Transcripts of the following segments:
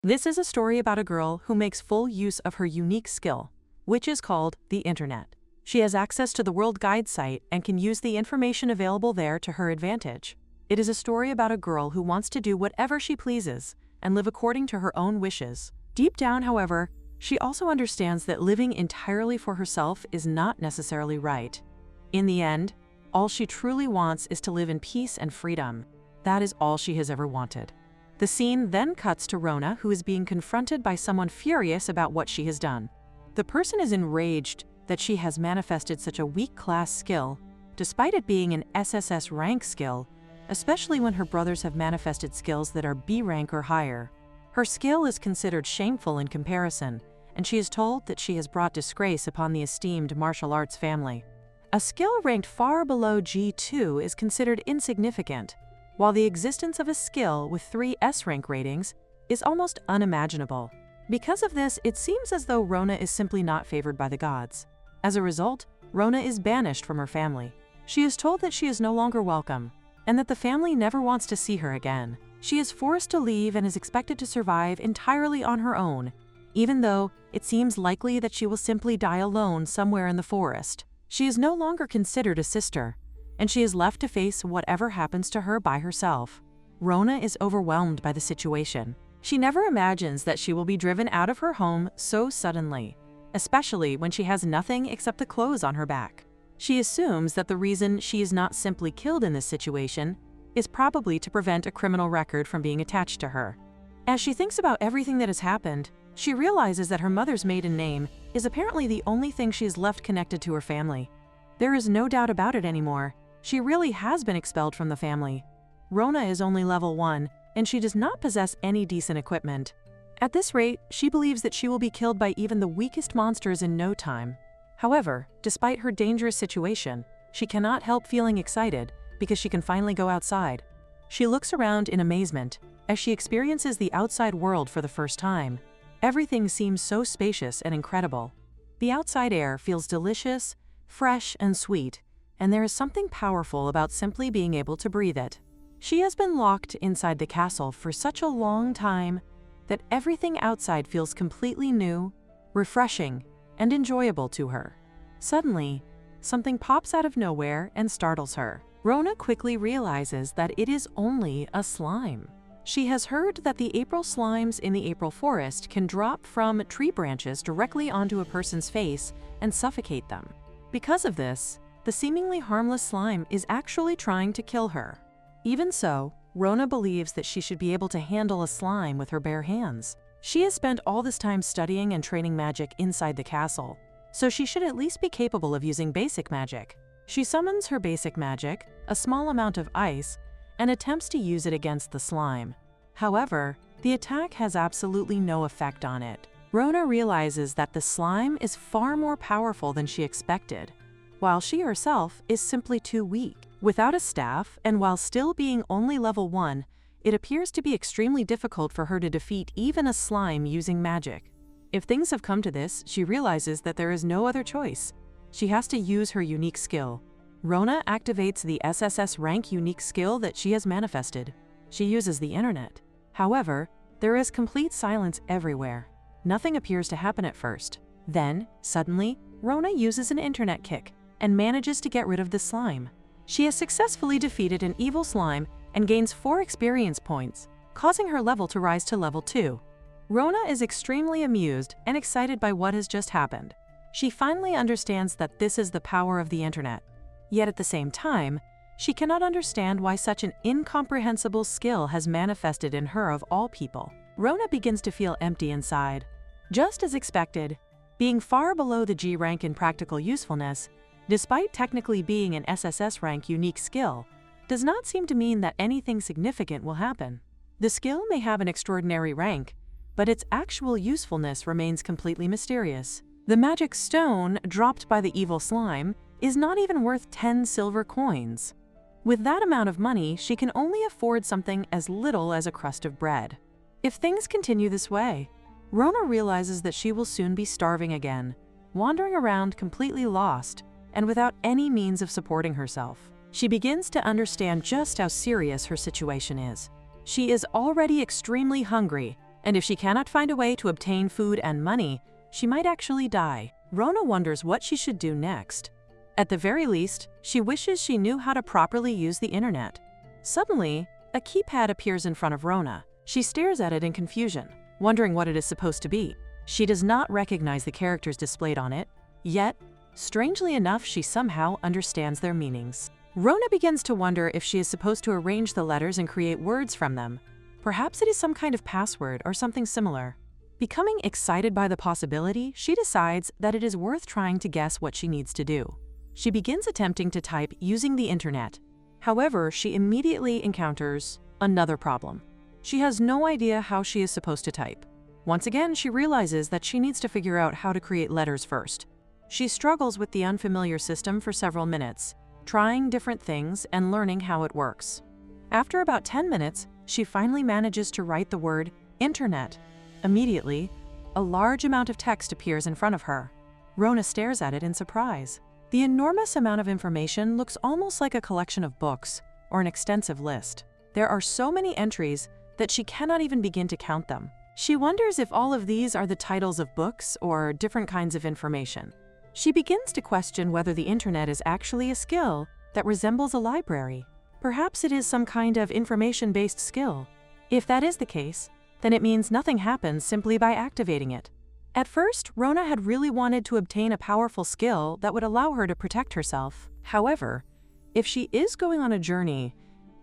This is a story about a girl who makes full use of her unique skill, which is called the internet. She has access to the World Guide site and can use the information available there to her advantage. It is a story about a girl who wants to do whatever she pleases and live according to her own wishes. Deep down, however, she also understands that living entirely for herself is not necessarily right. In the end, all she truly wants is to live in peace and freedom. That is all she has ever wanted. The scene then cuts to Rona, who is being confronted by someone furious about what she has done. The person is enraged that she has manifested such a weak class skill, despite it being an SSS rank skill, especially when her brothers have manifested skills that are B rank or higher. Her skill is considered shameful in comparison, and she is told that she has brought disgrace upon the esteemed martial arts family. A skill ranked far below G2 is considered insignificant, while the existence of a skill with 3 S-rank ratings is almost unimaginable. Because of this, it seems as though Rona is simply not favored by the gods. As a result, Rona is banished from her family. She is told that she is no longer welcome, and that the family never wants to see her again. She is forced to leave and is expected to survive entirely on her own, even though it seems likely that she will simply die alone somewhere in the forest. She is no longer considered a sister, and she is left to face whatever happens to her by herself. Rona is overwhelmed by the situation. She never imagines that she will be driven out of her home so suddenly, especially when she has nothing except the clothes on her back. She assumes that the reason she is not simply killed in this situation is probably to prevent a criminal record from being attached to her. As she thinks about everything that has happened, she realizes that her mother's maiden name is apparently the only thing she is left connected to her family. There is no doubt about it anymore. She really has been expelled from the family. Rona is only level 1, and she does not possess any decent equipment. At this rate, she believes that she will be killed by even the weakest monsters in no time. However, despite her dangerous situation, she cannot help feeling excited because she can finally go outside. She looks around in amazement as she experiences the outside world for the first time. Everything seems so spacious and incredible. The outside air feels delicious, fresh, and sweet, and there is something powerful about simply being able to breathe it. She has been locked inside the castle for such a long time that everything outside feels completely new, refreshing, and enjoyable to her. Suddenly, something pops out of nowhere and startles her. Rona quickly realizes that it is only a slime. She has heard that the April slimes in the April forest can drop from tree branches directly onto a person's face and suffocate them. Because of this, the seemingly harmless slime is actually trying to kill her. Even so, Rona believes that she should be able to handle a slime with her bare hands. She has spent all this time studying and training magic inside the castle, so she should at least be capable of using basic magic. She summons her basic magic, a small amount of ice, and attempts to use it against the slime. However, the attack has absolutely no effect on it. Rona realizes that the slime is far more powerful than she expected, while she herself is simply too weak. Without a staff, and while still being only level 1, it appears to be extremely difficult for her to defeat even a slime using magic. If things have come to this, she realizes that there is no other choice. She has to use her unique skill. Rona activates the SSS rank unique skill that she has manifested. She uses the internet. However, there is complete silence everywhere. Nothing appears to happen at first. Then, suddenly, Rona uses an internet kick and manages to get rid of the slime. She has successfully defeated an evil slime and gains 4 experience points, causing her level to rise to level 2. Rona is extremely amused and excited by what has just happened. She finally understands that this is the power of the internet. Yet at the same time, she cannot understand why such an incomprehensible skill has manifested in her of all people. Rona begins to feel empty inside. Just as expected, being far below the G rank in practical usefulness, despite technically being an SSS rank unique skill, does not seem to mean that anything significant will happen. The skill may have an extraordinary rank, but its actual usefulness remains completely mysterious. The magic stone dropped by the evil slime is not even worth 10 silver coins. With that amount of money, she can only afford something as little as a crust of bread. If things continue this way, Rona realizes that she will soon be starving again, wandering around completely lost and without any means of supporting herself. She begins to understand just how serious her situation is. She is already extremely hungry, And if she cannot find a way to obtain food and money, she might actually die. Rona wonders what she should do next. At the very least, she wishes she knew how to properly use the internet. Suddenly, a keypad appears in front of Rona. She stares at it in confusion, wondering what it is supposed to be. She does not recognize the characters displayed on it, yet, strangely enough, she somehow understands their meanings. Rona begins to wonder if she is supposed to arrange the letters and create words from them. Perhaps it is some kind of password or something similar. Becoming excited by the possibility, she decides that it is worth trying to guess what she needs to do. She begins attempting to type using the internet. However, she immediately encounters another problem. She has no idea how she is supposed to type. Once again, she realizes that she needs to figure out how to create letters first. She struggles with the unfamiliar system for several minutes, trying different things and learning how it works. After about 10 minutes, she finally manages to write the word internet. Immediately, a large amount of text appears in front of her. Rona stares at it in surprise. The enormous amount of information looks almost like a collection of books or an extensive list. There are so many entries that she cannot even begin to count them. She wonders if all of these are the titles of books or different kinds of information. She begins to question whether the internet is actually a skill that resembles a library. Perhaps it is some kind of information-based skill. If that is the case, then it means nothing happens simply by activating it. At first, Rona had really wanted to obtain a powerful skill that would allow her to protect herself. However, if she is going on a journey,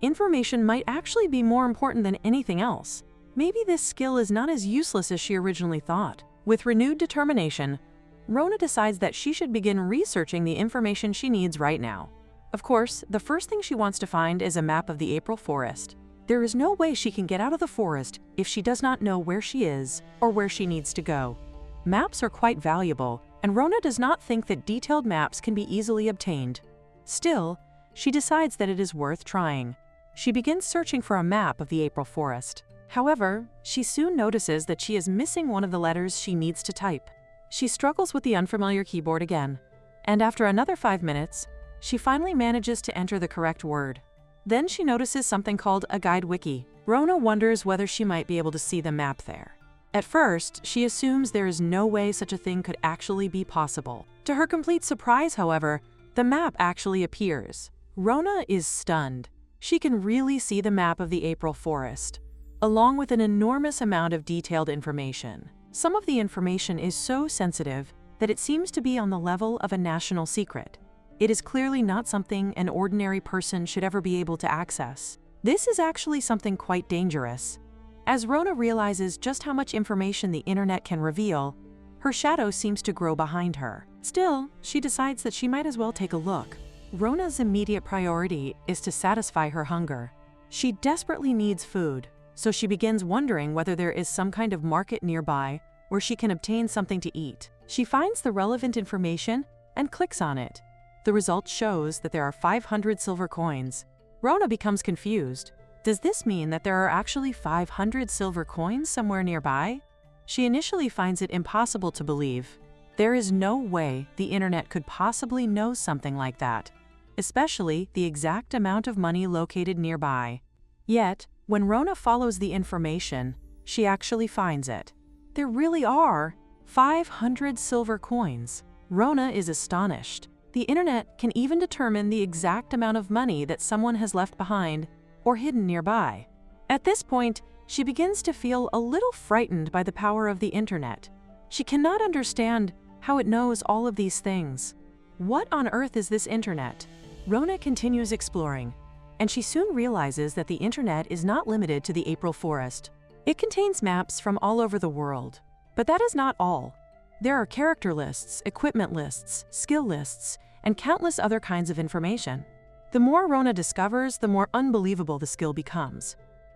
information might actually be more important than anything else. Maybe this skill is not as useless as she originally thought. With renewed determination, Rona decides that she should begin researching the information she needs right now. Of course, the first thing she wants to find is a map of the April forest. There is no way she can get out of the forest if she does not know where she is or where she needs to go. Maps are quite valuable, and Rona does not think that detailed maps can be easily obtained. Still, she decides that it is worth trying. She begins searching for a map of the April forest. However, she soon notices that she is missing one of the letters she needs to type. She struggles with the unfamiliar keyboard again, and after another 5 minutes, she finally manages to enter the correct word. Then she notices something called a guide wiki. Rona wonders whether she might be able to see the map there. At first, she assumes there is no way such a thing could actually be possible. To her complete surprise, however, the map actually appears. Rona is stunned. She can really see the map of the April forest, along with an enormous amount of detailed information. Some of the information is so sensitive that it seems to be on the level of a national secret. It is clearly not something an ordinary person should ever be able to access. This is actually something quite dangerous. As Rona realizes just how much information the internet can reveal, her shadow seems to grow behind her. Still, she decides that she might as well take a look. Rona's immediate priority is to satisfy her hunger. She desperately needs food, so she begins wondering whether there is some kind of market nearby where she can obtain something to eat. She finds the relevant information and clicks on it. The result shows that there are 500 silver coins. Rona becomes confused. Does this mean that there are actually 500 silver coins somewhere nearby? She initially finds it impossible to believe. There is no way the internet could possibly know something like that, especially the exact amount of money located nearby. Yet, when Rona follows the information, she actually finds it. There really are 500 silver coins. Rona is astonished. The internet can even determine the exact amount of money that someone has left behind or hidden nearby. At this point, she begins to feel a little frightened by the power of the internet. She cannot understand how it knows all of these things. What on earth is this internet? Rona continues exploring, and she soon realizes that the internet is not limited to the April forest. It contains maps from all over the world. But that is not all. There are character lists, equipment lists, skill lists, and countless other kinds of information. The more Rona discovers, the more unbelievable the skill becomes.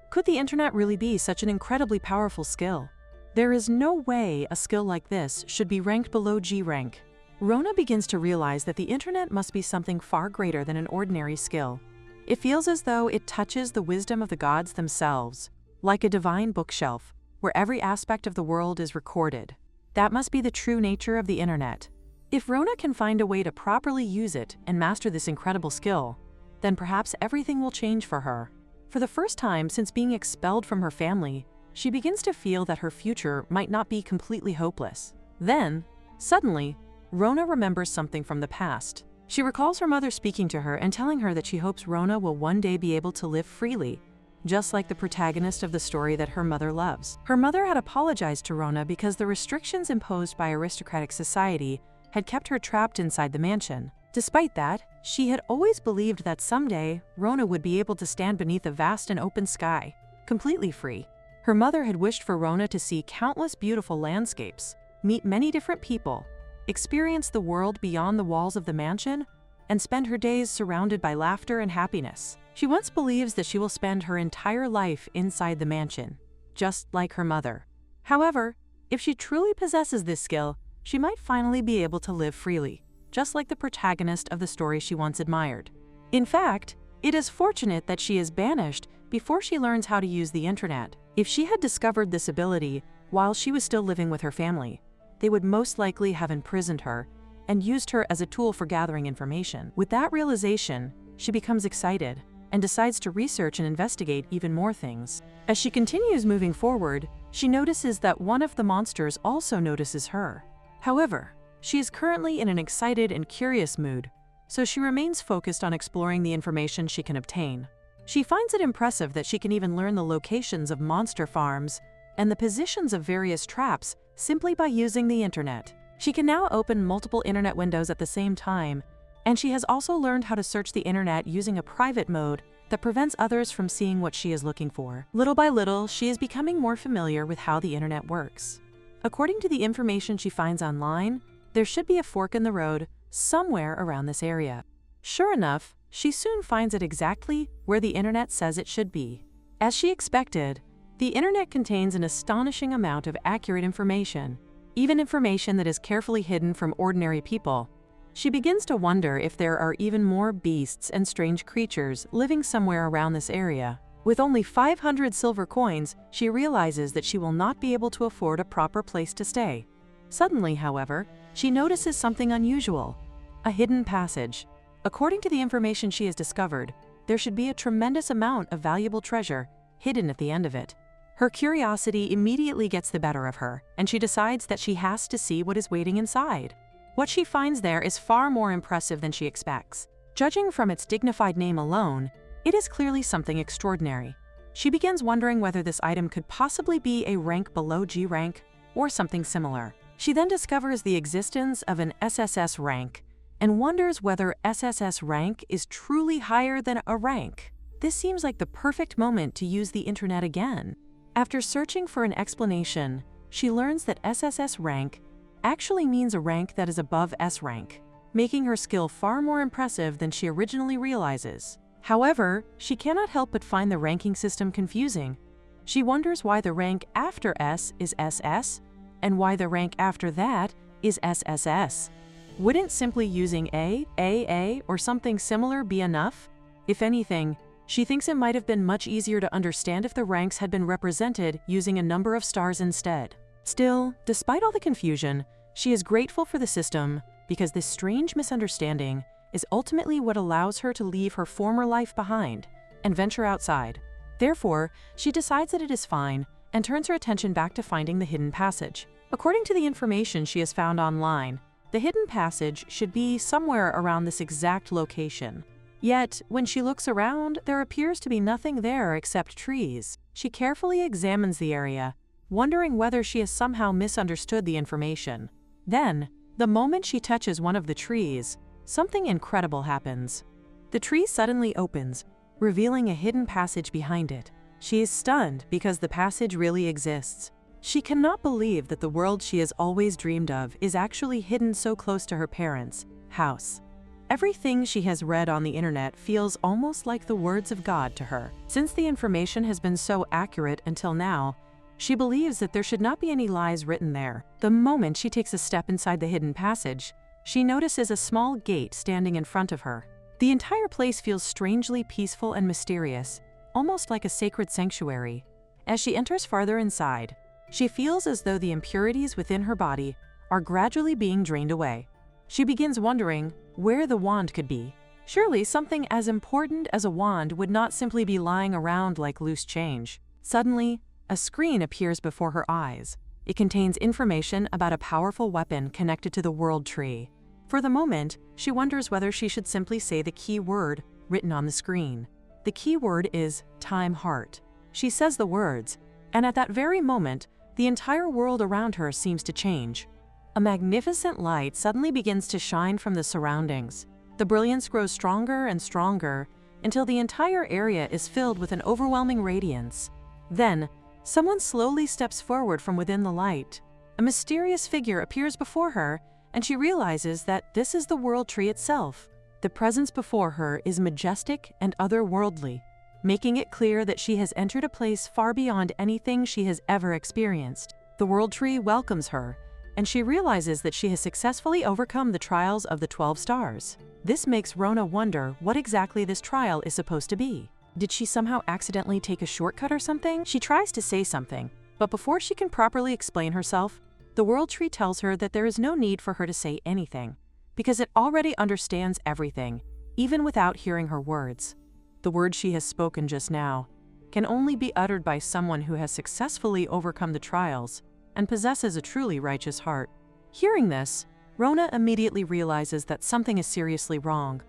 Could the internet really be such an incredibly powerful skill? There is no way a skill like this should be ranked below G rank. Rona begins to realize that the internet must be something far greater than an ordinary skill. It feels as though it touches the wisdom of the gods themselves, like a divine bookshelf, where every aspect of the world is recorded. That must be the true nature of the internet. If Rona can find a way to properly use it and master this incredible skill, then perhaps everything will change for her. For the first time since being expelled from her family, she begins to feel that her future might not be completely hopeless. Then, suddenly, Rona remembers something from the past. She recalls her mother speaking to her and telling her that she hopes Rona will one day be able to live freely, just like the protagonist of the story that her mother loves. Her mother had apologized to Rona because the restrictions imposed by aristocratic society had kept her trapped inside the mansion. Despite that, she had always believed that someday Rona would be able to stand beneath a vast and open sky, completely free. Her mother had wished for Rona to see countless beautiful landscapes, meet many different people, experience the world beyond the walls of the mansion, and spend her days surrounded by laughter and happiness. She once believes that she will spend her entire life inside the mansion, just like her mother. However, if she truly possesses this skill, she might finally be able to live freely, just like the protagonist of the story she once admired. In fact, it is fortunate that she is banished before she learns how to use the internet. If she had discovered this ability while she was still living with her family, they would most likely have imprisoned her and used her as a tool for gathering information. With that realization, she becomes excited and decides to research and investigate even more things. As she continues moving forward, she notices that one of the monsters also notices her. However, she is currently in an excited and curious mood, so she remains focused on exploring the information she can obtain. She finds it impressive that she can even learn the locations of monster farms and the positions of various traps simply by using the internet. She can now open multiple internet windows at the same time, and she has also learned how to search the internet using a private mode that prevents others from seeing what she is looking for. Little by little, she is becoming more familiar with how the internet works. According to the information she finds online, there should be a fork in the road somewhere around this area. Sure enough, she soon finds it exactly where the internet says it should be. As she expected, the internet contains an astonishing amount of accurate information, even information that is carefully hidden from ordinary people. She begins to wonder if there are even more beasts and strange creatures living somewhere around this area. With only 500 silver coins, she realizes that she will not be able to afford a proper place to stay. Suddenly, however, she notices something unusual: a hidden passage. According to the information she has discovered, there should be a tremendous amount of valuable treasure hidden at the end of it. Her curiosity immediately gets the better of her, and she decides that she has to see what is waiting inside. What she finds there is far more impressive than she expects. Judging from its dignified name alone, it is clearly something extraordinary. She begins wondering whether this item could possibly be a rank below G rank or something similar. She then discovers the existence of an SSS rank and wonders whether SSS rank is truly higher than a rank. This seems like the perfect moment to use the internet again. After searching for an explanation, she learns that SSS rank actually means a rank that is above S rank, making her skill far more impressive than she originally realizes. However, she cannot help but find the ranking system confusing. She wonders why the rank after S is SS, and why the rank after that is SSS. Wouldn't simply using A, or something similar be enough? If anything, she thinks it might have been much easier to understand if the ranks had been represented using a number of stars instead. Still, despite all the confusion, she is grateful for the system because this strange misunderstanding is ultimately what allows her to leave her former life behind and venture outside. Therefore, she decides that it is fine and turns her attention back to finding the hidden passage. According to the information she has found online, the hidden passage should be somewhere around this exact location. Yet, when she looks around, there appears to be nothing there except trees. She carefully examines the area, wondering whether she has somehow misunderstood the information. Then, the moment she touches one of the trees, something incredible happens. The tree suddenly opens, revealing a hidden passage behind it. She is stunned because the passage really exists. She cannot believe that the world she has always dreamed of is actually hidden so close to her parents' house. Everything she has read on the internet feels almost like the words of God to her. Since the information has been so accurate until now, she believes that there should not be any lies written there. The moment she takes a step inside the hidden passage, she notices a small gate standing in front of her. The entire place feels strangely peaceful and mysterious, almost like a sacred sanctuary. As she enters farther inside, she feels as though the impurities within her body are gradually being drained away. She begins wondering where the wand could be. Surely something as important as a wand would not simply be lying around like loose change. Suddenly, a screen appears before her eyes. It contains information about a powerful weapon connected to the World Tree. For the moment, she wonders whether she should simply say the key word written on the screen. The key word is Time Heart. She says the words, and at that very moment, the entire world around her seems to change. A magnificent light suddenly begins to shine from the surroundings. The brilliance grows stronger and stronger until the entire area is filled with an overwhelming radiance. Then, someone slowly steps forward from within the light. A mysterious figure appears before her, and she realizes that this is the World Tree itself. The presence before her is majestic and otherworldly, making it clear that she has entered a place far beyond anything she has ever experienced. The World Tree welcomes her, and she realizes that she has successfully overcome the trials of the 12 stars. This makes Rona wonder what exactly this trial is supposed to be. Did she somehow accidentally take a shortcut or something? She tries to say something, but before she can properly explain herself, the World Tree tells her that there is no need for her to say anything, because it already understands everything, even without hearing her words. The words she has spoken just now can only be uttered by someone who has successfully overcome the trials and possesses a truly righteous heart. Hearing this, Rona immediately realizes that something is seriously wrong.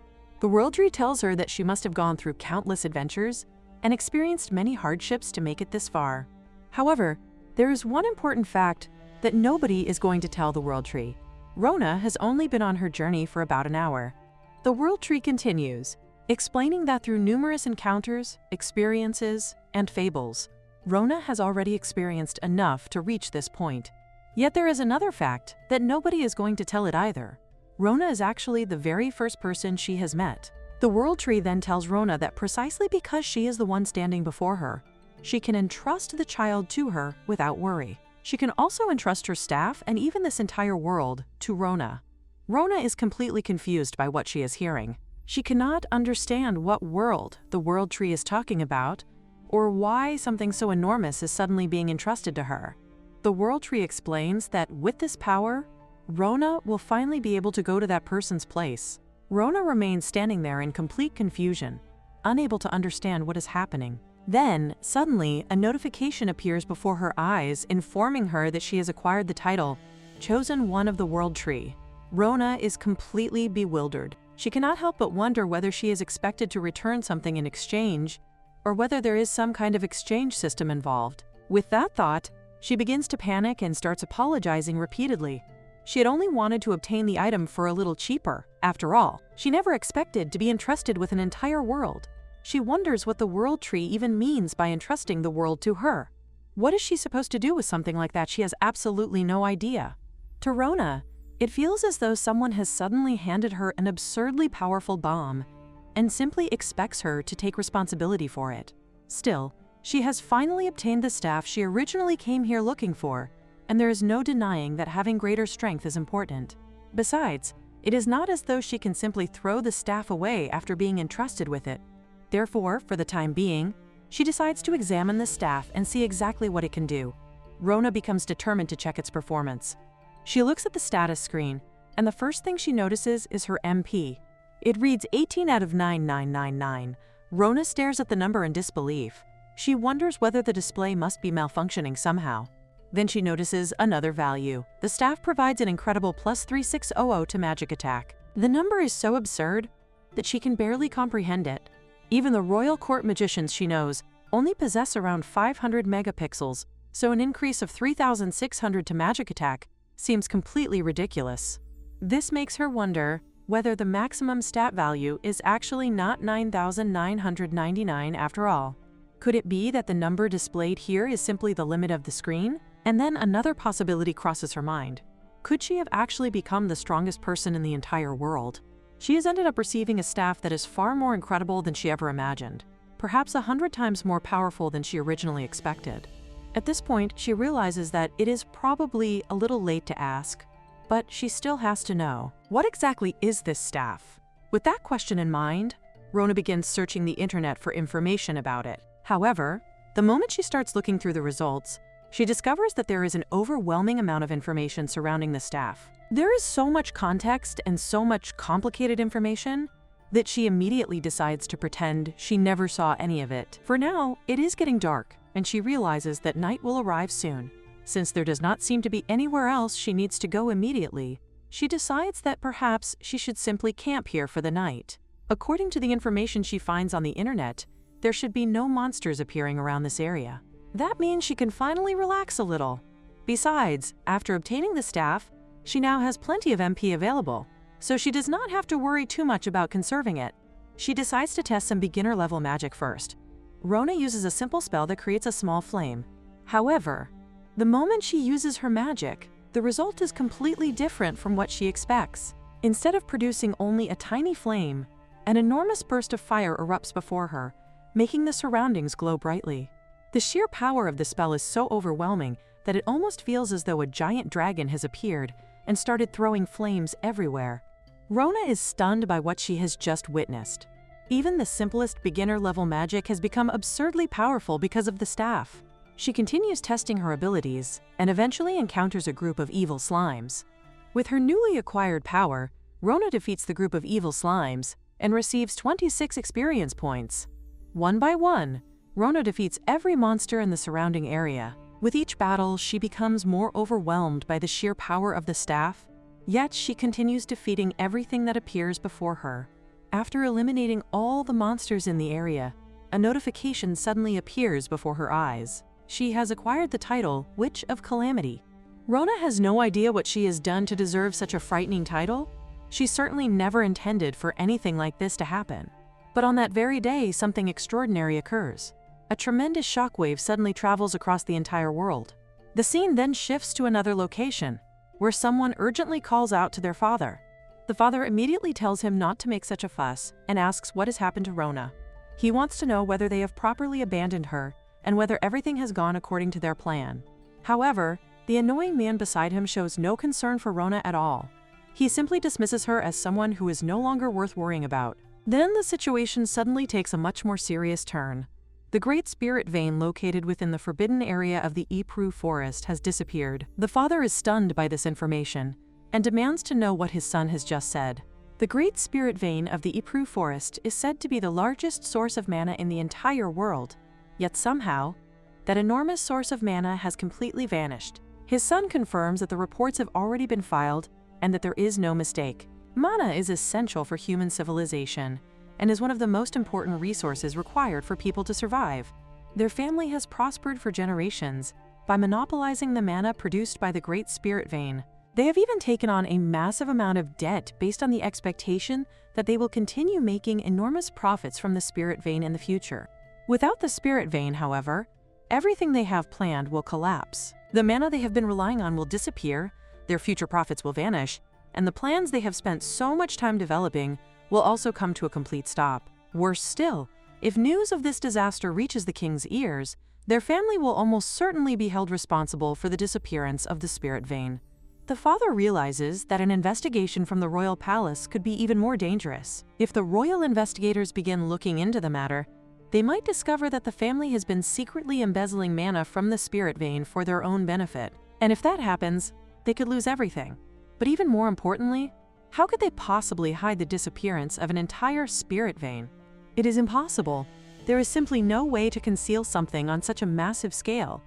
The World Tree tells her that she must have gone through countless adventures and experienced many hardships to make it this far. However, there is one important fact that nobody is going to tell the World Tree. Rona has only been on her journey for about an hour. The World Tree continues, explaining that through numerous encounters, experiences, and fables, Rona has already experienced enough to reach this point. Yet there is another fact that nobody is going to tell it either. Rona is actually the very first person she has met. The World Tree then tells Rona that precisely because she is the one standing before her, she can entrust the child to her without worry. She can also entrust her staff and even this entire world to Rona. Rona is completely confused by what she is hearing. She cannot understand what world the World Tree is talking about, or why something so enormous is suddenly being entrusted to her. The World Tree explains that with this power, Rona will finally be able to go to that person's place. Rona remains standing there in complete confusion, unable to understand what is happening. Then, suddenly, a notification appears before her eyes informing her that she has acquired the title, Chosen One of the World Tree. Rona is completely bewildered. She cannot help but wonder whether she is expected to return something in exchange, or whether there is some kind of exchange system involved. With that thought, she begins to panic and starts apologizing repeatedly. She had only wanted to obtain the item for a little cheaper. After all, she never expected to be entrusted with an entire world. She wonders what the World Tree even means by entrusting the world to her. What is she supposed to do with something like that? She has absolutely no idea. To Rona, it feels as though someone has suddenly handed her an absurdly powerful bomb and simply expects her to take responsibility for it. Still, she has finally obtained the staff she originally came here looking for, and there is no denying that having greater strength is important. Besides, it is not as though she can simply throw the staff away after being entrusted with it. Therefore, for the time being, she decides to examine the staff and see exactly what it can do. Rona becomes determined to check its performance. She looks at the status screen, and the first thing she notices is her MP. It reads 18 out of 9999. Rona stares at the number in disbelief. She wonders whether the display must be malfunctioning somehow. Then she notices another value. The staff provides an incredible plus 3600 to magic attack. The number is so absurd that she can barely comprehend it. Even the royal court magicians she knows only possess around 500 megapixels, so an increase of 3600 to magic attack seems completely ridiculous. This makes her wonder whether the maximum stat value is actually not 9999 after all. Could it be that the number displayed here is simply the limit of the screen? And then another possibility crosses her mind. Could she have actually become the strongest person in the entire world? She has ended up receiving a staff that is far more incredible than she ever imagined, perhaps 100 times more powerful than she originally expected. At this point, she realizes that it is probably a little late to ask, but she still has to know. What exactly is this staff? With that question in mind, Rona begins searching the internet for information about it. However, the moment she starts looking through the results, she discovers that there is an overwhelming amount of information surrounding the staff. There is so much context and so much complicated information that she immediately decides to pretend she never saw any of it. For now, it is getting dark, and she realizes that night will arrive soon. Since there does not seem to be anywhere else she needs to go immediately, she decides that perhaps she should simply camp here for the night. According to the information she finds on the internet, there should be no monsters appearing around this area. That means she can finally relax a little. Besides, after obtaining the staff, she now has plenty of MP available, so she does not have to worry too much about conserving it. She decides to test some beginner-level magic first. Rona uses a simple spell that creates a small flame. However, the moment she uses her magic, the result is completely different from what she expects. Instead of producing only a tiny flame, an enormous burst of fire erupts before her, making the surroundings glow brightly. The sheer power of the spell is so overwhelming that it almost feels as though a giant dragon has appeared and started throwing flames everywhere. Rona is stunned by what she has just witnessed. Even the simplest beginner-level magic has become absurdly powerful because of the staff. She continues testing her abilities and eventually encounters a group of evil slimes. With her newly acquired power, Rona defeats the group of evil slimes and receives 26 experience points. One by one, Rona defeats every monster in the surrounding area. With each battle, she becomes more overwhelmed by the sheer power of the staff, yet she continues defeating everything that appears before her. After eliminating all the monsters in the area, a notification suddenly appears before her eyes. She has acquired the title Witch of Calamity. Rona has no idea what she has done to deserve such a frightening title. She certainly never intended for anything like this to happen. But on that very day, something extraordinary occurs. A tremendous shockwave suddenly travels across the entire world. The scene then shifts to another location, where someone urgently calls out to their father. The father immediately tells him not to make such a fuss and asks what has happened to Rona. He wants to know whether they have properly abandoned her and whether everything has gone according to their plan. However, the annoying man beside him shows no concern for Rona at all. He simply dismisses her as someone who is no longer worth worrying about. Then the situation suddenly takes a much more serious turn. The Great Spirit Vein located within the forbidden area of the Ypres forest has disappeared. The father is stunned by this information and demands to know what his son has just said. The Great Spirit Vein of the Ypres forest is said to be the largest source of mana in the entire world, yet somehow, that enormous source of mana has completely vanished. His son confirms that the reports have already been filed and that there is no mistake. Mana is essential for human civilization and is one of the most important resources required for people to survive. Their family has prospered for generations by monopolizing the mana produced by the Great Spirit Vein. They have even taken on a massive amount of debt based on the expectation that they will continue making enormous profits from the Spirit Vein in the future. Without the Spirit Vein, however, everything they have planned will collapse. The mana they have been relying on will disappear, their future profits will vanish, and the plans they have spent so much time developing will also come to a complete stop. Worse still, if news of this disaster reaches the king's ears, their family will almost certainly be held responsible for the disappearance of the Spirit Vein. The father realizes that an investigation from the royal palace could be even more dangerous. If the royal investigators begin looking into the matter, they might discover that the family has been secretly embezzling mana from the Spirit Vein for their own benefit. And if that happens, they could lose everything. But even more importantly, how could they possibly hide the disappearance of an entire Spirit Vein? It is impossible. There is simply no way to conceal something on such a massive scale.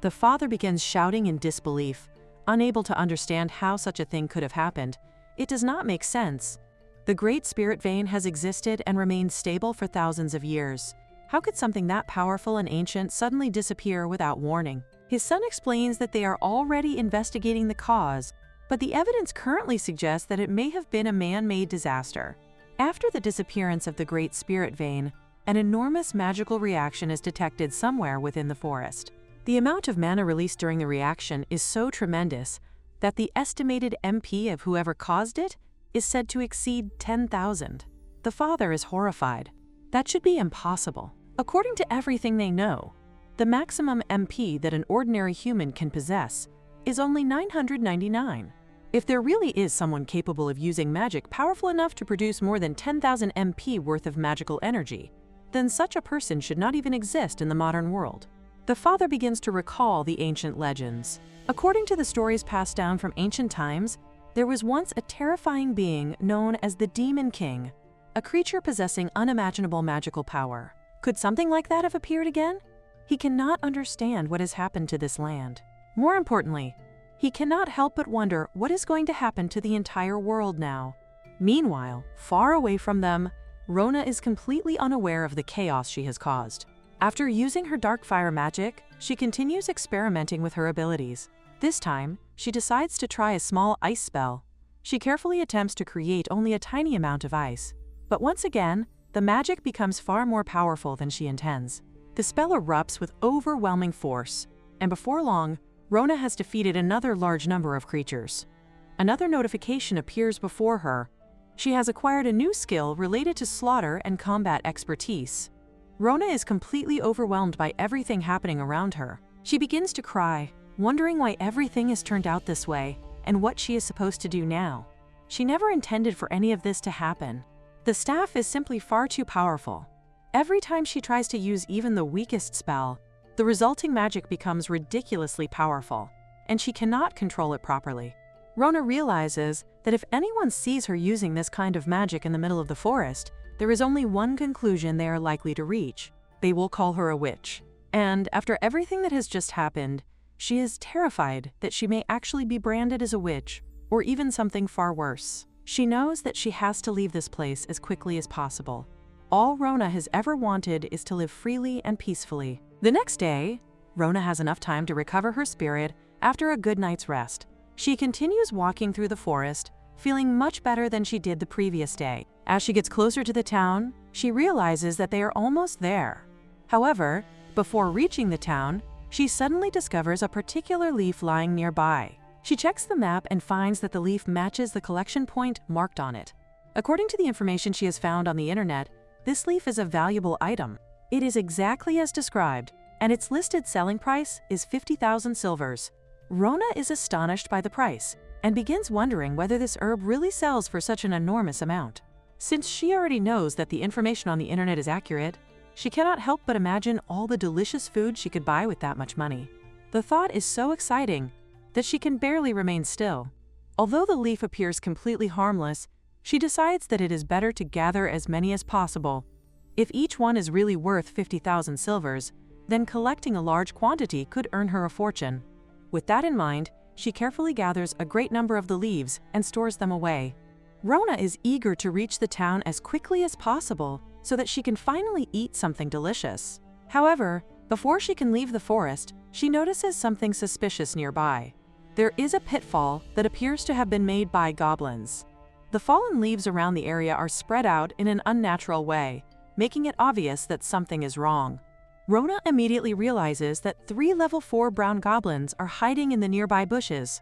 The father begins shouting in disbelief, unable to understand how such a thing could have happened. It does not make sense. The Great Spirit Vein has existed and remained stable for thousands of years. How could something that powerful and ancient suddenly disappear without warning? His son explains that they are already investigating the cause, but the evidence currently suggests that it may have been a man-made disaster. After the disappearance of the Great Spirit Vein, an enormous magical reaction is detected somewhere within the forest. The amount of mana released during the reaction is so tremendous that the estimated MP of whoever caused it is said to exceed 10,000. The father is horrified. That should be impossible. According to everything they know, the maximum MP that an ordinary human can possess is only 999. If there really is someone capable of using magic powerful enough to produce more than 10,000 MP worth of magical energy, then such a person should not even exist in the modern world. The father begins to recall the ancient legends. According to the stories passed down from ancient times, there was once a terrifying being known as the Demon King. a creature possessing unimaginable magical power. Could something like that have appeared again? He cannot understand what has happened to this land. More importantly, he cannot help but wonder what is going to happen to the entire world now. Meanwhile, far away from them, Rona is completely unaware of the chaos she has caused. After using her dark fire magic, she continues experimenting with her abilities. This time, she decides to try a small ice spell. She carefully attempts to create only a tiny amount of ice. But once again, the magic becomes far more powerful than she intends. The spell erupts with overwhelming force, and before long, Rona has defeated another large number of creatures. Another notification appears before her. She has acquired a new skill related to slaughter and combat expertise. Rona is completely overwhelmed by everything happening around her. She begins to cry, wondering why everything has turned out this way and what she is supposed to do now. She never intended for any of this to happen. The staff is simply far too powerful. Every time she tries to use even the weakest spell, the resulting magic becomes ridiculously powerful, and she cannot control it properly. Rona realizes that if anyone sees her using this kind of magic in the middle of the forest, there is only one conclusion they are likely to reach. They will call her a witch. And after everything that has just happened, she is terrified that she may actually be branded as a witch, or even something far worse. She knows that she has to leave this place as quickly as possible. All Rona has ever wanted is to live freely and peacefully. The next day, Rona has enough time to recover her spirit after a good night's rest. She continues walking through the forest, feeling much better than she did the previous day. As she gets closer to the town, she realizes that they are almost there. However, before reaching the town, she suddenly discovers a particular leaf lying nearby. She checks the map and finds that the leaf matches the collection point marked on it. According to the information she has found on the internet, this leaf is a valuable item. It is exactly as described, and its listed selling price is 50,000 silvers. Rona is astonished by the price and begins wondering whether this herb really sells for such an enormous amount. Since she already knows that the information on the internet is accurate, she cannot help but imagine all the delicious food she could buy with that much money. The thought is so exciting that she can barely remain still. Although the leaf appears completely harmless, she decides that it is better to gather as many as possible. If each one is really worth 50,000 silvers, then collecting a large quantity could earn her a fortune. With that in mind, she carefully gathers a great number of the leaves and stores them away. Rona is eager to reach the town as quickly as possible so that she can finally eat something delicious. However, before she can leave the forest, she notices something suspicious nearby. There is a pitfall that appears to have been made by goblins. The fallen leaves around the area are spread out in an unnatural way, making it obvious that something is wrong. Rona immediately realizes that 3 level 4 brown goblins are hiding in the nearby bushes.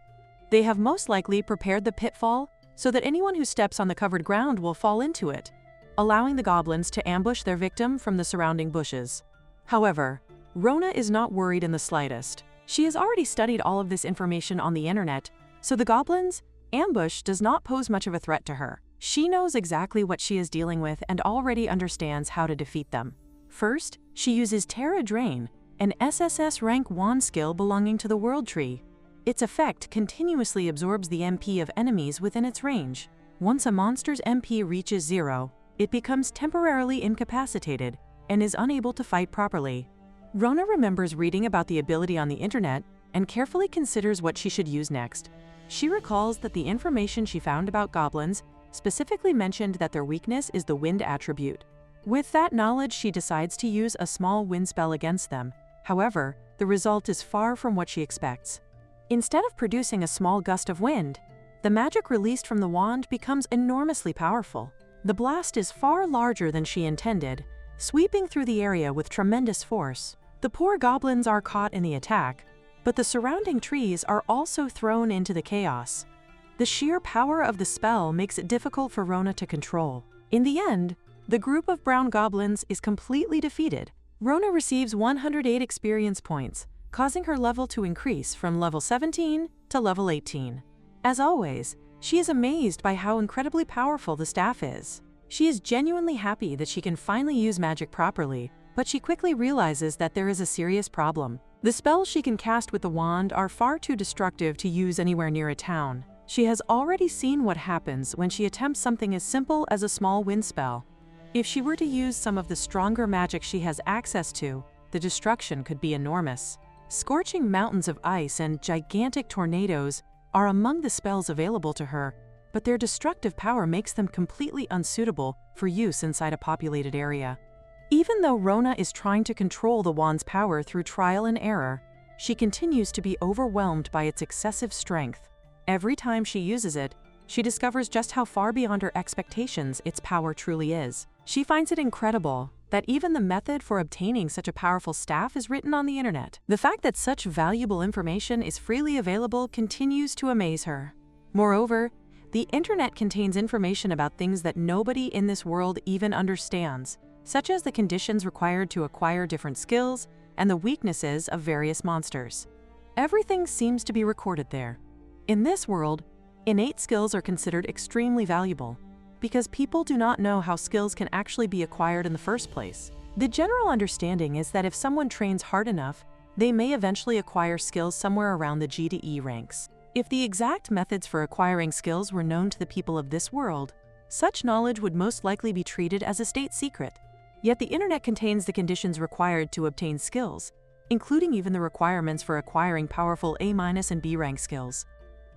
They have most likely prepared the pitfall so that anyone who steps on the covered ground will fall into it, allowing the goblins to ambush their victim from the surrounding bushes. However, Rona is not worried in the slightest. She has already studied all of this information on the internet, so the goblins' ambush does not pose much of a threat to her. She knows exactly what she is dealing with and already understands how to defeat them. First, she uses Terra Drain, an SSS rank wand skill belonging to the World Tree. Its effect continuously absorbs the MP of enemies within its range. Once a monster's MP reaches 0, it becomes temporarily incapacitated and is unable to fight properly. Rona remembers reading about the ability on the internet and carefully considers what she should use next. She recalls that the information she found about goblins specifically mentioned that their weakness is the wind attribute. With that knowledge, she decides to use a small wind spell against them. However, the result is far from what she expects. Instead of producing a small gust of wind, the magic released from the wand becomes enormously powerful. The blast is far larger than she intended, sweeping through the area with tremendous force. The poor goblins are caught in the attack, but the surrounding trees are also thrown into the chaos. The sheer power of the spell makes it difficult for Rona to control. In the end, the group of brown goblins is completely defeated. Rona receives 108 experience points, causing her level to increase from level 17 to level 18. As always, she is amazed by how incredibly powerful the staff is. She is genuinely happy that she can finally use magic properly, but she quickly realizes that there is a serious problem. The spells she can cast with the wand are far too destructive to use anywhere near a town. She has already seen what happens when she attempts something as simple as a small wind spell. If she were to use some of the stronger magic she has access to, the destruction could be enormous. Scorching mountains of ice and gigantic tornadoes are among the spells available to her, but their destructive power makes them completely unsuitable for use inside a populated area. Even though Rona is trying to control the wand's power through trial and error, she continues to be overwhelmed by its excessive strength. Every time she uses it, she discovers just how far beyond her expectations its power truly is. She finds it incredible that even the method for obtaining such a powerful staff is written on the internet. The fact that such valuable information is freely available continues to amaze her. Moreover, the internet contains information about things that nobody in this world even understands, such as the conditions required to acquire different skills and the weaknesses of various monsters. Everything seems to be recorded there. In this world, innate skills are considered extremely valuable because people do not know how skills can actually be acquired in the first place. The general understanding is that if someone trains hard enough, they may eventually acquire skills somewhere around the G to E ranks. If the exact methods for acquiring skills were known to the people of this world, such knowledge would most likely be treated as a state secret. Yet the internet contains the conditions required to obtain skills, including even the requirements for acquiring powerful A- and B rank skills.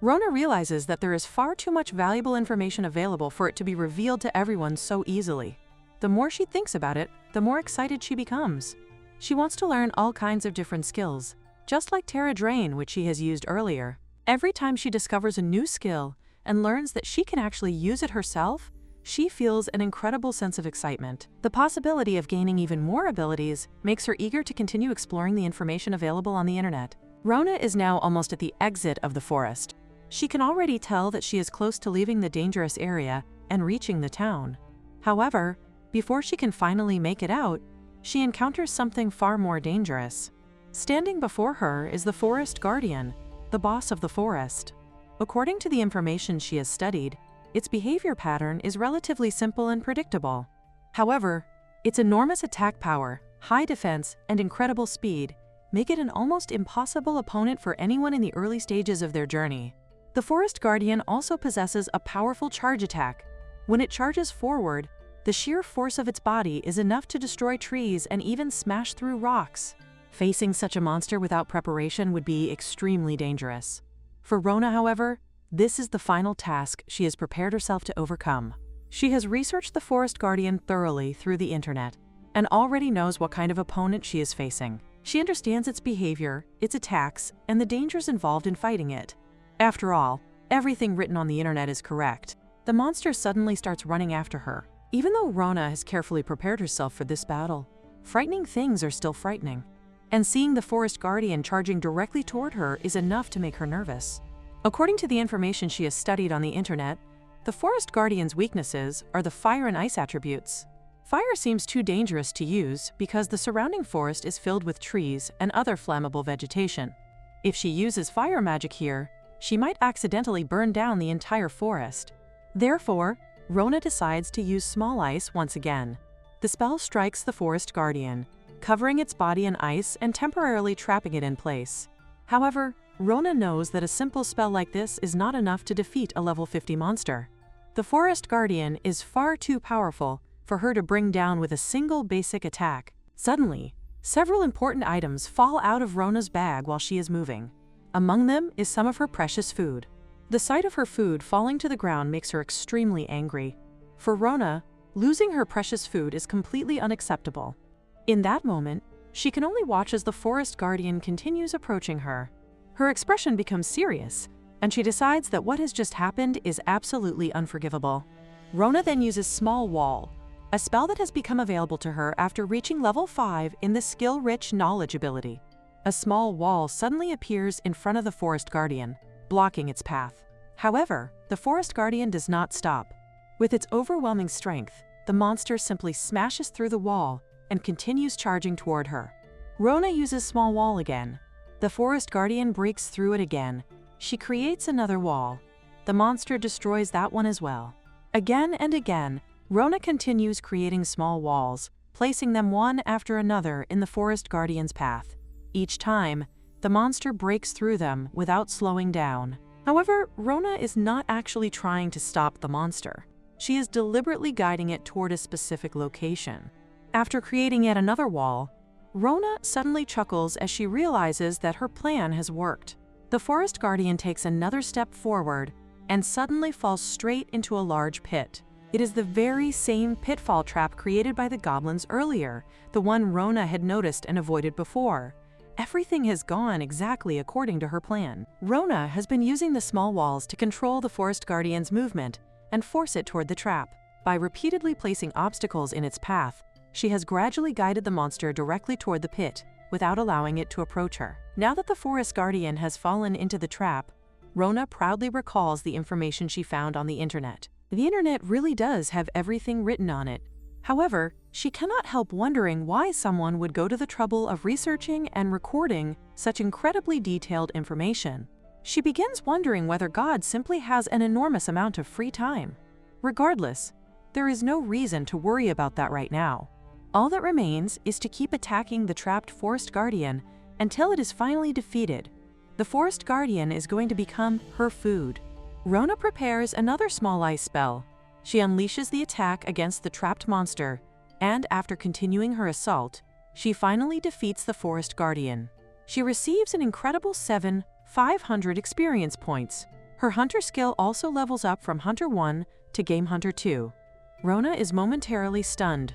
Rona realizes that there is far too much valuable information available for it to be revealed to everyone so easily. The more she thinks about it, the more excited she becomes. She wants to learn all kinds of different skills, just like Terra Drain, which she has used earlier. Every time she discovers a new skill and learns that she can actually use it herself, she feels an incredible sense of excitement. The possibility of gaining even more abilities makes her eager to continue exploring the information available on the internet. Rona is now almost at the exit of the forest. She can already tell that she is close to leaving the dangerous area and reaching the town. However, before she can finally make it out, she encounters something far more dangerous. Standing before her is the forest guardian, the boss of the forest. According to the information she has studied, its behavior pattern is relatively simple and predictable. However, its enormous attack power, high defense, and incredible speed make it an almost impossible opponent for anyone in the early stages of their journey. The Forest Guardian also possesses a powerful charge attack. When it charges forward, the sheer force of its body is enough to destroy trees and even smash through rocks. Facing such a monster without preparation would be extremely dangerous. For Rona, however, this is the final task she has prepared herself to overcome. She has researched the Forest Guardian thoroughly through the internet and already knows what kind of opponent she is facing. She understands its behavior, its attacks, and the dangers involved in fighting it. After all, everything written on the internet is correct. The monster suddenly starts running after her. Even though Rona has carefully prepared herself for this battle, frightening things are still frightening. And seeing the Forest Guardian charging directly toward her is enough to make her nervous. According to the information she has studied on the internet, the Forest Guardian's weaknesses are the fire and ice attributes. Fire seems too dangerous to use because the surrounding forest is filled with trees and other flammable vegetation. If she uses fire magic here, she might accidentally burn down the entire forest. Therefore, Rona decides to use small ice once again. The spell strikes the Forest Guardian, covering its body in ice and temporarily trapping it in place. However, Rona knows that a simple spell like this is not enough to defeat a level 50 monster. The Forest Guardian is far too powerful for her to bring down with a single basic attack. Suddenly, several important items fall out of Rona's bag while she is moving. Among them is some of her precious food. The sight of her food falling to the ground makes her extremely angry. For Rona, losing her precious food is completely unacceptable. In that moment, she can only watch as the Forest Guardian continues approaching her. Her expression becomes serious, and she decides that what has just happened is absolutely unforgivable. Rona then uses Small Wall, a spell that has become available to her after reaching level 5 in the Skill-Rich Knowledge ability. A small wall suddenly appears in front of the Forest Guardian, blocking its path. However, the Forest Guardian does not stop. With its overwhelming strength, the monster simply smashes through the wall and continues charging toward her. Rona uses Small Wall again. The Forest Guardian breaks through it again. She creates another wall. The monster destroys that one as well. Again and again, Rona continues creating small walls, placing them one after another in the Forest Guardian's path. Each time, the monster breaks through them without slowing down. However, Rona is not actually trying to stop the monster. She is deliberately guiding it toward a specific location. After creating yet another wall, Rona suddenly chuckles as she realizes that her plan has worked. The forest guardian takes another step forward and suddenly falls straight into a large pit. It is the very same pitfall trap created by the goblins earlier, the one Rona had noticed and avoided before. Everything has gone exactly according to her plan. Rona has been using the small walls to control the forest guardian's movement and force it toward the trap. By repeatedly placing obstacles in its path, she has gradually guided the monster directly toward the pit, without allowing it to approach her. Now that the forest guardian has fallen into the trap, Rona proudly recalls the information she found on the internet. The internet really does have everything written on it. However, she cannot help wondering why someone would go to the trouble of researching and recording such incredibly detailed information. She begins wondering whether God simply has an enormous amount of free time. Regardless, there is no reason to worry about that right now. All that remains is to keep attacking the trapped forest guardian until it is finally defeated. The forest guardian is going to become her food. Rona prepares another small ice spell. She unleashes the attack against the trapped monster, and after continuing her assault, she finally defeats the forest guardian. She receives an incredible 7,500 experience points. Her hunter skill also levels up from Hunter 1 to Game Hunter 2. Rona is momentarily stunned.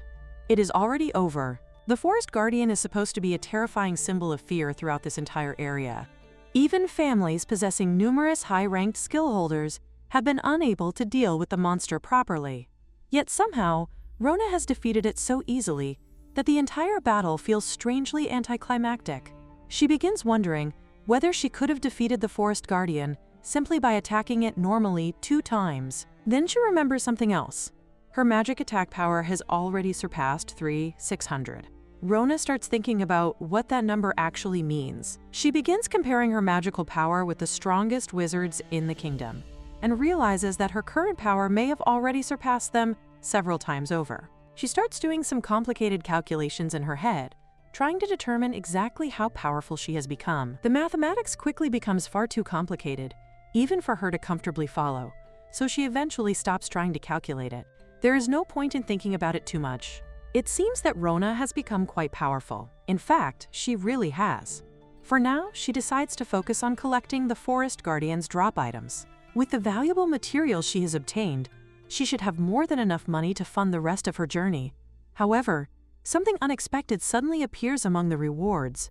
It is already over. The forest guardian is supposed to be a terrifying symbol of fear throughout this entire area. Even families possessing numerous high-ranked skill holders have been unable to deal with the monster properly. Yet somehow, Rona has defeated it so easily that the entire battle feels strangely anticlimactic. She begins wondering whether she could have defeated the forest guardian simply by attacking it normally 2 times. Then she remembers something else. Her magic attack power has already surpassed 3,600. Rona starts thinking about what that number actually means. She begins comparing her magical power with the strongest wizards in the kingdom, and realizes that her current power may have already surpassed them several times over. She starts doing some complicated calculations in her head, trying to determine exactly how powerful she has become. The mathematics quickly becomes far too complicated, even for her to comfortably follow, so she eventually stops trying to calculate it. There is no point in thinking about it too much. It seems that Rona has become quite powerful. In fact, she really has. For now, she decides to focus on collecting the forest guardian's drop items. With the valuable materials she has obtained, she should have more than enough money to fund the rest of her journey. However, something unexpected suddenly appears among the rewards.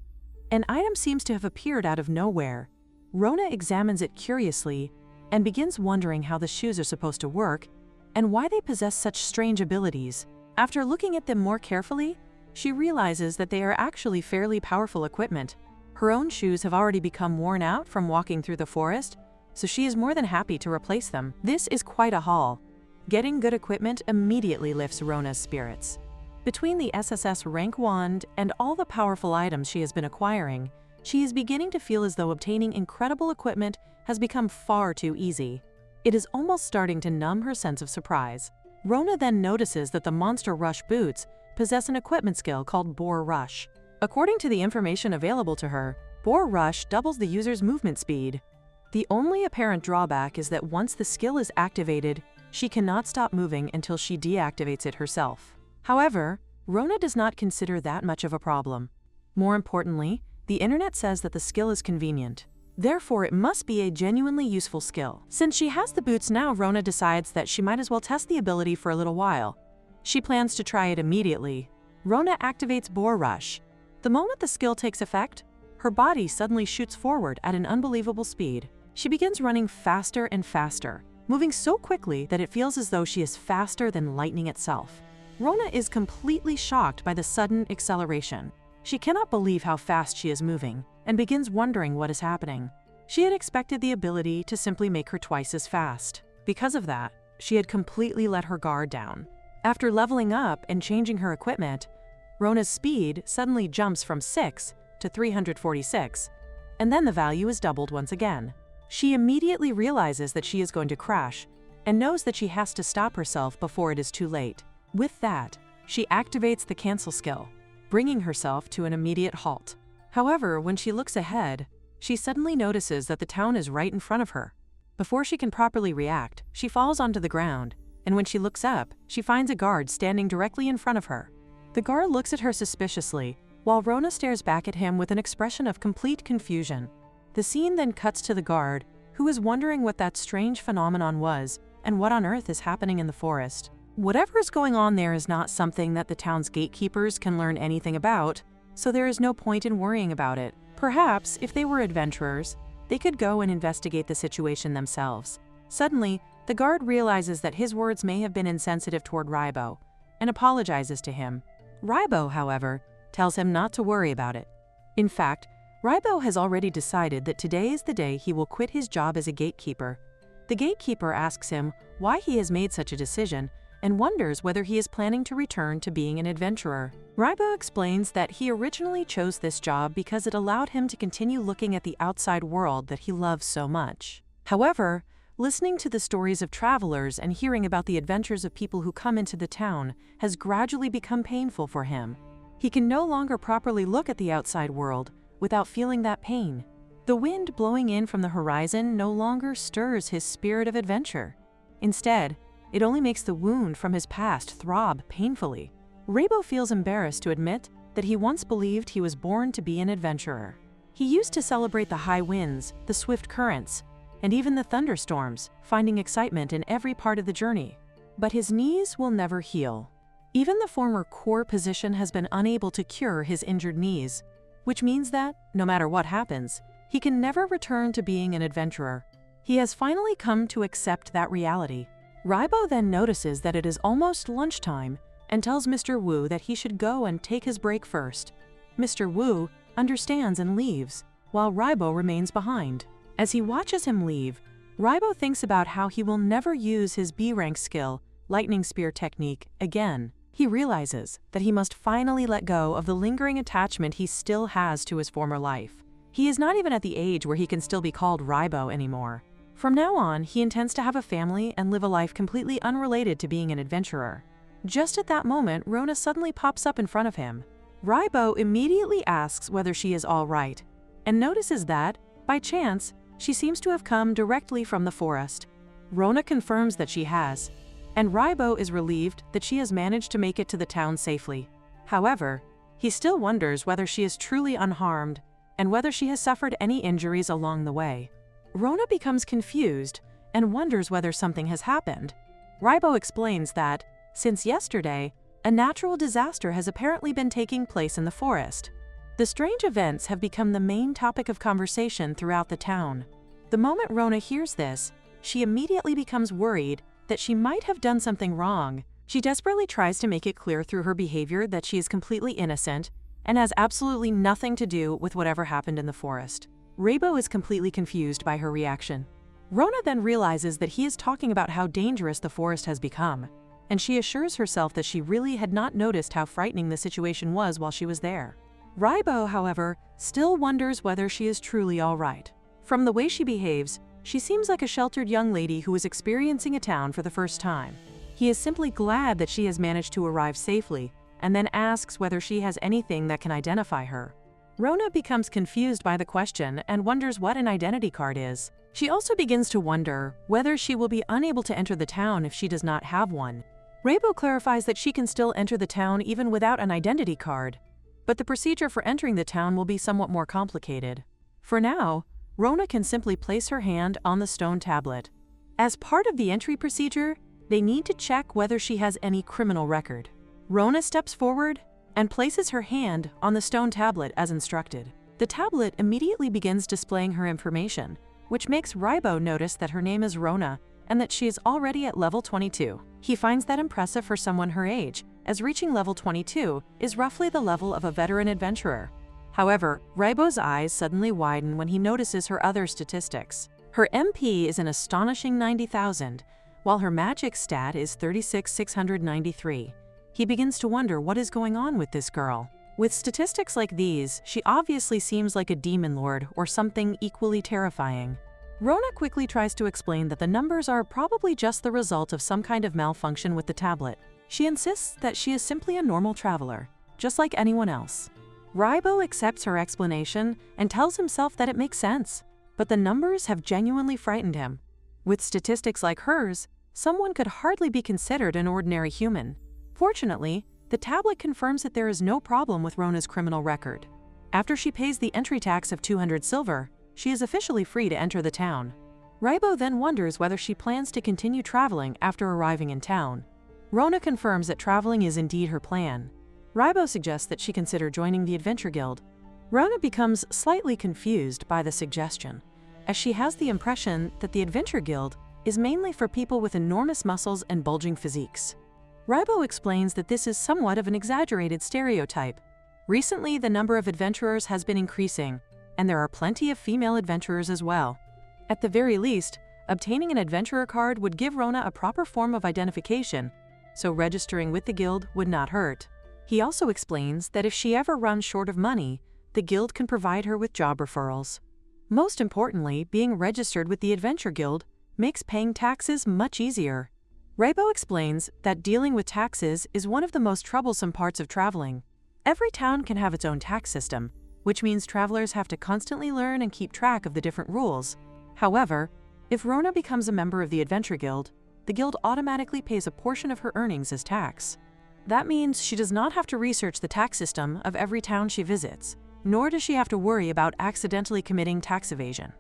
An item seems to have appeared out of nowhere. Rona examines it curiously and begins wondering how the shoes are supposed to work and why they possess such strange abilities. After looking at them more carefully, she realizes that they are actually fairly powerful equipment. Her own shoes have already become worn out from walking through the forest, so she is more than happy to replace them. This is quite a haul. Getting good equipment immediately lifts Rona's spirits. Between the SSS rank wand and all the powerful items she has been acquiring, she is beginning to feel as though obtaining incredible equipment has become far too easy. It is almost starting to numb her sense of surprise. Rona then notices that the Monster Rush boots possess an equipment skill called Boar Rush. According to the information available to her, Boar Rush doubles the user's movement speed. The only apparent drawback is that once the skill is activated, she cannot stop moving until she deactivates it herself. However, Rona does not consider that much of a problem. More importantly, the internet says that the skill is convenient. Therefore, it must be a genuinely useful skill. Since she has the boots now, Rona decides that she might as well test the ability for a little while. She plans to try it immediately. Rona activates Boar Rush. The moment the skill takes effect, her body suddenly shoots forward at an unbelievable speed. She begins running faster and faster, moving so quickly that it feels as though she is faster than lightning itself. Rona is completely shocked by the sudden acceleration. She cannot believe how fast she is moving, and begins wondering what is happening. She had expected the ability to simply make her twice as fast. Because of that, she had completely let her guard down. After leveling up and changing her equipment, Rona's speed suddenly jumps from 6 to 346, and then the value is doubled once again. She immediately realizes that she is going to crash, and knows that she has to stop herself before it is too late. With that, she activates the cancel skill, bringing herself to an immediate halt. However, when she looks ahead, she suddenly notices that the town is right in front of her. Before she can properly react, she falls onto the ground, and when she looks up, she finds a guard standing directly in front of her. The guard looks at her suspiciously, while Rona stares back at him with an expression of complete confusion. The scene then cuts to the guard, who is wondering what that strange phenomenon was and what on earth is happening in the forest. Whatever is going on there is not something that the town's gatekeepers can learn anything about, so there is no point in worrying about it. Perhaps, if they were adventurers, they could go and investigate the situation themselves. Suddenly, the guard realizes that his words may have been insensitive toward Raibo, and apologizes to him. Raibo, however, tells him not to worry about it. In fact, Raibo has already decided that today is the day he will quit his job as a gatekeeper. The gatekeeper asks him why he has made such a decision and wonders whether he is planning to return to being an adventurer. Raibo explains that he originally chose this job because it allowed him to continue looking at the outside world that he loves so much. However, listening to the stories of travelers and hearing about the adventures of people who come into the town has gradually become painful for him. He can no longer properly look at the outside world without feeling that pain. The wind blowing in from the horizon no longer stirs his spirit of adventure. Instead, it only makes the wound from his past throb painfully. Raibo feels embarrassed to admit that he once believed he was born to be an adventurer. He used to celebrate the high winds, the swift currents, and even the thunderstorms, finding excitement in every part of the journey. But his knees will never heal. Even the former core position has been unable to cure his injured knees, which means that, no matter what happens, he can never return to being an adventurer. He has finally come to accept that reality. Raibo then notices that it is almost lunchtime and tells Mr. Wu that he should go and take his break first. Mr. Wu understands and leaves, while Raibo remains behind. As he watches him leave, Raibo thinks about how he will never use his B-rank skill, lightning spear technique, again. He realizes that he must finally let go of the lingering attachment he still has to his former life. He is not even at the age where he can still be called Raibo anymore. From now on, he intends to have a family and live a life completely unrelated to being an adventurer. Just at that moment, Rona suddenly pops up in front of him. Raibo immediately asks whether she is all right, and notices that, by chance, she seems to have come directly from the forest. Rona confirms that she has, and Raibo is relieved that she has managed to make it to the town safely. However, he still wonders whether she is truly unharmed and whether she has suffered any injuries along the way. Rona becomes confused and wonders whether something has happened. Raibo explains that, since yesterday, a natural disaster has apparently been taking place in the forest. The strange events have become the main topic of conversation throughout the town. The moment Rona hears this, she immediately becomes worried that she might have done something wrong. She desperately tries to make it clear through her behavior that she is completely innocent and has absolutely nothing to do with whatever happened in the forest. Raibo is completely confused by her reaction. Rona then realizes that he is talking about how dangerous the forest has become, and she assures herself that she really had not noticed how frightening the situation was while she was there. Raibo, however, still wonders whether she is truly all right. From the way she behaves, she seems like a sheltered young lady who is experiencing a town for the first time. He is simply glad that she has managed to arrive safely, and then asks whether she has anything that can identify her. Rona becomes confused by the question and wonders what an identity card is. She also begins to wonder whether she will be unable to enter the town if she does not have one. Raibo clarifies that she can still enter the town even without an identity card, but the procedure for entering the town will be somewhat more complicated. For now, Rona can simply place her hand on the stone tablet. As part of the entry procedure, they need to check whether she has any criminal record. Rona steps forward and places her hand on the stone tablet as instructed. The tablet immediately begins displaying her information, which makes Raibo notice that her name is Rona and that she is already at level 22. He finds that impressive for someone her age, as reaching level 22 is roughly the level of a veteran adventurer. However, Raibo's eyes suddenly widen when he notices her other statistics. Her MP is an astonishing 90,000, while her magic stat is 36,693. He begins to wonder what is going on with this girl. With statistics like these, she obviously seems like a demon lord or something equally terrifying. Rona quickly tries to explain that the numbers are probably just the result of some kind of malfunction with the tablet. She insists that she is simply a normal traveler, just like anyone else. Raibo accepts her explanation and tells himself that it makes sense, but the numbers have genuinely frightened him. With statistics like hers, someone could hardly be considered an ordinary human. Fortunately, the tablet confirms that there is no problem with Rona's criminal record. After she pays the entry tax of 200 silver, she is officially free to enter the town. Raibo then wonders whether she plans to continue traveling after arriving in town. Rona confirms that traveling is indeed her plan. Raibo suggests that she consider joining the Adventure Guild. Rona becomes slightly confused by the suggestion, as she has the impression that the Adventure Guild is mainly for people with enormous muscles and bulging physiques. Raibo explains that this is somewhat of an exaggerated stereotype. Recently, the number of adventurers has been increasing, and there are plenty of female adventurers as well. At the very least, obtaining an adventurer card would give Rona a proper form of identification, so registering with the guild would not hurt. He also explains that if she ever runs short of money, the guild can provide her with job referrals. Most importantly, being registered with the Adventure Guild makes paying taxes much easier. Raibo explains that dealing with taxes is one of the most troublesome parts of traveling. Every town can have its own tax system, which means travelers have to constantly learn and keep track of the different rules. However, if Rona becomes a member of the Adventure Guild, the guild automatically pays a portion of her earnings as tax. That means she does not have to research the tax system of every town she visits, nor does she have to worry about accidentally committing tax evasion.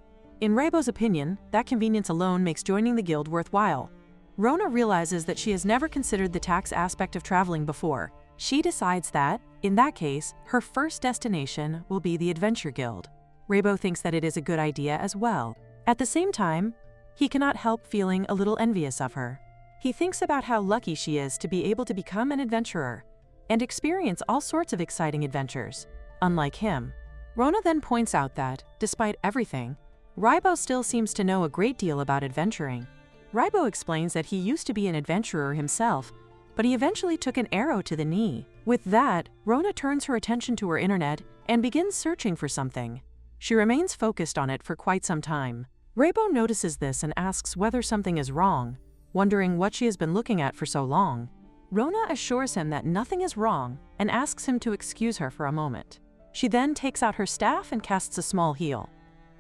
In Raibo's opinion, that convenience alone makes joining the guild worthwhile. Rona realizes that she has never considered the tax aspect of traveling before. She decides that, in that case, her first destination will be the Adventure Guild. Raibo thinks that it is a good idea as well. At the same time, he cannot help feeling a little envious of her. He thinks about how lucky she is to be able to become an adventurer and experience all sorts of exciting adventures, unlike him. Rona then points out that, despite everything, Raibo still seems to know a great deal about adventuring. Raibo explains that he used to be an adventurer himself, but he eventually took an arrow to the knee. With that, Rona turns her attention to her internet and begins searching for something. She remains focused on it for quite some time. Raibo notices this and asks whether something is wrong, wondering what she has been looking at for so long. Rona assures him that nothing is wrong and asks him to excuse her for a moment. She then takes out her staff and casts a small heal.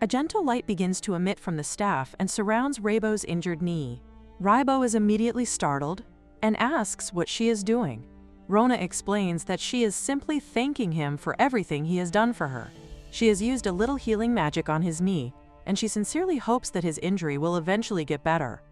A gentle light begins to emit from the staff and surrounds Raibo's injured knee. Raibo is immediately startled and asks what she is doing. Rona explains that she is simply thanking him for everything he has done for her. She has used a little healing magic on his knee, and she sincerely hopes that his injury will eventually get better.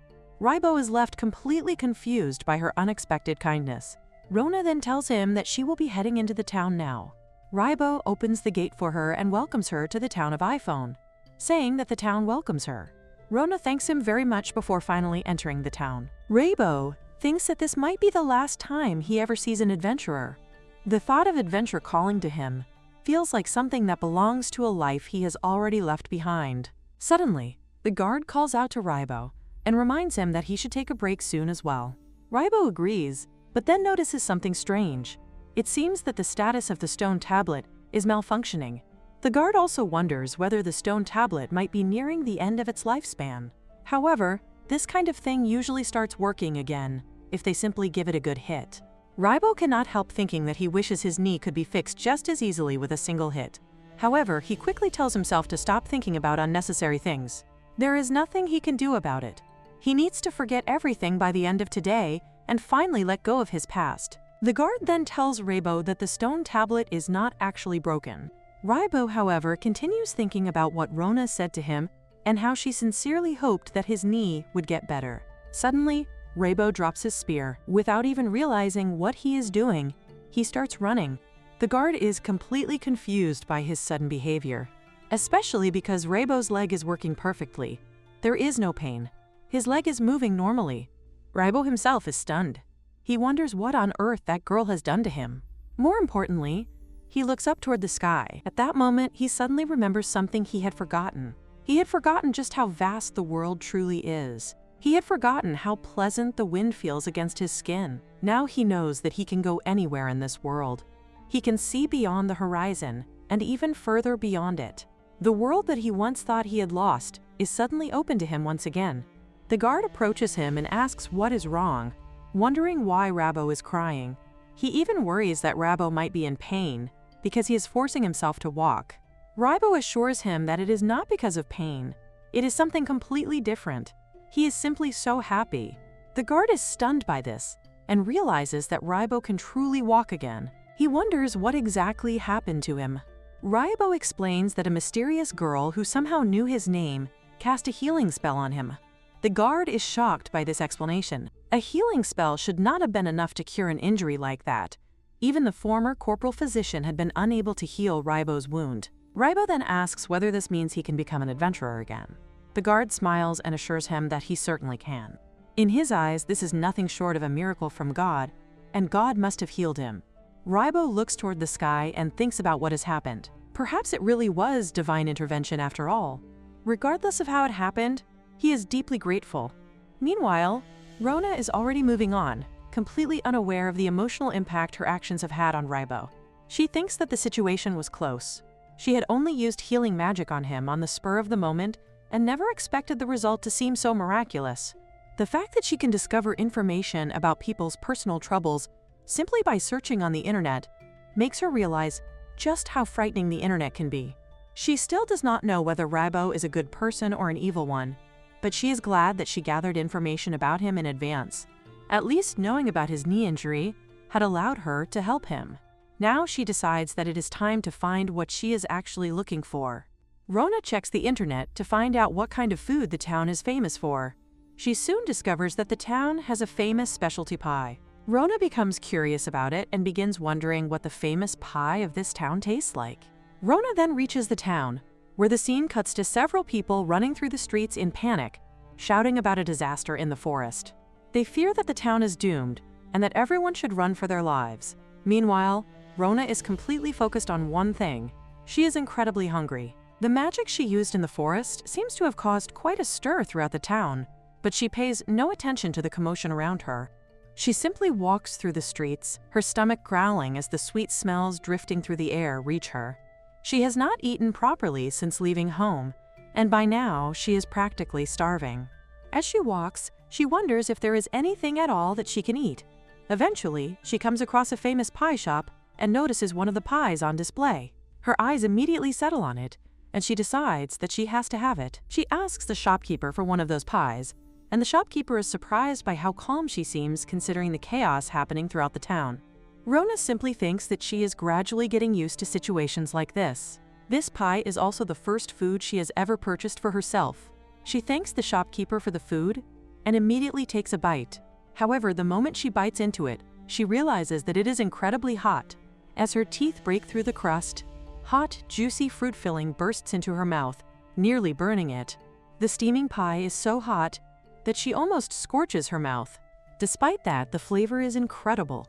Raibo is left completely confused by her unexpected kindness. Rona then tells him that she will be heading into the town now. Raibo opens the gate for her and welcomes her to the town of iPhone, saying that the town welcomes her. Rona thanks him very much before finally entering the town. Raibo thinks that this might be the last time he ever sees an adventurer. The thought of adventure calling to him feels like something that belongs to a life he has already left behind. Suddenly, the guard calls out to Raibo and reminds him that he should take a break soon as well. Raibo agrees, but then notices something strange. It seems that the status of the stone tablet is malfunctioning. The guard also wonders whether the stone tablet might be nearing the end of its lifespan. However, this kind of thing usually starts working again if they simply give it a good hit. Raibo cannot help thinking that he wishes his knee could be fixed just as easily with a single hit. However, he quickly tells himself to stop thinking about unnecessary things. There is nothing he can do about it. He needs to forget everything by the end of today and finally let go of his past. The guard then tells Raibo that the stone tablet is not actually broken. Raibo, however, continues thinking about what Rona said to him and how she sincerely hoped that his knee would get better. Suddenly, Raibo drops his spear. Without even realizing what he is doing, he starts running. The guard is completely confused by his sudden behavior, especially because Raibo's leg is working perfectly. There is no pain. His leg is moving normally. Raibo himself is stunned. He wonders what on earth that girl has done to him. More importantly, he looks up toward the sky. At that moment, he suddenly remembers something he had forgotten. He had forgotten just how vast the world truly is. He had forgotten how pleasant the wind feels against his skin. Now he knows that he can go anywhere in this world. He can see beyond the horizon and even further beyond it. The world that he once thought he had lost is suddenly open to him once again. The guard approaches him and asks what is wrong, wondering why Raibo is crying. He even worries that Raibo might be in pain because he is forcing himself to walk. Raibo assures him that it is not because of pain. It is something completely different. He is simply so happy. The guard is stunned by this and realizes that Raibo can truly walk again. He wonders what exactly happened to him. Raibo explains that a mysterious girl who somehow knew his name cast a healing spell on him. The guard is shocked by this explanation. A healing spell should not have been enough to cure an injury like that. Even the former corporal physician had been unable to heal Raibo's wound. Raibo then asks whether this means he can become an adventurer again. The guard smiles and assures him that he certainly can. In his eyes, this is nothing short of a miracle from God, and God must have healed him. Raibo looks toward the sky and thinks about what has happened. Perhaps it really was divine intervention after all. Regardless of how it happened, he is deeply grateful. Meanwhile, Rona is already moving on, completely unaware of the emotional impact her actions have had on Raibo. She thinks that the situation was close. She had only used healing magic on him on the spur of the moment and never expected the result to seem so miraculous. The fact that she can discover information about people's personal troubles simply by searching on the internet makes her realize just how frightening the internet can be. She still does not know whether Raibo is a good person or an evil one, but she is glad that she gathered information about him in advance. At least knowing about his knee injury had allowed her to help him. Now she decides that it is time to find what she is actually looking for. Rona checks the internet to find out what kind of food the town is famous for. She soon discovers that the town has a famous specialty pie. Rona becomes curious about it and begins wondering what the famous pie of this town tastes like. Rona then reaches the town, where the scene cuts to several people running through the streets in panic, shouting about a disaster in the forest. They fear that the town is doomed and that everyone should run for their lives. Meanwhile, Rona is completely focused on one thing. She is incredibly hungry. The magic she used in the forest seems to have caused quite a stir throughout the town, but she pays no attention to the commotion around her. She simply walks through the streets, her stomach growling as the sweet smells drifting through the air reach her. She has not eaten properly since leaving home, and by now she is practically starving. As she walks, she wonders if there is anything at all that she can eat. Eventually, she comes across a famous pie shop and notices one of the pies on display. Her eyes immediately settle on it, and she decides that she has to have it. She asks the shopkeeper for one of those pies, and the shopkeeper is surprised by how calm she seems considering the chaos happening throughout the town. Rona simply thinks that she is gradually getting used to situations like this. This pie is also the first food she has ever purchased for herself. She thanks the shopkeeper for the food and immediately takes a bite. However, the moment she bites into it, she realizes that it is incredibly hot. As her teeth break through the crust, hot, juicy fruit filling bursts into her mouth, nearly burning it. The steaming pie is so hot that she almost scorches her mouth. Despite that, the flavor is incredible.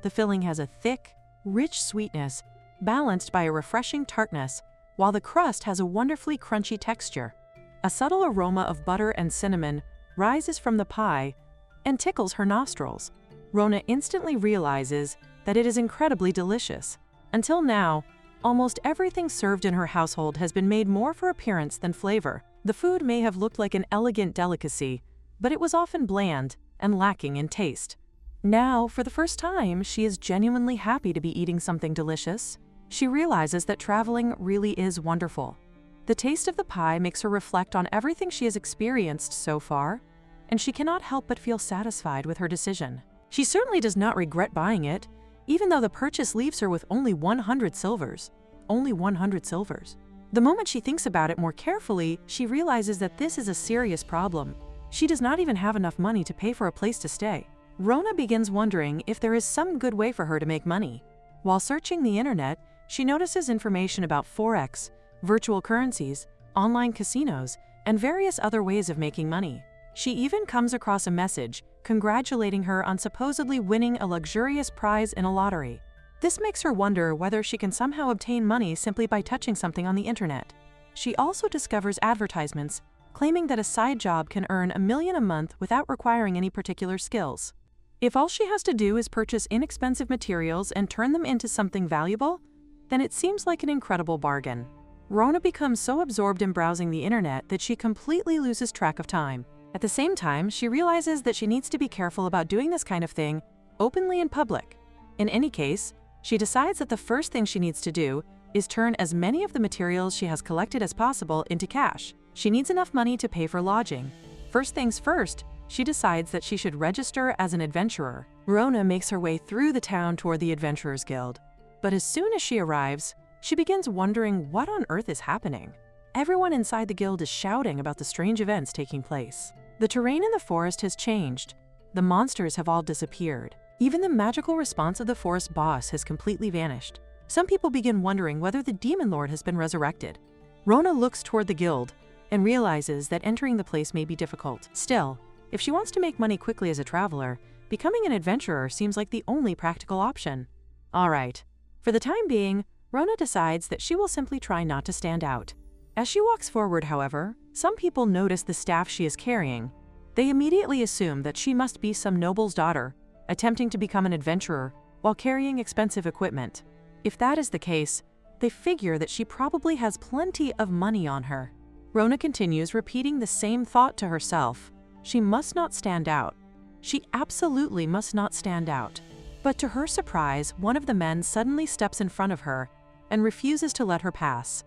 The filling has a thick, rich sweetness, balanced by a refreshing tartness, while the crust has a wonderfully crunchy texture. A subtle aroma of butter and cinnamon rises from the pie and tickles her nostrils. Rona instantly realizes that it is incredibly delicious. Until now, almost everything served in her household has been made more for appearance than flavor. The food may have looked like an elegant delicacy, but it was often bland and lacking in taste. Now, for the first time, she is genuinely happy to be eating something delicious. She realizes that traveling really is wonderful. The taste of the pie makes her reflect on everything she has experienced so far, and she cannot help but feel satisfied with her decision. She certainly does not regret buying it, even though the purchase leaves her with only 100 silvers. Only 100 silvers. The moment she thinks about it more carefully, she realizes that this is a serious problem. She does not even have enough money to pay for a place to stay. Rona begins wondering if there is some good way for her to make money. While searching the internet, she notices information about forex, virtual currencies, online casinos, and various other ways of making money. She even comes across a message congratulating her on supposedly winning a luxurious prize in a lottery. This makes her wonder whether she can somehow obtain money simply by touching something on the internet. She also discovers advertisements claiming that a side job can earn $1 million a month without requiring any particular skills. If all she has to do is purchase inexpensive materials and turn them into something valuable, then it seems like an incredible bargain. Rona becomes so absorbed in browsing the internet that she completely loses track of time. At the same time, she realizes that she needs to be careful about doing this kind of thing openly in public. In any case, she decides that the first thing she needs to do is turn as many of the materials she has collected as possible into cash. She needs enough money to pay for lodging, First things first, she decides that she should register as an adventurer. Rona makes her way through the town toward the Adventurers Guild. But as soon as she arrives, she begins wondering what on earth is happening. Everyone inside the guild is shouting about the strange events taking place. The terrain in the forest has changed. The monsters have all disappeared. Even the magical response of the forest boss has completely vanished. Some people begin wondering whether the Demon Lord has been resurrected. Rona looks toward the guild and realizes that entering the place may be difficult. Still, if she wants to make money quickly as a traveler, becoming an adventurer seems like the only practical option. All right. For the time being, Rona decides that she will simply try not to stand out. As she walks forward, however, some people notice the staff she is carrying. They immediately assume that she must be some noble's daughter, attempting to become an adventurer while carrying expensive equipment. If that is the case, they figure that she probably has plenty of money on her. Rona continues repeating the same thought to herself. She must not stand out. She absolutely must not stand out. But to her surprise, one of the men suddenly steps in front of her and refuses to let her pass.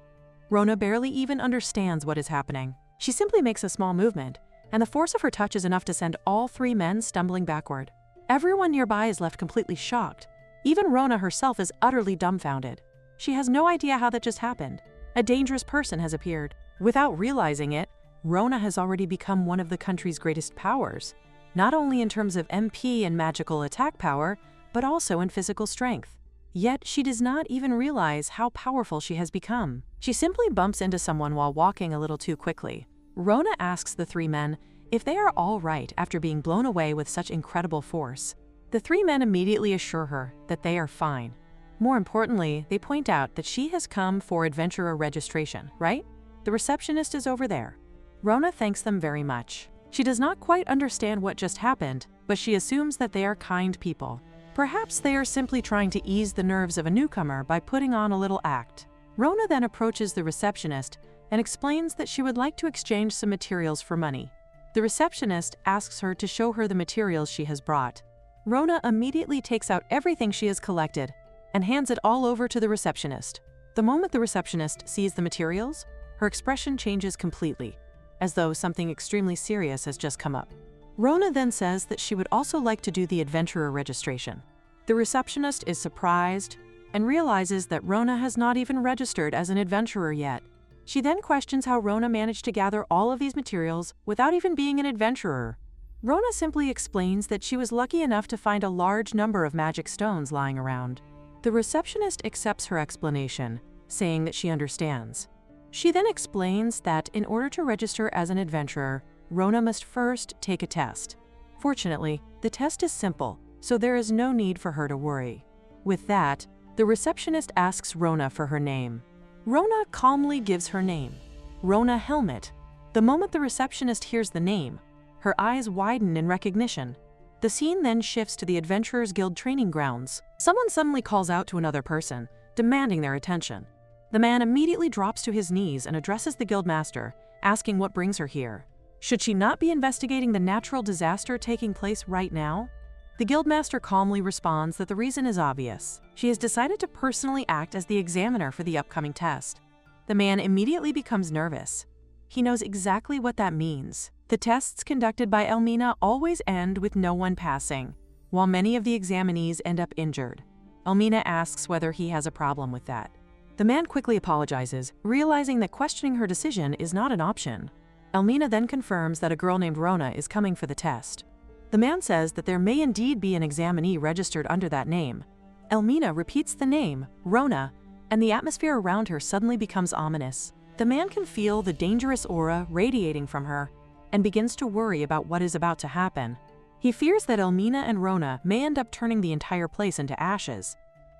Rona barely even understands what is happening. She simply makes a small movement, and the force of her touch is enough to send all three men stumbling backward. Everyone nearby is left completely shocked. Even Rona herself is utterly dumbfounded. She has no idea how that just happened. A dangerous person has appeared. Without realizing it, Rona has already become one of the country's greatest powers, not only in terms of MP and magical attack power, but also in physical strength. Yet she does not even realize how powerful she has become. She simply bumps into someone while walking a little too quickly. Rona asks the three men if they are all right after being blown away with such incredible force. The three men immediately assure her that they are fine. More importantly, they point out that she has come for adventurer registration, right? The receptionist is over there. Rona thanks them very much. She does not quite understand what just happened, but she assumes that they are kind people. Perhaps they are simply trying to ease the nerves of a newcomer by putting on a little act. Rona then approaches the receptionist and explains that she would like to exchange some materials for money. The receptionist asks her to show her the materials she has brought. Rona immediately takes out everything she has collected and hands it all over to the receptionist. The moment the receptionist sees the materials, her expression changes completely, as though something extremely serious has just come up. Rona then says that she would also like to do the adventurer registration. The receptionist is surprised and realizes that Rona has not even registered as an adventurer yet. She then questions how Rona managed to gather all of these materials without even being an adventurer. Rona simply explains that she was lucky enough to find a large number of magic stones lying around. The receptionist accepts her explanation, saying that she understands. She then explains that in order to register as an adventurer, Rona must first take a test. Fortunately, the test is simple, so there is no need for her to worry. With that, the receptionist asks Rona for her name. Rona calmly gives her name, Rona Helmet. The moment the receptionist hears the name, her eyes widen in recognition. The scene then shifts to the Adventurers Guild training grounds. Someone suddenly calls out to another person, demanding their attention. The man immediately drops to his knees and addresses the guildmaster, asking what brings her here. Should she not be investigating the natural disaster taking place right now? The guildmaster calmly responds that the reason is obvious. She has decided to personally act as the examiner for the upcoming test. The man immediately becomes nervous. He knows exactly what that means. The tests conducted by Elmina always end with no one passing, while many of the examinees end up injured. Elmina asks whether he has a problem with that. The man quickly apologizes, realizing that questioning her decision is not an option. Elmina then confirms that a girl named Rona is coming for the test. The man says that there may indeed be an examinee registered under that name. Elmina repeats the name, Rona, and the atmosphere around her suddenly becomes ominous. The man can feel the dangerous aura radiating from her and begins to worry about what is about to happen. He fears that Elmina and Rona may end up turning the entire place into ashes.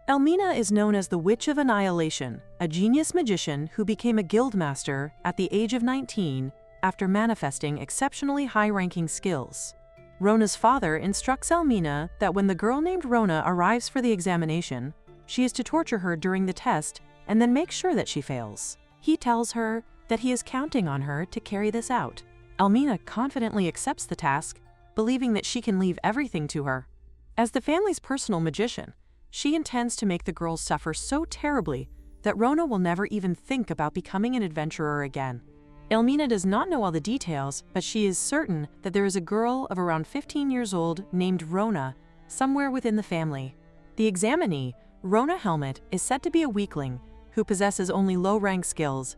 Elmina is known as the Witch of Annihilation, a genius magician who became a guildmaster at the age of 19 after manifesting exceptionally high-ranking skills. Rona's father instructs Elmina that when the girl named Rona arrives for the examination, she is to torture her during the test and then make sure that she fails. He tells her that he is counting on her to carry this out. Elmina confidently accepts the task, believing that she can leave everything to her. As the family's personal magician, she intends to make the girls suffer so terribly that Rona will never even think about becoming an adventurer again. Elmina does not know all the details, but she is certain that there is a girl of around 15 years old named Rona somewhere within the family. The examinee, Rona Helmet, is said to be a weakling who possesses only low-rank skills.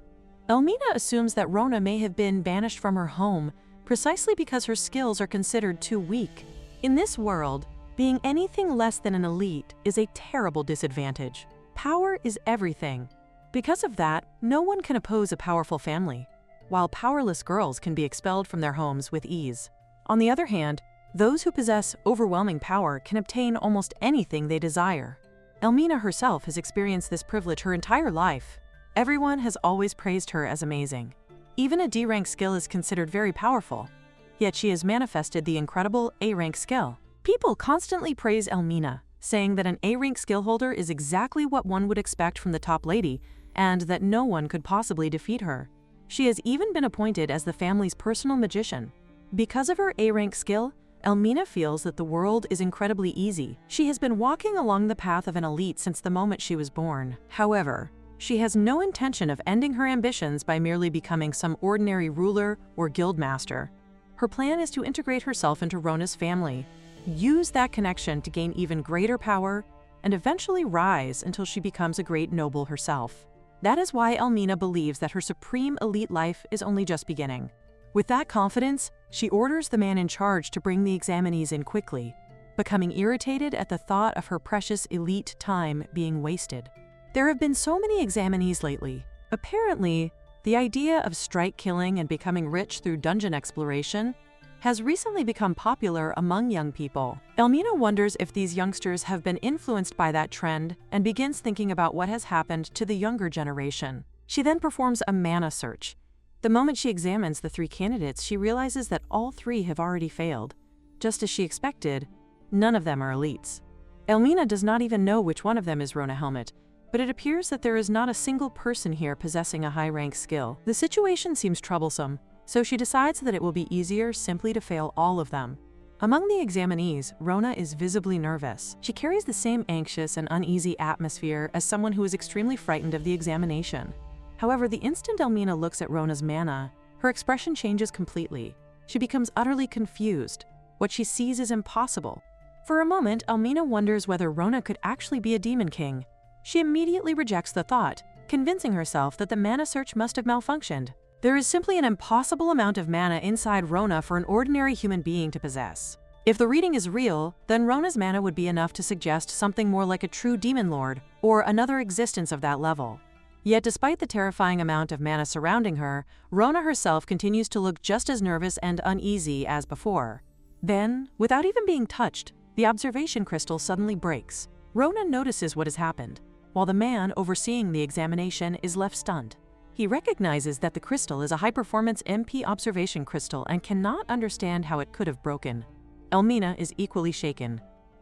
Elmina assumes that Rona may have been banished from her home precisely because her skills are considered too weak. In this world, being anything less than an elite is a terrible disadvantage. Power is everything. Because of that, no one can oppose a powerful family, while powerless girls can be expelled from their homes with ease. On the other hand, those who possess overwhelming power can obtain almost anything they desire. Elmina herself has experienced this privilege her entire life. Everyone has always praised her as amazing. Even a D-rank skill is considered very powerful, yet she has manifested the incredible A-rank skill. People constantly praise Elmina, saying that an A-rank skill holder is exactly what one would expect from the top lady and that no one could possibly defeat her. She has even been appointed as the family's personal magician. Because of her A-rank skill, Elmina feels that the world is incredibly easy. She has been walking along the path of an elite since the moment she was born. However, she has no intention of ending her ambitions by merely becoming some ordinary ruler or guild master. Her plan is to integrate herself into Rona's family, use that connection to gain even greater power, and eventually rise until she becomes a great noble herself. That is why Elmina believes that her supreme elite life is only just beginning. With that confidence, she orders the man in charge to bring the examinees in quickly, becoming irritated at the thought of her precious elite time being wasted. There have been so many examinees lately. Apparently, the idea of strike killing and becoming rich through dungeon exploration has recently become popular among young people. Elmina wonders if these youngsters have been influenced by that trend and begins thinking about what has happened to the younger generation. She then performs a mana search. The moment she examines the 3 candidates, she realizes that all 3 have already failed. Just as she expected, none of them are elites. Elmina does not even know which one of them is Rona Helmet, but it appears that there is not a single person here possessing a high-rank skill. The situation seems troublesome, so she decides that it will be easier simply to fail all of them. Among the examinees, Rona is visibly nervous. She carries the same anxious and uneasy atmosphere as someone who is extremely frightened of the examination. However, the instant Elmina looks at Rona's mana, her expression changes completely. She becomes utterly confused. What she sees is impossible. For a moment, Elmina wonders whether Rona could actually be a demon king. She immediately rejects the thought, convincing herself that the mana search must have malfunctioned. There is simply an impossible amount of mana inside Rona for an ordinary human being to possess. If the reading is real, then Rona's mana would be enough to suggest something more like a true demon lord or another existence of that level. Yet despite the terrifying amount of mana surrounding her, Rona herself continues to look just as nervous and uneasy as before. Then, without even being touched, the observation crystal suddenly breaks. Rona notices what has happened, while the man overseeing the examination is left stunned. He recognizes that the crystal is a high-performance MP observation crystal and cannot understand how it could have broken. Elmina is equally shaken.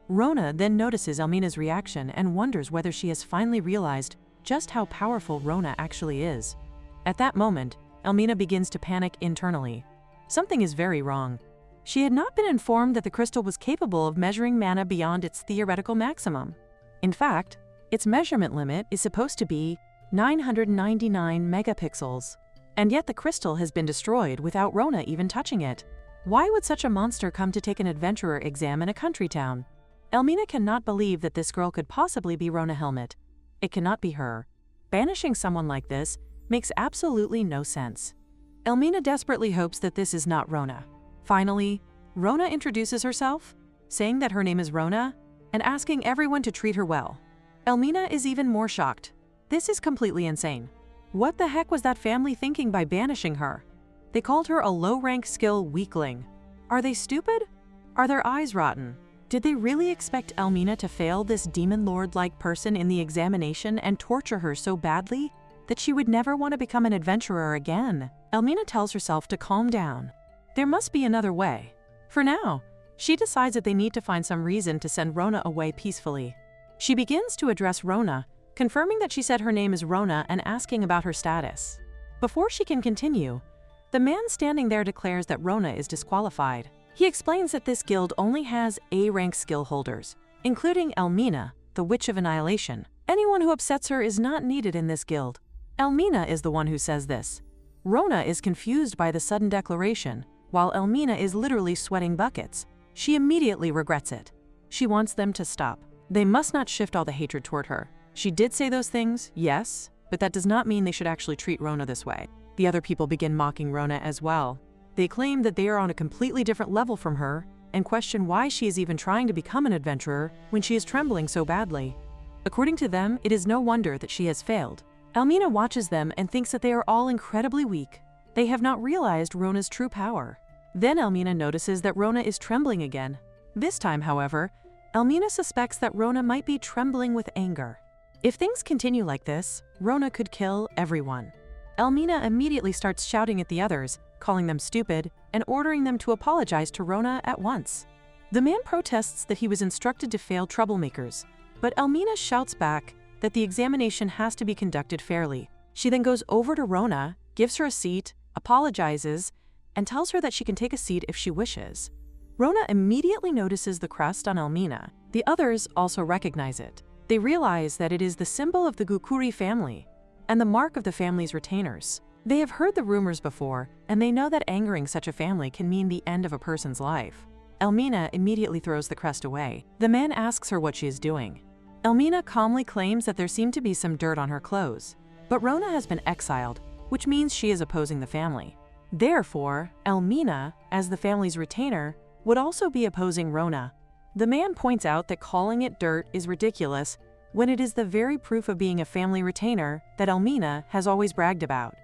Rona then notices Elmina's reaction and wonders whether she has finally realized just how powerful Rona actually is. At that moment, Elmina begins to panic internally. Something is very wrong. She had not been informed that the crystal was capable of measuring mana beyond its theoretical maximum. In fact, its measurement limit is supposed to be 999 megapixels, and yet the crystal has been destroyed without Rona even touching it. Why would such a monster come to take an adventurer exam in a country town? Elmina cannot believe that this girl could possibly be Rona Helmet. It cannot be her. Banishing someone like this makes absolutely no sense. Elmina desperately hopes that this is not Rona. Finally, Rona introduces herself, saying that her name is Rona, and asking everyone to treat her well. Elmina is even more shocked. This is completely insane. What the heck was that family thinking by banishing her? They called her a low-rank skill weakling. Are they stupid? Are their eyes rotten? Did they really expect Elmina to fail this demon lord-like person in the examination and torture her so badly that she would never want to become an adventurer again? Elmina tells herself to calm down. There must be another way. For now, she decides that they need to find some reason to send Rona away peacefully. She begins to address Rona, confirming that she said her name is Rona and asking about her status. Before she can continue, the man standing there declares that Rona is disqualified. He explains that this guild only has A-rank skill holders, including Elmina, the Witch of Annihilation. Anyone who upsets her is not needed in this guild. Elmina is the one who says this. Rona is confused by the sudden declaration, while Elmina is literally sweating buckets. She immediately regrets it. She wants them to stop. They must not shift all the hatred toward her. She did say those things, yes, but that does not mean they should actually treat Rona this way. The other people begin mocking Rona as well. They claim that they are on a completely different level from her and question why she is even trying to become an adventurer when she is trembling so badly. According to them, it is no wonder that she has failed. Elmina watches them and thinks that they are all incredibly weak. They have not realized Rona's true power. Then Elmina notices that Rona is trembling again. This time, however, Elmina suspects that Rona might be trembling with anger. If things continue like this, Rona could kill everyone. Elmina immediately starts shouting at the others, calling them stupid, and ordering them to apologize to Rona at once. The man protests that he was instructed to fail troublemakers, but Elmina shouts back that the examination has to be conducted fairly. She then goes over to Rona, gives her a seat, apologizes, and tells her that she can take a seat if she wishes. Rona immediately notices the crest on Elmina. The others also recognize it. They realize that it is the symbol of the Gukuri family and the mark of the family's retainers. They have heard the rumors before, and they know that angering such a family can mean the end of a person's life. Elmina immediately throws the crest away. The man asks her what she is doing. Elmina calmly claims that there seemed to be some dirt on her clothes, but Rona has been exiled, which means she is opposing the family. Therefore, Elmina, as the family's retainer, would also be opposing Rona. The man points out that calling it dirt is ridiculous when it is the very proof of being a family retainer that Elmina has always bragged about.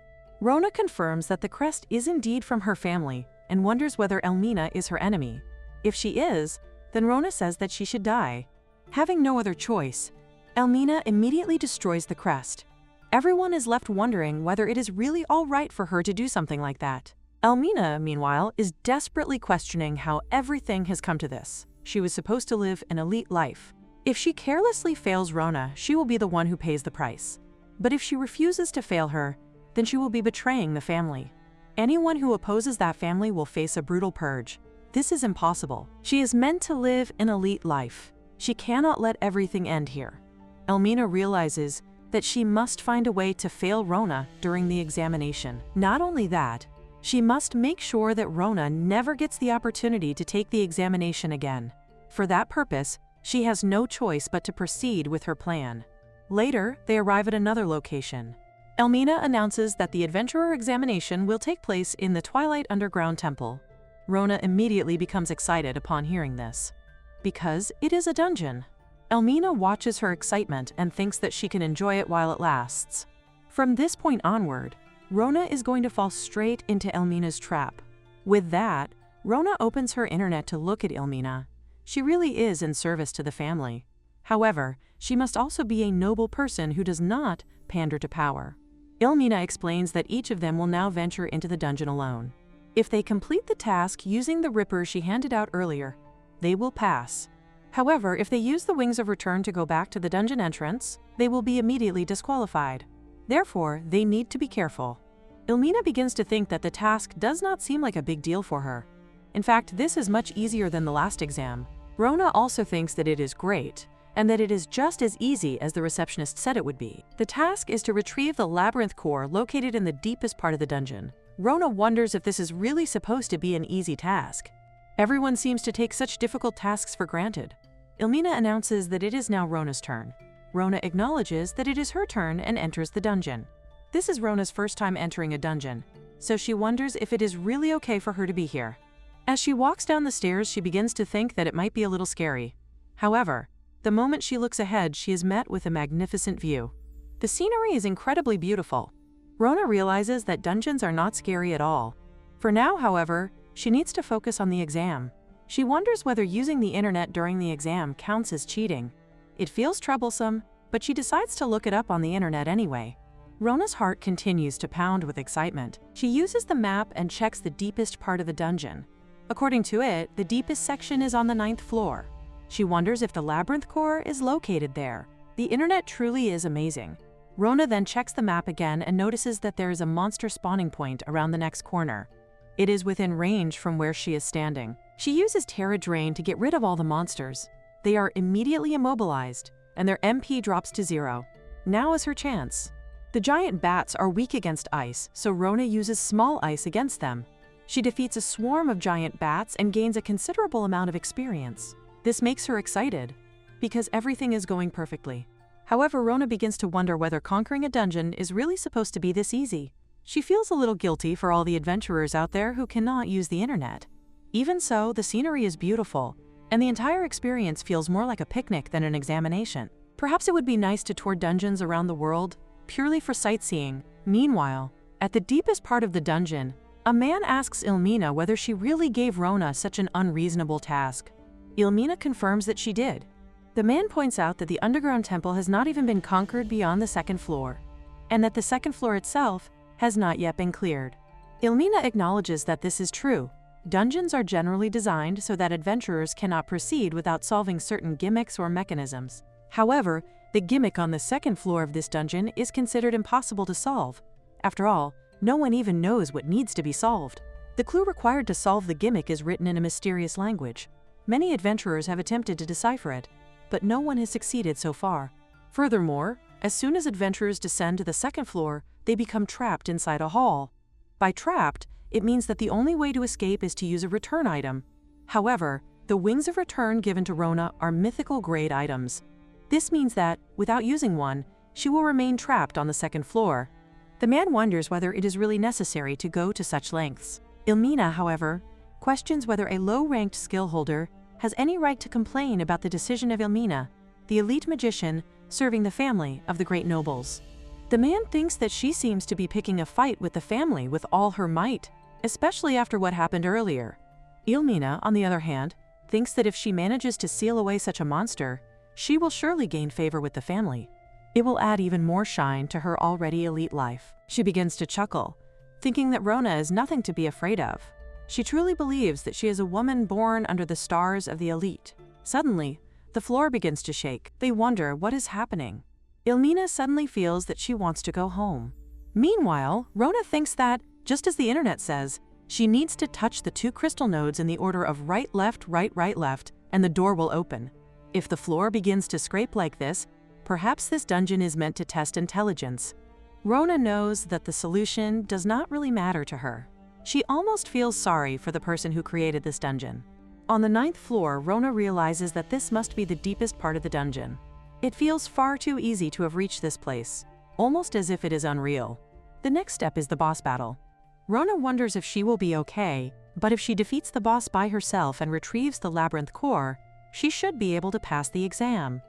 Rona confirms that the crest is indeed from her family and wonders whether Elmina is her enemy. If she is, then Rona says that she should die. Having no other choice, Elmina immediately destroys the crest. Everyone is left wondering whether it is really all right for her to do something like that. Elmina, meanwhile, is desperately questioning how everything has come to this. She was supposed to live an elite life. If she carelessly fails Rona, she will be the one who pays the price. But if she refuses to fail her, then she will be betraying the family. Anyone who opposes that family will face a brutal purge. This is impossible. She is meant to live an elite life. She cannot let everything end here. Elmina realizes that she must find a way to fail Rona during the examination. Not only that, she must make sure that Rona never gets the opportunity to take the examination again. For that purpose, she has no choice but to proceed with her plan. Later, they arrive at another location. Elmina announces that the adventurer examination will take place in the Twilight Underground Temple. Rona immediately becomes excited upon hearing this, because it is a dungeon. Elmina watches her excitement and thinks that she can enjoy it while it lasts. From this point onward, Rona is going to fall straight into Elmina's trap. With that, Rona opens her internet to look at Elmina. She really is in service to the family. However, she must also be a noble person who does not pander to power. Elmina explains that each of them will now venture into the dungeon alone. If they complete the task using the Ripper she handed out earlier, they will pass. However, if they use the Wings of Return to go back to the dungeon entrance, they will be immediately disqualified. Therefore, they need to be careful. Elmina begins to think that the task does not seem like a big deal for her. In fact, this is much easier than the last exam. Rona also thinks that it is great, and that it is just as easy as the receptionist said it would be. The task is to retrieve the labyrinth core located in the deepest part of the dungeon. Rona wonders if this is really supposed to be an easy task. Everyone seems to take such difficult tasks for granted. Elmina announces that it is now Rona's turn. Rona acknowledges that it is her turn and enters the dungeon. This is Rona's first time entering a dungeon, so she wonders if it is really okay for her to be here. As she walks down the stairs, she begins to think that it might be a little scary. However, the moment she looks ahead, she is met with a magnificent view. The scenery is incredibly beautiful. Rona realizes that dungeons are not scary at all. For now, however, she needs to focus on the exam. She wonders whether using the internet during the exam counts as cheating. It feels troublesome, but she decides to look it up on the internet anyway. Rona's heart continues to pound with excitement. She uses the map and checks the deepest part of the dungeon. According to it, the deepest section is on the 9th floor. She wonders if the labyrinth core is located there. The internet truly is amazing. Rona then checks the map again and notices that there is a monster spawning point around the next corner. It is within range from where she is standing. She uses Terra Drain to get rid of all the monsters. They are immediately immobilized, and their MP drops to 0. Now is her chance. The giant bats are weak against ice, so Rona uses small ice against them. She defeats a swarm of giant bats and gains a considerable amount of experience. This makes her excited, because everything is going perfectly. However, Rona begins to wonder whether conquering a dungeon is really supposed to be this easy. She feels a little guilty for all the adventurers out there who cannot use the internet. Even so, the scenery is beautiful, and the entire experience feels more like a picnic than an examination. Perhaps it would be nice to tour dungeons around the world, purely for sightseeing. Meanwhile, at the deepest part of the dungeon, a man asks Ilmina whether she really gave Rona such an unreasonable task. Ilmina confirms that she did. The man points out that the underground temple has not even been conquered beyond the second floor, and that the second floor itself has not yet been cleared. Ilmina acknowledges that this is true. Dungeons are generally designed so that adventurers cannot proceed without solving certain gimmicks or mechanisms. However, the gimmick on the second floor of this dungeon is considered impossible to solve. After all, no one even knows what needs to be solved. The clue required to solve the gimmick is written in a mysterious language. Many adventurers have attempted to decipher it, but no one has succeeded so far. Furthermore, as soon as adventurers descend to the second floor, they become trapped inside a hall. By trapped, it means that the only way to escape is to use a return item. However, the wings of return given to Rona are mythical grade items. This means that, without using one, she will remain trapped on the second floor. The man wonders whether it is really necessary to go to such lengths. Ilmina, however, questions whether a low-ranked skill holder has any right to complain about the decision of Ilmina, the elite magician serving the family of the great nobles. The man thinks that she seems to be picking a fight with the family with all her might, especially after what happened earlier. Ilmina, on the other hand, thinks that if she manages to seal away such a monster, she will surely gain favor with the family. It will add even more shine to her already elite life. She begins to chuckle, thinking that Rona is nothing to be afraid of. She truly believes that she is a woman born under the stars of the elite. Suddenly, the floor begins to shake. They wonder what is happening. Ilmina suddenly feels that she wants to go home. Meanwhile, Rona thinks that, just as the internet says, she needs to touch the two crystal nodes in the order of right, left, left, and the door will open. If the floor begins to scrape like this, perhaps this dungeon is meant to test intelligence. Rona knows that the solution does not really matter to her. She almost feels sorry for the person who created this dungeon. On the 9th floor, Rona realizes that this must be the deepest part of the dungeon. It feels far too easy to have reached this place, almost as if it is unreal. The next step is the boss battle. Rona wonders if she will be okay, but if she defeats the boss by herself and retrieves the labyrinth core, she should be able to pass the exam.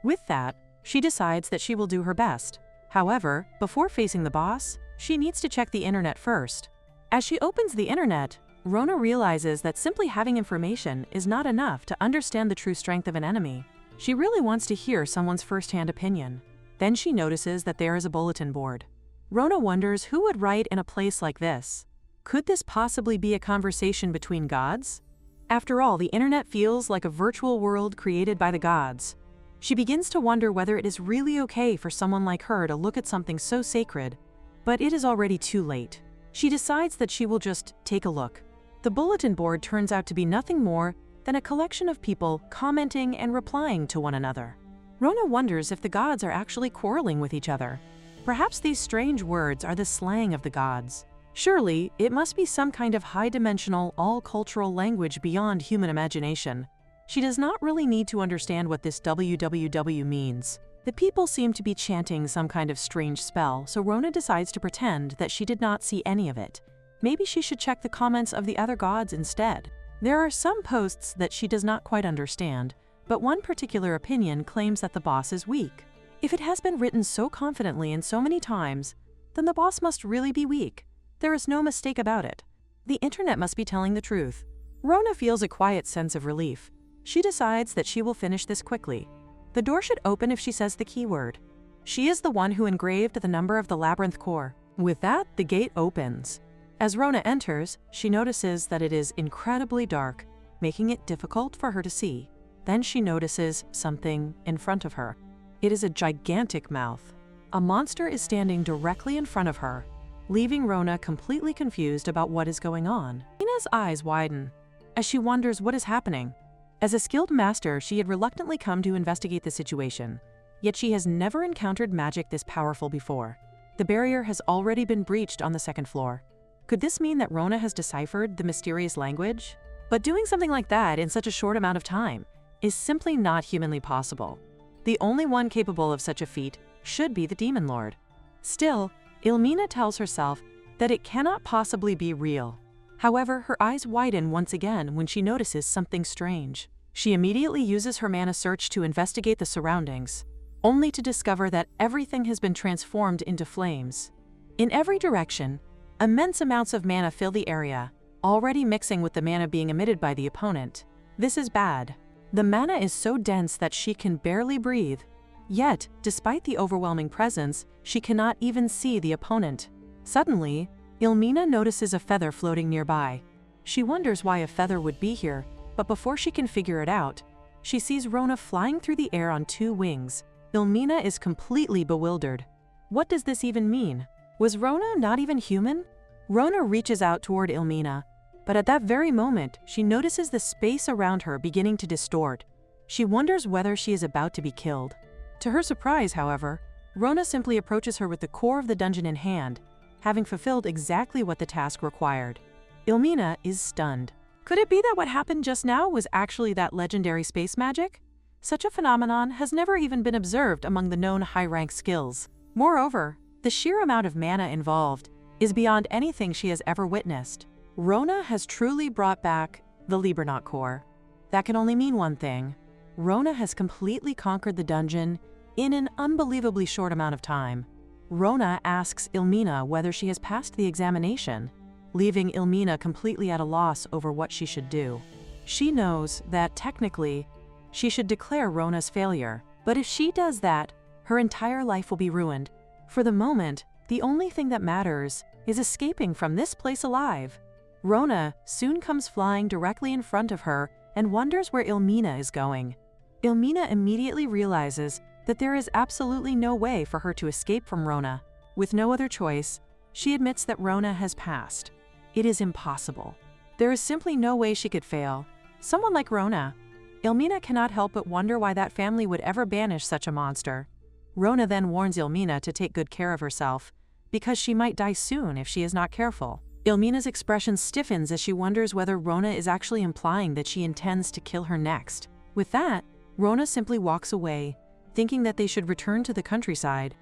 With that, she decides that she will do her best. However, before facing the boss, she needs to check the internet first. As she opens the internet, Rona realizes that simply having information is not enough to understand the true strength of an enemy. She really wants to hear someone's first-hand opinion. Then she notices that there is a bulletin board. Rona wonders who would write in a place like this. Could this possibly be a conversation between gods? After all, the internet feels like a virtual world created by the gods. She begins to wonder whether it is really okay for someone like her to look at something so sacred, but it is already too late. She decides that she will just take a look. The bulletin board turns out to be nothing more than a collection of people commenting and replying to one another. Rona wonders if the gods are actually quarreling with each other. Perhaps these strange words are the slang of the gods. Surely, it must be some kind of high-dimensional, all-cultural language beyond human imagination. She does not really need to understand what this www means. The people seem to be chanting some kind of strange spell, so Rona decides to pretend that she did not see any of it. Maybe she should check the comments of the other gods instead. There are some posts that she does not quite understand, but one particular opinion claims that the boss is weak. If it has been written so confidently and so many times, then the boss must really be weak. There is no mistake about it. The internet must be telling the truth. Rona feels a quiet sense of relief. She decides that she will finish this quickly. The door should open if she says the keyword. She is the one who engraved the number of the labyrinth core. With that, the gate opens. As Rona enters, she notices that it is incredibly dark, making it difficult for her to see. Then she notices something in front of her. It is a gigantic mouth. A monster is standing directly in front of her, leaving Rona completely confused about what is going on. Ina's eyes widen as she wonders what is happening. As a skilled master, she had reluctantly come to investigate the situation, yet she has never encountered magic this powerful before. The barrier has already been breached on the second floor. Could this mean that Rona has deciphered the mysterious language? But doing something like that in such a short amount of time is simply not humanly possible. The only one capable of such a feat should be the Demon Lord. Still, Ilmina tells herself that it cannot possibly be real. However, her eyes widen once again when she notices something strange. She immediately uses her mana search to investigate the surroundings, only to discover that everything has been transformed into flames. In every direction, immense amounts of mana fill the area, already mixing with the mana being emitted by the opponent. This is bad. The mana is so dense that she can barely breathe. Yet, despite the overwhelming presence, she cannot even see the opponent. Suddenly, Ilmina notices a feather floating nearby. She wonders why a feather would be here, but before she can figure it out, she sees Rona flying through the air on 2 wings. Ilmina is completely bewildered. What does this even mean? Was Rona not even human? Rona reaches out toward Ilmina, but at that very moment, she notices the space around her beginning to distort. She wonders whether she is about to be killed. To her surprise, however, Rona simply approaches her with the core of the dungeon in hand, having fulfilled exactly what the task required. Ilmina is stunned. Could it be that what happened just now was actually that legendary space magic? Such a phenomenon has never even been observed among the known high-rank skills. Moreover, the sheer amount of mana involved is beyond anything she has ever witnessed. Rona has truly brought back the Libranaut core. That can only mean one thing. Rona has completely conquered the dungeon in an unbelievably short amount of time. Rona asks Ilmina whether she has passed the examination, leaving Ilmina completely at a loss over what she should do. She knows that, technically, she should declare Rona's failure, but if she does that, her entire life will be ruined. For the moment, the only thing that matters is escaping from this place alive. Rona soon comes flying directly in front of her and wonders where Ilmina is going. Ilmina immediately realizes that there is absolutely no way for her to escape from Rona. With no other choice, she admits that Rona has passed. It is impossible. There is simply no way she could fail. Someone like Rona. Ilmina cannot help but wonder why that family would ever banish such a monster. Rona then warns Ilmina to take good care of herself, because she might die soon if she is not careful. Ilmina's expression stiffens as she wonders whether Rona is actually implying that she intends to kill her next. With that, Rona simply walks away, thinking that they should return to the countryside.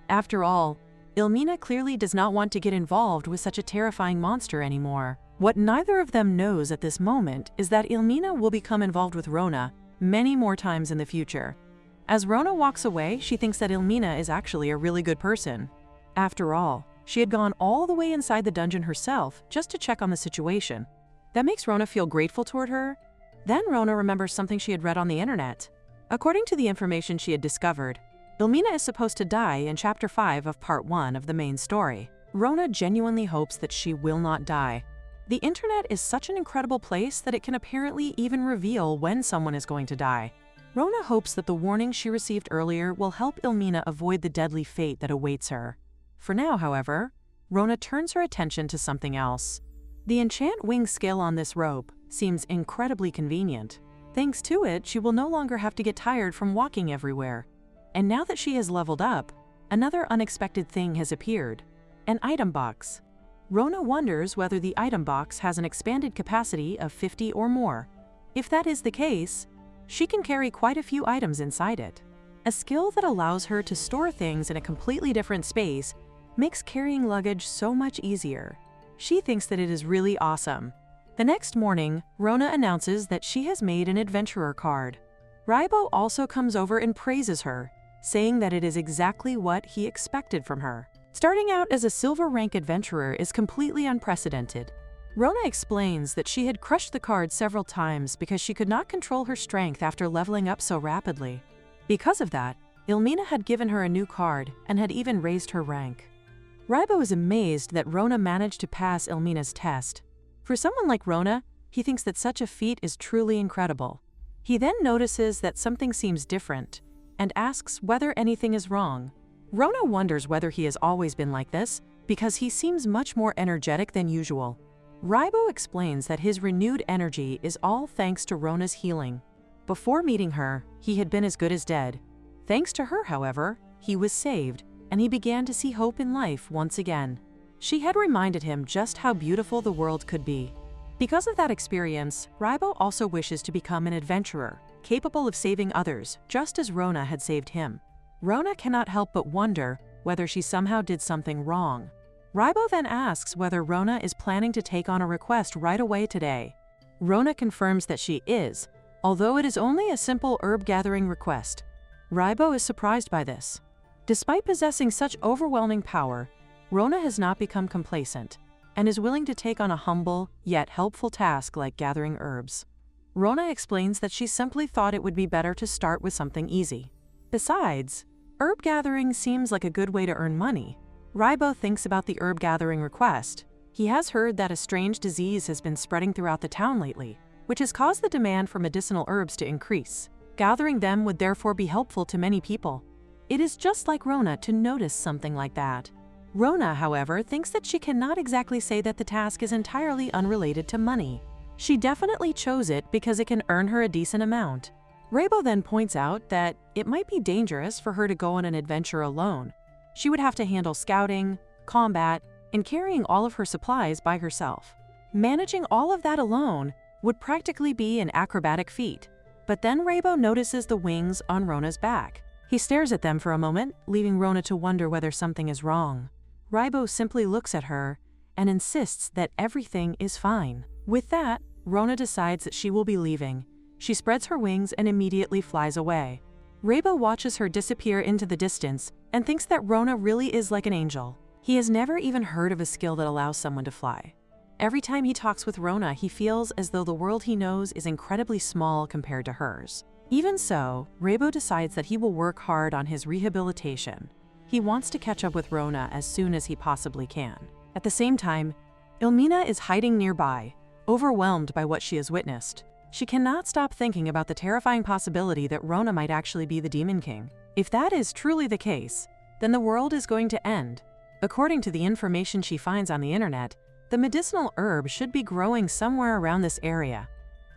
After all, Ilmina clearly does not want to get involved with such a terrifying monster anymore. What neither of them knows at this moment is that Ilmina will become involved with Rona many more times in the future. As Rona walks away, she thinks that Ilmina is actually a really good person. After all, she had gone all the way inside the dungeon herself just to check on the situation. That makes Rona feel grateful toward her. Then Rona remembers something she had read on the internet. According to the information she had discovered, Ilmina is supposed to die in Chapter 5 of Part 1 of the main story. Rona genuinely hopes that she will not die. The internet is such an incredible place that it can apparently even reveal when someone is going to die. Rona hopes that the warning she received earlier will help Ilmina avoid the deadly fate that awaits her. For now, however, Rona turns her attention to something else. The enchant wing skill on this rope seems incredibly convenient. Thanks to it, she will no longer have to get tired from walking everywhere. And now that she has leveled up, another unexpected thing has appeared: an item box. Rona wonders whether the item box has an expanded capacity of 50 or more. If that is the case, she can carry quite a few items inside it. A skill that allows her to store things in a completely different space makes carrying luggage so much easier. She thinks that it is really awesome. The next morning, Rona announces that she has made an adventurer card. Raibo also comes over and praises her, saying that it is exactly what he expected from her. Starting out as a silver rank adventurer is completely unprecedented. Rona explains that she had crushed the card several times because she could not control her strength after leveling up so rapidly. Because of that, Ilmina had given her a new card and had even raised her rank. Raibo is amazed that Rona managed to pass Ilmina's test. For someone like Rona, he thinks that such a feat is truly incredible. He then notices that something seems different and asks whether anything is wrong. Rona wonders whether he has always been like this because he seems much more energetic than usual. Raibo explains that his renewed energy is all thanks to Rona's healing. Before meeting her, he had been as good as dead. Thanks to her, however, he was saved. and he began to see hope in life once again. She had reminded him just how beautiful the world could be. Because of that experience, Raibo also wishes to become an adventurer, capable of saving others, just as Rona had saved him. Rona cannot help but wonder whether she somehow did something wrong. Raibo then asks whether Rona is planning to take on a request right away today. Rona confirms that she is, although it is only a simple herb-gathering request. Raibo is surprised by this. Despite possessing such overwhelming power, Rona has not become complacent and is willing to take on a humble yet helpful task like gathering herbs. Rona explains that she simply thought it would be better to start with something easy. Besides, herb gathering seems like a good way to earn money. Raibo thinks about the herb gathering request. He has heard that a strange disease has been spreading throughout the town lately, which has caused the demand for medicinal herbs to increase. Gathering them would therefore be helpful to many people. It is just like Rona to notice something like that. Rona, however, thinks that she cannot exactly say that the task is entirely unrelated to money. She definitely chose it because it can earn her a decent amount. Raibo then points out that it might be dangerous for her to go on an adventure alone. She would have to handle scouting, combat, and carrying all of her supplies by herself. Managing all of that alone would practically be an acrobatic feat. But then Raibo notices the wings on Rona's back. He stares at them for a moment, leaving Rona to wonder whether something is wrong. Raibo simply looks at her and insists that everything is fine. With that, Rona decides that she will be leaving. She spreads her wings and immediately flies away. Raibo watches her disappear into the distance and thinks that Rona really is like an angel. He has never even heard of a skill that allows someone to fly. Every time he talks with Rona, he feels as though the world he knows is incredibly small compared to hers. Even so, Raibo decides that he will work hard on his rehabilitation. He wants to catch up with Rona as soon as he possibly can. At the same time, Ilmina is hiding nearby, overwhelmed by what she has witnessed. She cannot stop thinking about the terrifying possibility that Rona might actually be the Demon King. If that is truly the case, then the world is going to end. According to the information she finds on the internet, the medicinal herb should be growing somewhere around this area.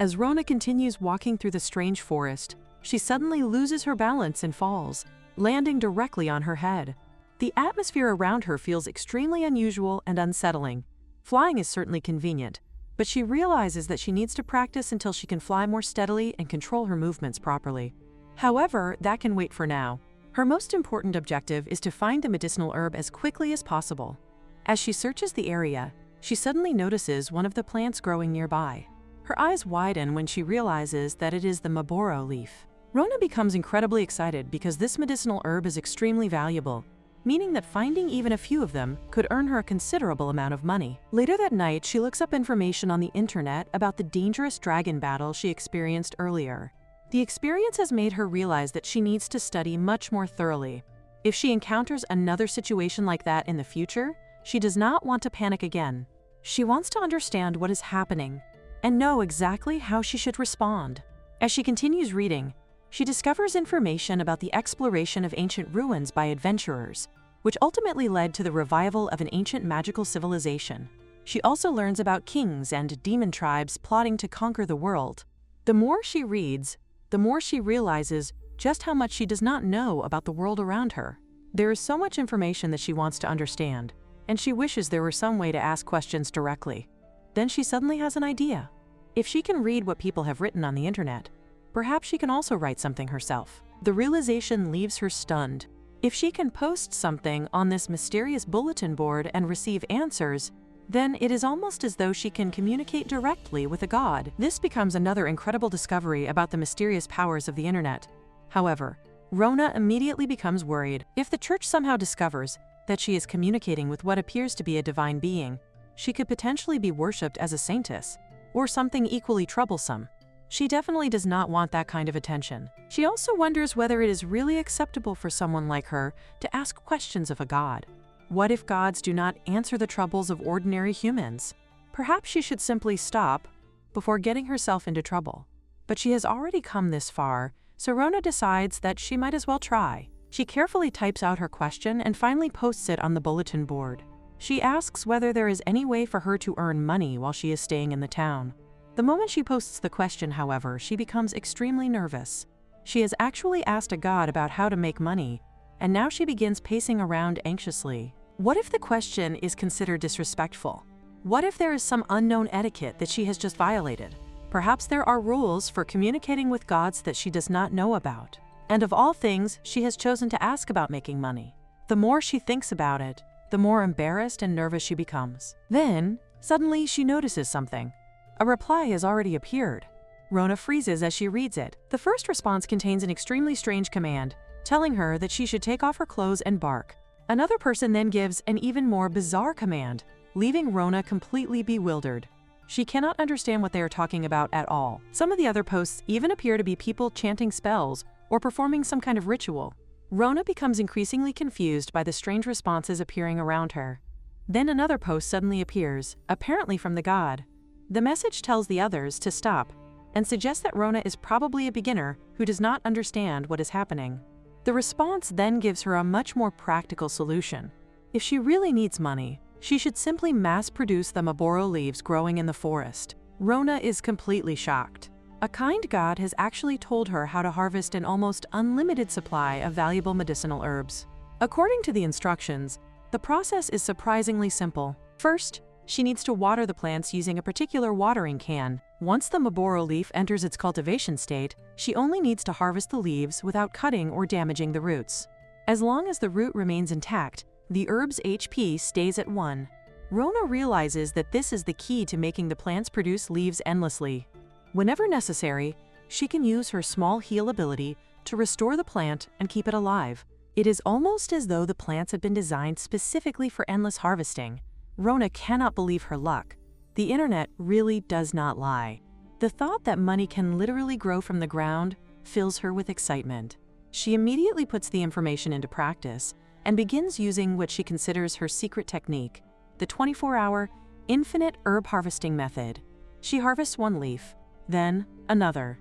As Rona continues walking through the strange forest, she suddenly loses her balance and falls, landing directly on her head. The atmosphere around her feels extremely unusual and unsettling. Flying is certainly convenient, but she realizes that she needs to practice until she can fly more steadily and control her movements properly. However, that can wait for now. Her most important objective is to find the medicinal herb as quickly as possible. As she searches the area, she suddenly notices one of the plants growing nearby. Her eyes widen when she realizes that it is the Maboro leaf. Rona becomes incredibly excited because this medicinal herb is extremely valuable, meaning that finding even a few of them could earn her a considerable amount of money. Later that night, she looks up information on the internet about the dangerous dragon battle she experienced earlier. The experience has made her realize that she needs to study much more thoroughly. If she encounters another situation like that in the future, she does not want to panic again. She wants to understand what is happening and know exactly how she should respond. As she continues reading, she discovers information about the exploration of ancient ruins by adventurers, which ultimately led to the revival of an ancient magical civilization. She also learns about kings and demon tribes plotting to conquer the world. The more she reads, the more she realizes just how much she does not know about the world around her. There is so much information that she wants to understand, and she wishes there were some way to ask questions directly. Then she suddenly has an idea. If she can read what people have written on the internet, perhaps she can also write something herself. The realization leaves her stunned. If she can post something on this mysterious bulletin board and receive answers, then it is almost as though she can communicate directly with a god. This becomes another incredible discovery about the mysterious powers of the internet. However, Rona immediately becomes worried. If the church somehow discovers that she is communicating with what appears to be a divine being, she could potentially be worshipped as a saintess, or something equally troublesome. She definitely does not want that kind of attention. She also wonders whether it is really acceptable for someone like her to ask questions of a god. What if gods do not answer the troubles of ordinary humans? Perhaps she should simply stop before getting herself into trouble. But she has already come this far, so Rona decides that she might as well try. She carefully types out her question and finally posts it on the bulletin board. She asks whether there is any way for her to earn money while she is staying in the town. The moment she posts the question, however, she becomes extremely nervous. She has actually asked a god about how to make money, and now she begins pacing around anxiously. What if the question is considered disrespectful? What if there is some unknown etiquette that she has just violated? Perhaps there are rules for communicating with gods that she does not know about. And of all things, she has chosen to ask about making money. The more she thinks about it, the more embarrassed and nervous she becomes. Then, suddenly she notices something. A reply has already appeared. Rona freezes as she reads it. The first response contains an extremely strange command, telling her that she should take off her clothes and bark. Another person then gives an even more bizarre command, leaving Rona completely bewildered. She cannot understand what they are talking about at all. Some of the other posts even appear to be people chanting spells or performing some kind of ritual. Rona becomes increasingly confused by the strange responses appearing around her. Then another post suddenly appears, apparently from the god. The message tells the others to stop and suggests that Rona is probably a beginner who does not understand what is happening. The response then gives her a much more practical solution. If she really needs money, she should simply mass-produce the Maboro leaves growing in the forest. Rona is completely shocked. A kind god has actually told her how to harvest an almost unlimited supply of valuable medicinal herbs. According to the instructions, the process is surprisingly simple. First, she needs to water the plants using a particular watering can. Once the Maboro leaf enters its cultivation state, she only needs to harvest the leaves without cutting or damaging the roots. As long as the root remains intact, the herb's HP stays at 1. Rona realizes that this is the key to making the plants produce leaves endlessly. Whenever necessary, she can use her small heal ability to restore the plant and keep it alive. It is almost as though the plants have been designed specifically for endless harvesting. Rona cannot believe her luck. The internet really does not lie. The thought that money can literally grow from the ground fills her with excitement. She immediately puts the information into practice and begins using what she considers her secret technique, the 24-hour, infinite herb harvesting method. She harvests one leaf, then another,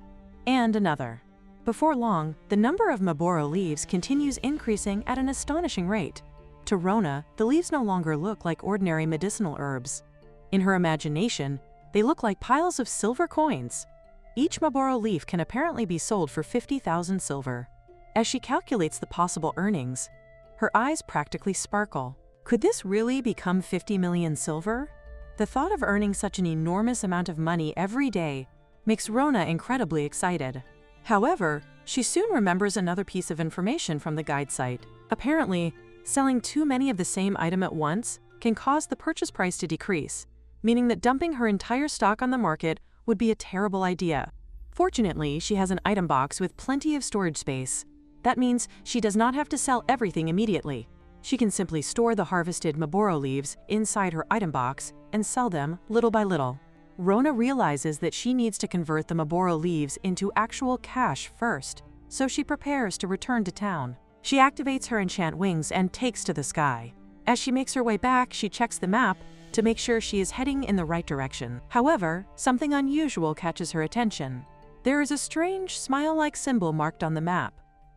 and another. Before long, the number of Maboro leaves continues increasing at an astonishing rate. To Rona, the leaves no longer look like ordinary medicinal herbs. In her imagination, they look like piles of silver coins. Each Maboro leaf can apparently be sold for 50,000 silver. As she calculates the possible earnings, her eyes practically sparkle. Could this really become 50 million silver? The thought of earning such an enormous amount of money every day makes Rona incredibly excited. However, she soon remembers another piece of information from the guide site. Apparently, selling too many of the same item at once can cause the purchase price to decrease, meaning that dumping her entire stock on the market would be a terrible idea. Fortunately, she has an item box with plenty of storage space. That means she does not have to sell everything immediately. She can simply store the harvested Maboro leaves inside her item box and sell them little by little. Rona realizes that she needs to convert the Maboro leaves into actual cash first, so she prepares to return to town. She activates her enchant wings and takes to the sky. As she makes her way back, she checks the map to make sure she is heading in the right direction. However, something unusual catches her attention. There is a strange smile-like symbol marked on the map.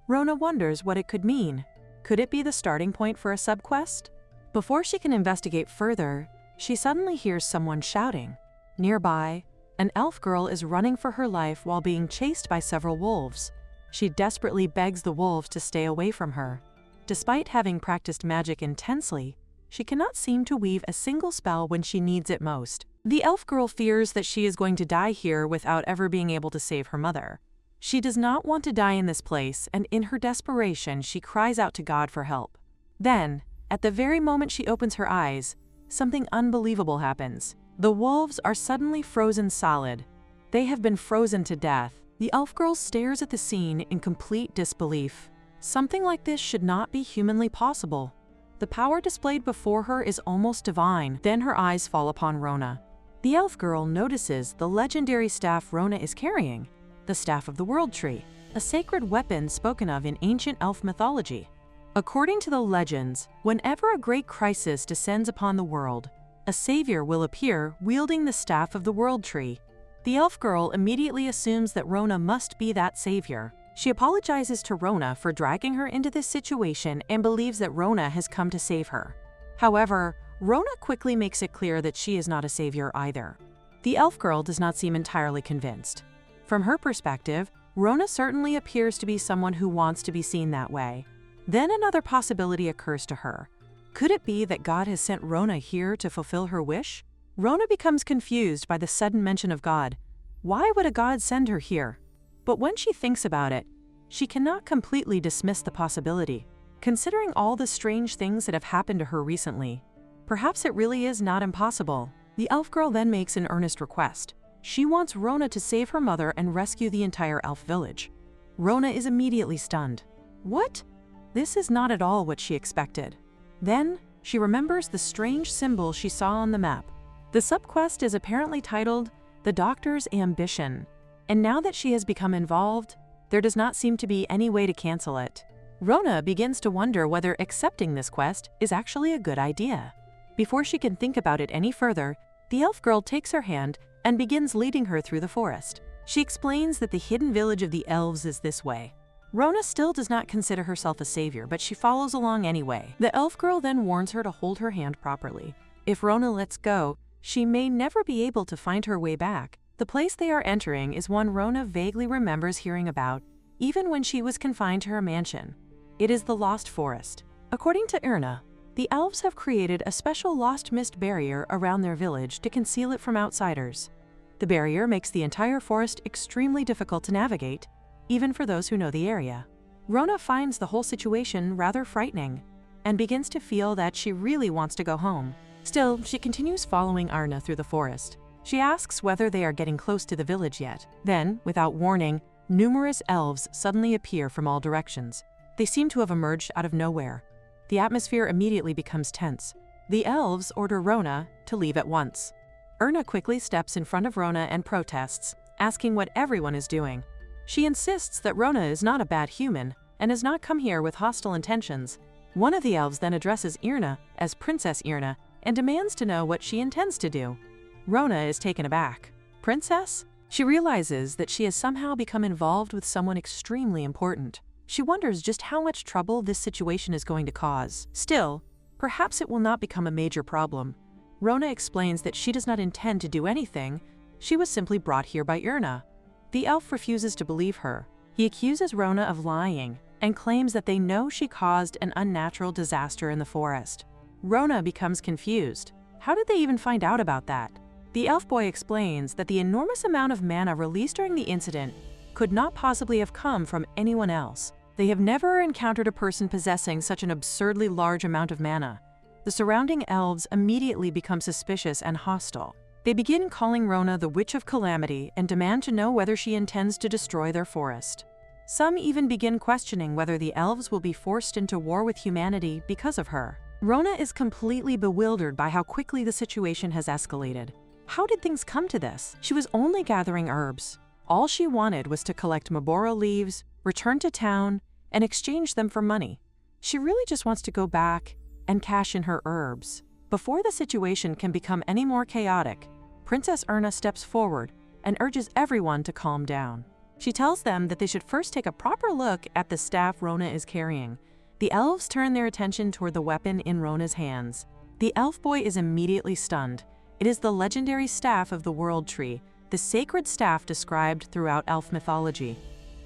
Rona wonders what it could mean. Could it be the starting point for a subquest? Before she can investigate further, she suddenly hears someone shouting. Nearby, an elf girl is running for her life while being chased by several wolves. She desperately begs the wolves to stay away from her. Despite having practiced magic intensely, she cannot seem to weave a single spell when she needs it most. The elf girl fears that she is going to die here without ever being able to save her mother. She does not want to die in this place, and in her desperation, she cries out to God for help. Then, at the very moment she opens her eyes, something unbelievable happens. The wolves are suddenly frozen solid. They have been frozen to death. The elf girl stares at the scene in complete disbelief. Something like this should not be humanly possible. The power displayed before her is almost divine. Then her eyes fall upon Rona. The elf girl notices the legendary staff Rona is carrying, the Staff of the World Tree, a sacred weapon spoken of in ancient elf mythology. According to the legends, whenever a great crisis descends upon the world, a savior will appear wielding the Staff of the World Tree. The elf girl immediately assumes that Rona must be that savior. She apologizes to Rona for dragging her into this situation and believes that Rona has come to save her. However, Rona quickly makes it clear that she is not a savior either. The elf girl does not seem entirely convinced. From her perspective, Rona certainly appears to be someone who wants to be seen that way. Then another possibility occurs to her. Could it be that God has sent Rona here to fulfill her wish? Rona becomes confused by the sudden mention of God. Why would a god send her here? But when she thinks about it, she cannot completely dismiss the possibility. Considering all the strange things that have happened to her recently, perhaps it really is not impossible. The elf girl then makes an earnest request. She wants Rona to save her mother and rescue the entire elf village. Rona is immediately stunned. What? This is not at all what she expected. Then, she remembers the strange symbol she saw on the map. The subquest is apparently titled The Doctor's Ambition, and now that she has become involved, there does not seem to be any way to cancel it. Rona begins to wonder whether accepting this quest is actually a good idea. Before she can think about it any further, the elf girl takes her hand and begins leading her through the forest. She explains that the hidden village of the elves is this way. Rona still does not consider herself a savior, but she follows along anyway. The elf girl then warns her to hold her hand properly. If Rona lets go, she may never be able to find her way back. The place they are entering is one Rona vaguely remembers hearing about, even when she was confined to her mansion. It is the Lost Forest. According to Irna, the elves have created a special lost mist barrier around their village to conceal it from outsiders. The barrier makes the entire forest extremely difficult to navigate, even for those who know the area. Rona finds the whole situation rather frightening and begins to feel that she really wants to go home. Still, she continues following Arna through the forest. She asks whether they are getting close to the village yet. Then, without warning, numerous elves suddenly appear from all directions. They seem to have emerged out of nowhere. The atmosphere immediately becomes tense. The elves order Rona to leave at once. Erna quickly steps in front of Rona and protests, asking what everyone is doing. She insists that Rona is not a bad human and has not come here with hostile intentions. One of the elves then addresses Irna as Princess Irna and demands to know what she intends to do. Rona is taken aback. Princess? She realizes that she has somehow become involved with someone extremely important. She wonders just how much trouble this situation is going to cause. Still, perhaps it will not become a major problem. Rona explains that she does not intend to do anything. She was simply brought here by Irna. The elf refuses to believe her. He accuses Rona of lying and claims that they know she caused an unnatural disaster in the forest. Rona becomes confused. How did they even find out about that? The elf boy explains that the enormous amount of mana released during the incident could not possibly have come from anyone else. They have never encountered a person possessing such an absurdly large amount of mana. The surrounding elves immediately become suspicious and hostile. They begin calling Rona the Witch of Calamity and demand to know whether she intends to destroy their forest. Some even begin questioning whether the elves will be forced into war with humanity because of her. Rona is completely bewildered by how quickly the situation has escalated. How did things come to this? She was only gathering herbs. All she wanted was to collect Maboro leaves, return to town, and exchange them for money. She really just wants to go back and cash in her herbs. Before the situation can become any more chaotic, Princess Erna steps forward and urges everyone to calm down. She tells them that they should first take a proper look at the staff Rona is carrying. The elves turn their attention toward the weapon in Rona's hands. The elf boy is immediately stunned. It is the legendary staff of the World Tree, the sacred staff described throughout elf mythology.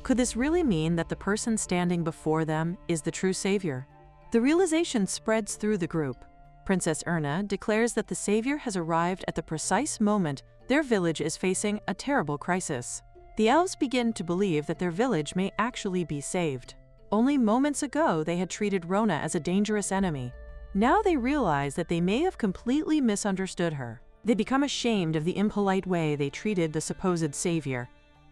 Could this really mean that the person standing before them is the true savior? The realization spreads through the group. Princess Erna declares that the savior has arrived at the precise moment their village is facing a terrible crisis. The elves begin to believe that their village may actually be saved. Only moments ago they had treated Rona as a dangerous enemy. Now they realize that they may have completely misunderstood her. They become ashamed of the impolite way they treated the supposed savior.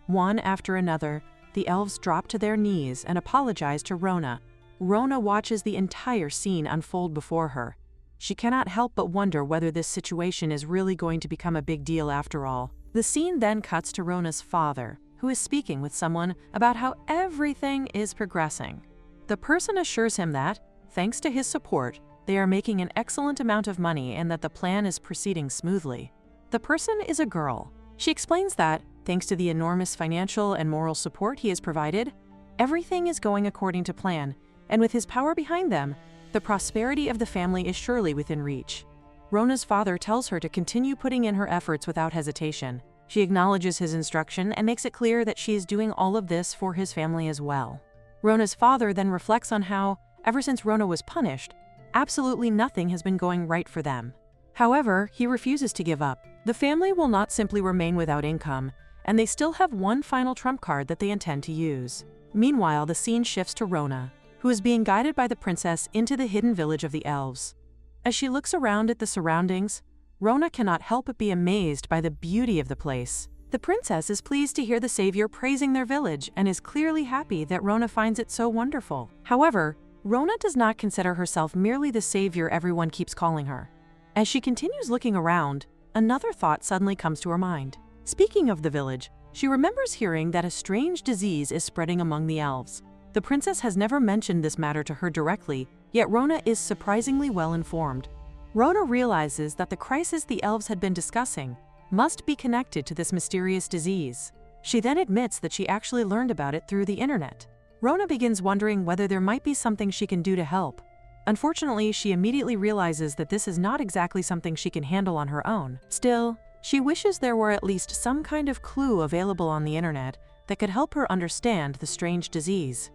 One after another, the elves drop to their knees and apologize to Rona. Rona watches the entire scene unfold before her. She cannot help but wonder whether this situation is really going to become a big deal after all. The scene then cuts to Rona's father, who is speaking with someone about how everything is progressing. The person assures him that, thanks to his support, they are making an excellent amount of money and that the plan is proceeding smoothly. The person is a girl. She explains that, thanks to the enormous financial and moral support he has provided, everything is going according to plan, and with his power behind them, the prosperity of the family is surely within reach. Rona's father tells her to continue putting in her efforts without hesitation. She acknowledges his instruction and makes it clear that she is doing all of this for his family as well. Rona's father then reflects on how, Ever since Rona was punished, absolutely nothing has been going right for them. However, he refuses to give up. The family will not simply remain without income, and they still have one final trump card that they intend to use. Meanwhile, the scene shifts to Rona, who is being guided by the princess into the hidden village of the elves. As she looks around at the surroundings, Rona cannot help but be amazed by the beauty of the place. The princess is pleased to hear the savior praising their village and is clearly happy that Rona finds it so wonderful. However, Rona does not consider herself merely the savior everyone keeps calling her. As she continues looking around, another thought suddenly comes to her mind. Speaking of the village, she remembers hearing that a strange disease is spreading among the elves. The princess has never mentioned this matter to her directly, yet Rona is surprisingly well informed. Rona realizes that the crisis the elves had been discussing must be connected to this mysterious disease. She then admits that she actually learned about it through the internet. Rona begins wondering whether there might be something she can do to help. Unfortunately, she immediately realizes that this is not exactly something she can handle on her own. Still, she wishes there were at least some kind of clue available on the internet that could help her understand the strange disease.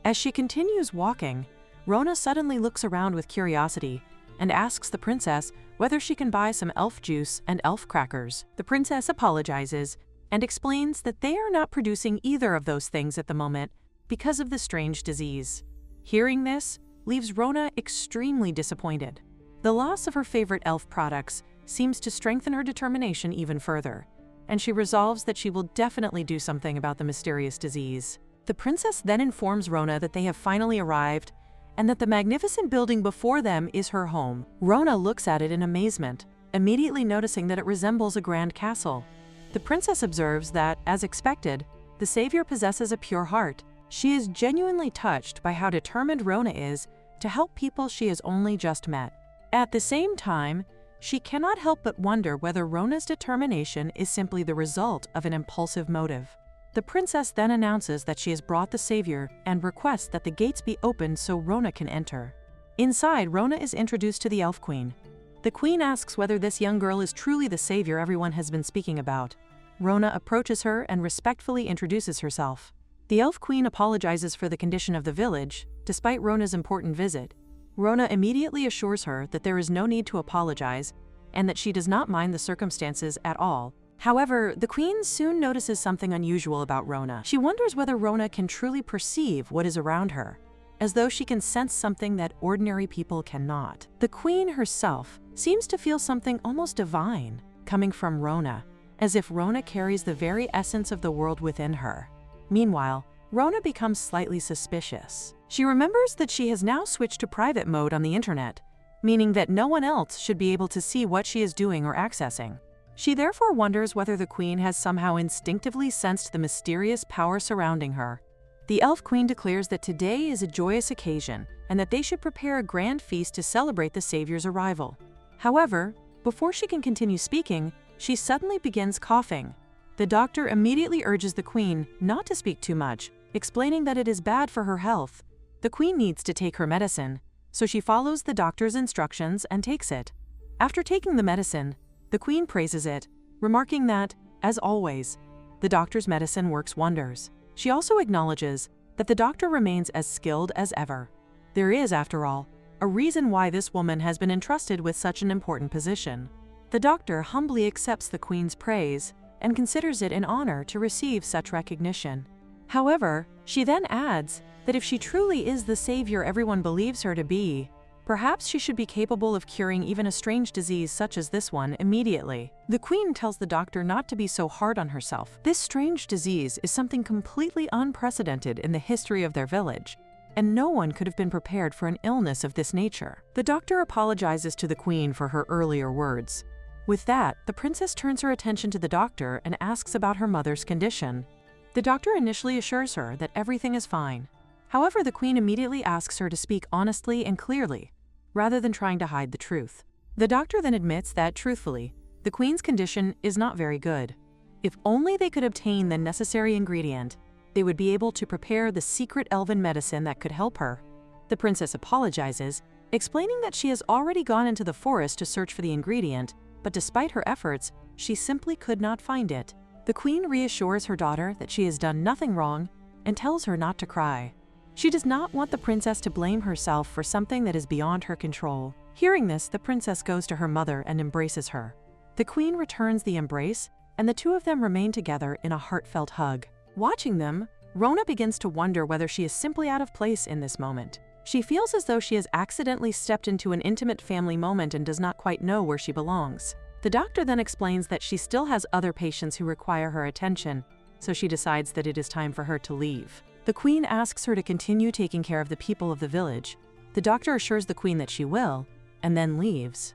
As she continues walking, Rona suddenly looks around with curiosity and asks the princess whether she can buy some elf juice and elf crackers. The princess apologizes and explains that they are not producing either of those things at the moment because of the strange disease. Hearing this leaves Rona extremely disappointed. The loss of her favorite elf products seems to strengthen her determination even further, and she resolves that she will definitely do something about the mysterious disease. The princess then informs Rona that they have finally arrived and that the magnificent building before them is her home. Rona looks at it in amazement, immediately noticing that it resembles a grand castle. The princess observes that, as expected, the savior possesses a pure heart. She is genuinely touched by how determined Rona is to help people she has only just met. At the same time, she cannot help but wonder whether Rona's determination is simply the result of an impulsive motive. The princess then announces that she has brought the savior and requests that the gates be opened so Rona can enter. Inside, Rona is introduced to the elf queen. The queen asks whether this young girl is truly the savior everyone has been speaking about. Rona approaches her and respectfully introduces herself. The elf queen apologizes for the condition of the village, despite Rona's important visit. Rona immediately assures her that there is no need to apologize and that she does not mind the circumstances at all. However, the queen soon notices something unusual about Rona. She wonders whether Rona can truly perceive what is around her, as though she can sense something that ordinary people cannot. The queen herself seems to feel something almost divine coming from Rona, as if Rona carries the very essence of the world within her. Meanwhile, Rona becomes slightly suspicious. She remembers that she has now switched to private mode on the internet, meaning that no one else should be able to see what she is doing or accessing. She therefore wonders whether the queen has somehow instinctively sensed the mysterious power surrounding her. The elf queen declares that today is a joyous occasion and that they should prepare a grand feast to celebrate the savior's arrival. However, before she can continue speaking, she suddenly begins coughing. The doctor immediately urges the queen not to speak too much, explaining that it is bad for her health. The queen needs to take her medicine, so she follows the doctor's instructions and takes it. After taking the medicine, the queen praises it, remarking that, as always, the doctor's medicine works wonders. She also acknowledges that the doctor remains as skilled as ever. There is, after all, a reason why this woman has been entrusted with such an important position. The doctor humbly accepts the queen's praise and considers it an honor to receive such recognition. However, she then adds that if she truly is the savior everyone believes her to be, perhaps she should be capable of curing even a strange disease such as this one immediately. The queen tells the doctor not to be so hard on herself. This strange disease is something completely unprecedented in the history of their village, and no one could have been prepared for an illness of this nature. The doctor apologizes to the queen for her earlier words. With that, the princess turns her attention to the doctor and asks about her mother's condition. The doctor initially assures her that everything is fine. However, the queen immediately asks her to speak honestly and clearly, rather than trying to hide the truth. The doctor then admits that, truthfully, the queen's condition is not very good. If only they could obtain the necessary ingredient, they would be able to prepare the secret elven medicine that could help her. The princess apologizes, explaining that she has already gone into the forest to search for the ingredient, but despite her efforts, she simply could not find it. The queen reassures her daughter that she has done nothing wrong and tells her not to cry. She does not want the princess to blame herself for something that is beyond her control. Hearing this, the princess goes to her mother and embraces her. The queen returns the embrace, and the two of them remain together in a heartfelt hug. Watching them, Rona begins to wonder whether she is simply out of place in this moment. She feels as though she has accidentally stepped into an intimate family moment and does not quite know where she belongs. The doctor then explains that she still has other patients who require her attention, so she decides that it is time for her to leave. The queen asks her to continue taking care of the people of the village. The doctor assures the queen that she will, and then leaves.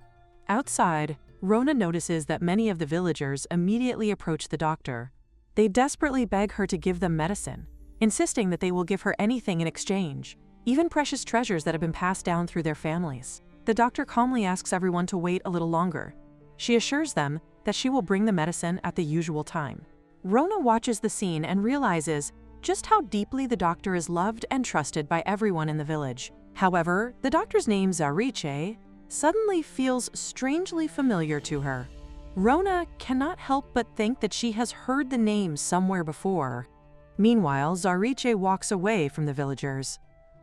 Outside, Rona notices that many of the villagers immediately approach the doctor. They desperately beg her to give them medicine, insisting that they will give her anything in exchange, even precious treasures that have been passed down through their families. The doctor calmly asks everyone to wait a little longer. She assures them that she will bring the medicine at the usual time. Rona watches the scene and realizes just how deeply the doctor is loved and trusted by everyone in the village. However, the doctor's name, Zariche, suddenly feels strangely familiar to her. Rona cannot help but think that she has heard the name somewhere before. Meanwhile, Zariche walks away from the villagers.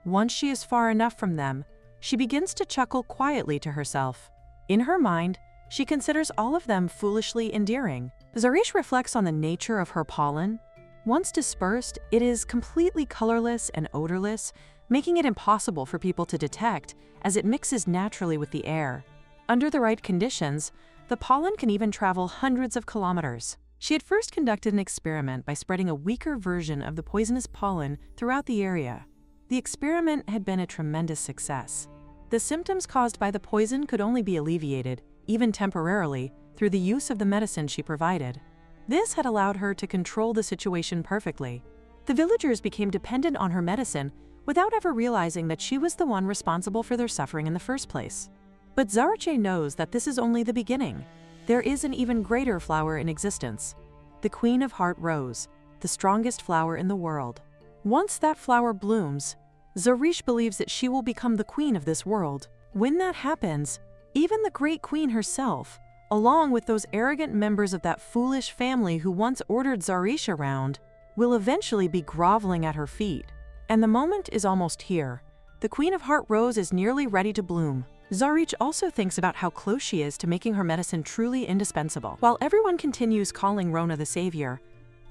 Once she is far enough from them, she begins to chuckle quietly to herself. In her mind, she considers all of them foolishly endearing. Zariche reflects on the nature of her pollen. Once dispersed, it is completely colorless and odorless, making it impossible for people to detect as it mixes naturally with the air. Under the right conditions, the pollen can even travel hundreds of kilometers. She had first conducted an experiment by spreading a weaker version of the poisonous pollen throughout the area. The experiment had been a tremendous success. The symptoms caused by the poison could only be alleviated, even temporarily, through the use of the medicine she provided. This had allowed her to control the situation perfectly. The villagers became dependent on her medicine without ever realizing that she was the one responsible for their suffering in the first place. But Zariche knows that this is only the beginning. There is an even greater flower in existence, the Queen of Heart Rose, the strongest flower in the world. Once that flower blooms, Zariche believes that she will become the queen of this world. When that happens, even the great queen herself, along with those arrogant members of that foolish family who once ordered Zariche around, will eventually be groveling at her feet. And the moment is almost here. The Queen of Heart Rose is nearly ready to bloom. Zariche also thinks about how close she is to making her medicine truly indispensable. While everyone continues calling Rona the savior,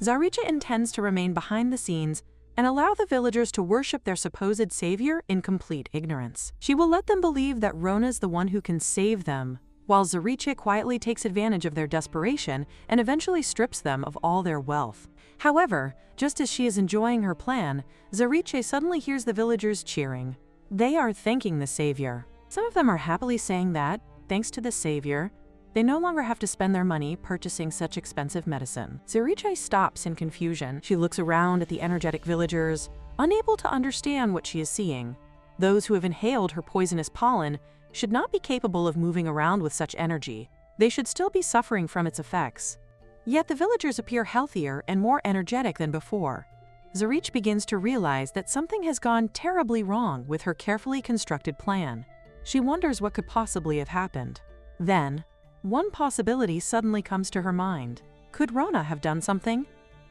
Zariche intends to remain behind the scenes and allow the villagers to worship their supposed savior in complete ignorance. She will let them believe that Rona is the one who can save them, while Zariche quietly takes advantage of their desperation and eventually strips them of all their wealth. However, just as she is enjoying her plan, Zariche suddenly hears the villagers cheering. They are thanking the savior. Some of them are happily saying that, thanks to the savior, they no longer have to spend their money purchasing such expensive medicine. Zariche stops in confusion. She looks around at the energetic villagers, unable to understand what she is seeing. Those who have inhaled her poisonous pollen should not be capable of moving around with such energy. They should still be suffering from its effects. Yet the villagers appear healthier and more energetic than before. Zariche begins to realize that something has gone terribly wrong with her carefully constructed plan. She wonders what could possibly have happened. Then, one possibility suddenly comes to her mind. Could Rona have done something?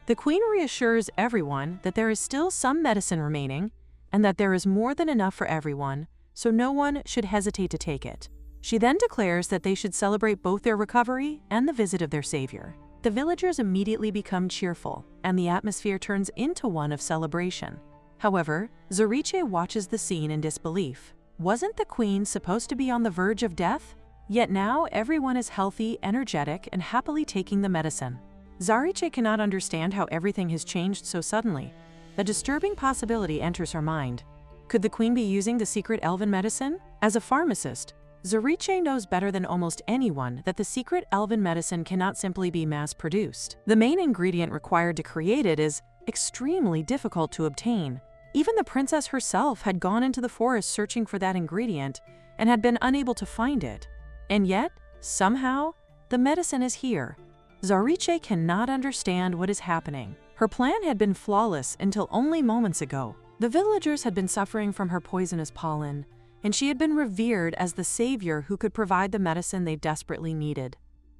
The queen reassures everyone that there is still some medicine remaining and that there is more than enough for everyone, so no one should hesitate to take it. She then declares that they should celebrate both their recovery and the visit of their savior. The villagers immediately become cheerful, and the atmosphere turns into one of celebration. However, Zariche watches the scene in disbelief. Wasn't the queen supposed to be on the verge of death? Yet now everyone is healthy, energetic, and happily taking the medicine. Zariche cannot understand how everything has changed so suddenly. A disturbing possibility enters her mind. Could the queen be using the secret elven medicine? As a pharmacist, Zariche knows better than almost anyone that the secret elven medicine cannot simply be mass-produced. The main ingredient required to create it is extremely difficult to obtain. Even the princess herself had gone into the forest searching for that ingredient and had been unable to find it. And yet, somehow, the medicine is here. Zariche cannot understand what is happening. Her plan had been flawless until only moments ago. The villagers had been suffering from her poisonous pollen, and she had been revered as the savior who could provide the medicine they desperately needed.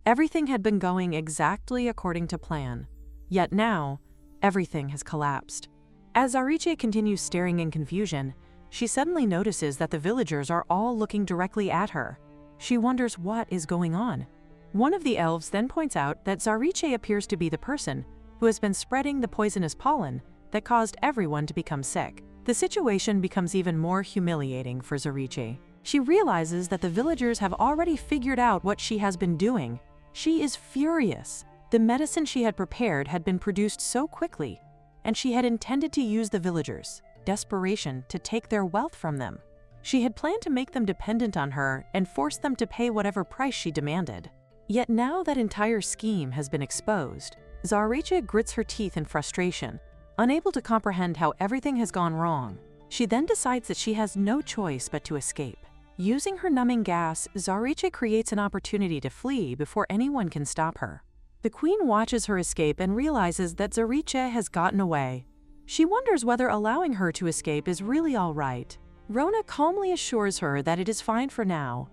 Everything had been going exactly according to plan. Yet now, everything has collapsed. As Zariche continues staring in confusion, she suddenly notices that the villagers are all looking directly at her. She wonders what is going on. One of the elves then points out that Zariche appears to be the person who has been spreading the poisonous pollen that caused everyone to become sick. The situation becomes even more humiliating for Zariche. She realizes that the villagers have already figured out what she has been doing. She is furious. The medicine she had prepared had been produced so quickly, and she had intended to use the villagers' desperation to take their wealth from them. She had planned to make them dependent on her and force them to pay whatever price she demanded. Yet now that entire scheme has been exposed, Zariche grits her teeth in frustration, unable to comprehend how everything has gone wrong. She then decides that she has no choice but to escape. Using her numbing gas, Zariche creates an opportunity to flee before anyone can stop her. The queen watches her escape and realizes that Zariche has gotten away. She wonders whether allowing her to escape is really all right. Rona calmly assures her that it is fine for now.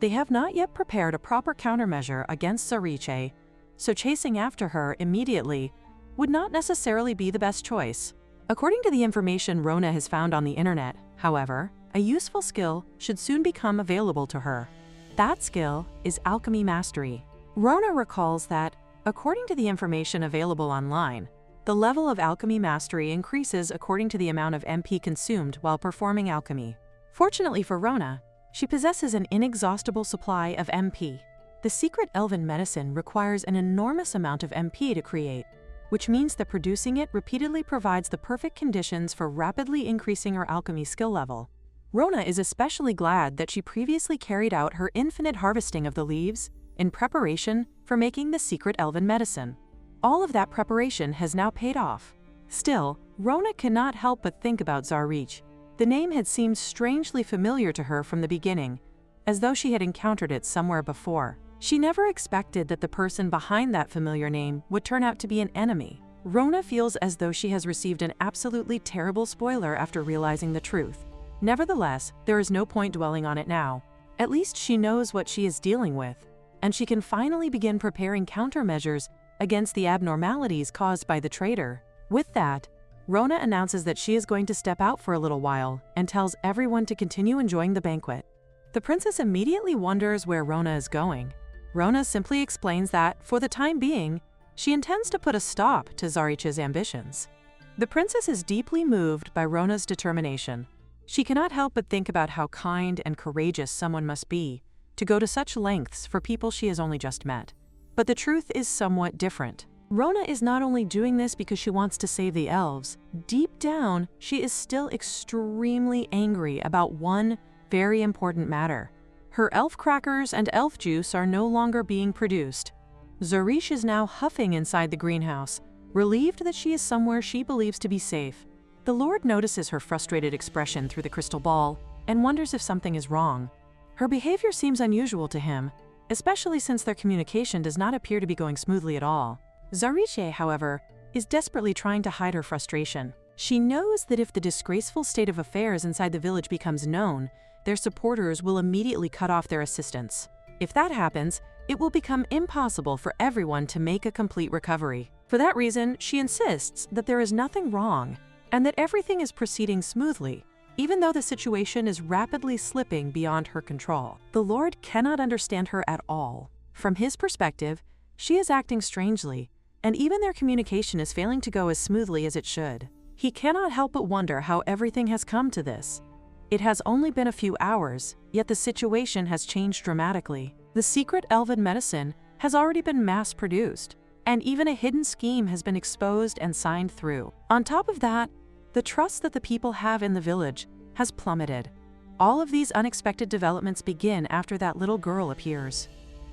They have not yet prepared a proper countermeasure against Zariche, so chasing after her immediately would not necessarily be the best choice. According to the information Rona has found on the internet, however, a useful skill should soon become available to her. That skill is alchemy mastery. Rona recalls that, according to the information available online, the level of alchemy mastery increases according to the amount of MP consumed while performing alchemy. Fortunately for Rona, she possesses an inexhaustible supply of MP. The secret elven medicine requires an enormous amount of MP to create, which means that producing it repeatedly provides the perfect conditions for rapidly increasing her alchemy skill level. Rona is especially glad that she previously carried out her infinite harvesting of the leaves in preparation for making the secret elven medicine. All of that preparation has now paid off. Still, Rona cannot help but think about Zariche. The name had seemed strangely familiar to her from the beginning, as though she had encountered it somewhere before. She never expected that the person behind that familiar name would turn out to be an enemy. Rona feels as though she has received an absolutely terrible spoiler after realizing the truth. Nevertheless, there is no point dwelling on it now. At least she knows what she is dealing with, and she can finally begin preparing countermeasures against the abnormalities caused by the traitor. With that, Rona announces that she is going to step out for a little while and tells everyone to continue enjoying the banquet. The princess immediately wonders where Rona is going. Rona simply explains that, for the time being, she intends to put a stop to Zariche's ambitions. The princess is deeply moved by Rona's determination. She cannot help but think about how kind and courageous someone must be to go to such lengths for people she has only just met. But the truth is somewhat different. Rona is not only doing this because she wants to save the elves. Deep down, she is still extremely angry about one very important matter. Her elf crackers and elf juice are no longer being produced. Zariche is now huffing inside the greenhouse, relieved that she is somewhere she believes to be safe. The Lord notices her frustrated expression through the crystal ball and wonders if something is wrong. Her behavior seems unusual to him, especially since their communication does not appear to be going smoothly at all. Zariche, however, is desperately trying to hide her frustration. She knows that if the disgraceful state of affairs inside the village becomes known, their supporters will immediately cut off their assistance. If that happens, it will become impossible for everyone to make a complete recovery. For that reason, she insists that there is nothing wrong and that everything is proceeding smoothly, even though the situation is rapidly slipping beyond her control. The Lord cannot understand her at all. From his perspective, she is acting strangely, and even their communication is failing to go as smoothly as it should. He cannot help but wonder how everything has come to this. It has only been a few hours, yet the situation has changed dramatically. The secret elven medicine has already been mass-produced, and even a hidden scheme has been exposed and signed through. On top of that, the trust that the people have in the village has plummeted. All of these unexpected developments begin after that little girl appears.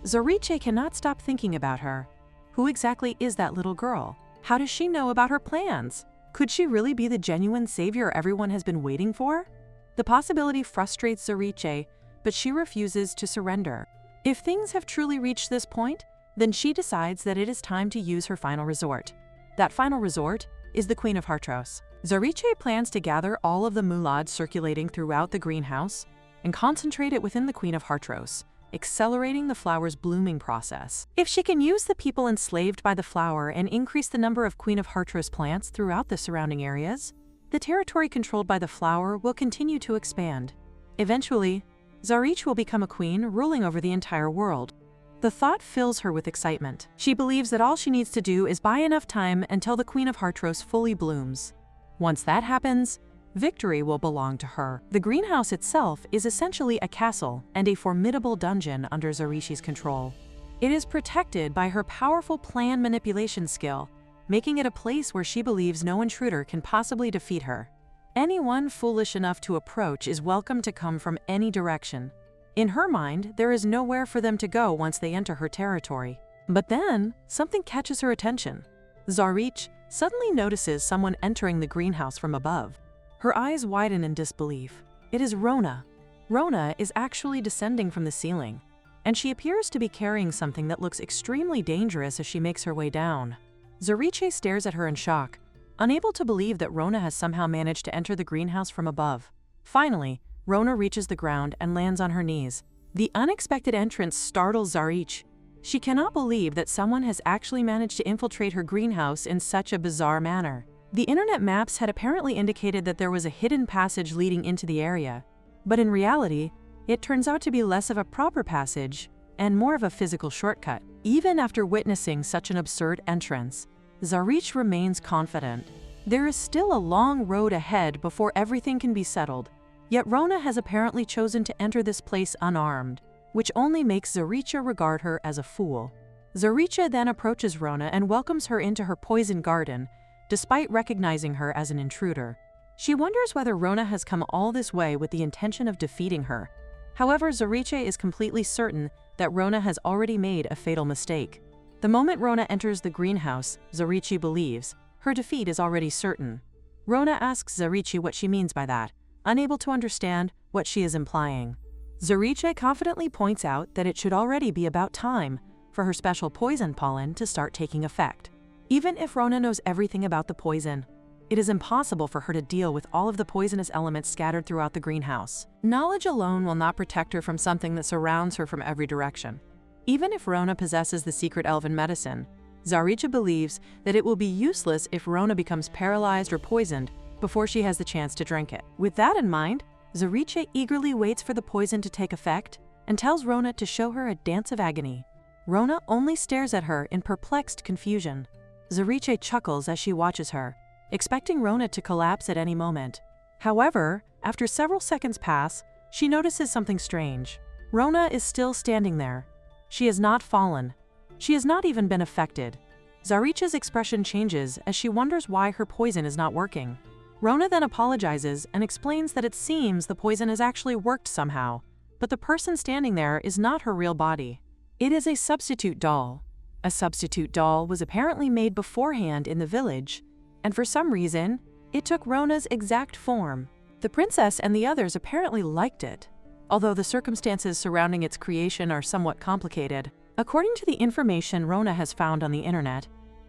Zariche cannot stop thinking about her. Who exactly is that little girl? How does she know about her plans? Could she really be the genuine savior everyone has been waiting for? The possibility frustrates Zariche, but she refuses to surrender. If things have truly reached this point, then she decides that it is time to use her final resort. That final resort is the Queen of Hartros. Zariche plans to gather all of the mulad circulating throughout the greenhouse and concentrate it within the Queen of Hartros, accelerating the flower's blooming process. If she can use the people enslaved by the flower and increase the number of Queen of Hartros plants throughout the surrounding areas, the territory controlled by the flower will continue to expand. Eventually, Zariche will become a queen ruling over the entire world. The thought fills her with excitement. She believes that all she needs to do is buy enough time until the Queen of Heartros fully blooms. Once that happens, victory will belong to her. The greenhouse itself is essentially a castle and a formidable dungeon under Zariche's control. It is protected by her powerful plan manipulation skill, making it a place where she believes no intruder can possibly defeat her. Anyone foolish enough to approach is welcome to come from any direction. In her mind, there is nowhere for them to go once they enter her territory. But then, something catches her attention. Zariche suddenly notices someone entering the greenhouse from above. Her eyes widen in disbelief. It is Rona. Rona is actually descending from the ceiling, and she appears to be carrying something that looks extremely dangerous as she makes her way down. Zariche stares at her in shock, unable to believe that Rona has somehow managed to enter the greenhouse from above. Finally, Rona reaches the ground and lands on her knees. The unexpected entrance startles Zariche. She cannot believe that someone has actually managed to infiltrate her greenhouse in such a bizarre manner. The internet maps had apparently indicated that there was a hidden passage leading into the area, but in reality, it turns out to be less of a proper passage and more of a physical shortcut. Even after witnessing such an absurd entrance, Zariche remains confident. There is still a long road ahead before everything can be settled, yet Rona has apparently chosen to enter this place unarmed, which only makes Zariche regard her as a fool. Zariche then approaches Rona and welcomes her into her poison garden, despite recognizing her as an intruder. She wonders whether Rona has come all this way with the intention of defeating her. However, Zariche is completely certain that Rona has already made a fatal mistake. The moment Rona enters the greenhouse, Zariche believes her defeat is already certain. Rona asks Zariche what she means by that, unable to understand what she is implying. Zariche confidently points out that it should already be about time for her special poison pollen to start taking effect. Even if Rona knows everything about the poison, it is impossible for her to deal with all of the poisonous elements scattered throughout the greenhouse. Knowledge alone will not protect her from something that surrounds her from every direction. Even if Rona possesses the secret elven medicine, Zariche believes that it will be useless if Rona becomes paralyzed or poisoned before she has the chance to drink it. With that in mind, Zariche eagerly waits for the poison to take effect and tells Rona to show her a dance of agony. Rona only stares at her in perplexed confusion. Zariche chuckles as she watches her, expecting Rona to collapse at any moment. However, after several seconds pass, she notices something strange. Rona is still standing there. She has not fallen. She has not even been affected. Zariche's expression changes as she wonders why her poison is not working. Rona then apologizes and explains that it seems the poison has actually worked somehow, but the person standing there is not her real body. It is a substitute doll. A substitute doll was apparently made beforehand in the village, and for some reason, it took Rona's exact form. The princess and the others apparently liked it, although the circumstances surrounding its creation are somewhat complicated. According to the information Rona has found on the internet,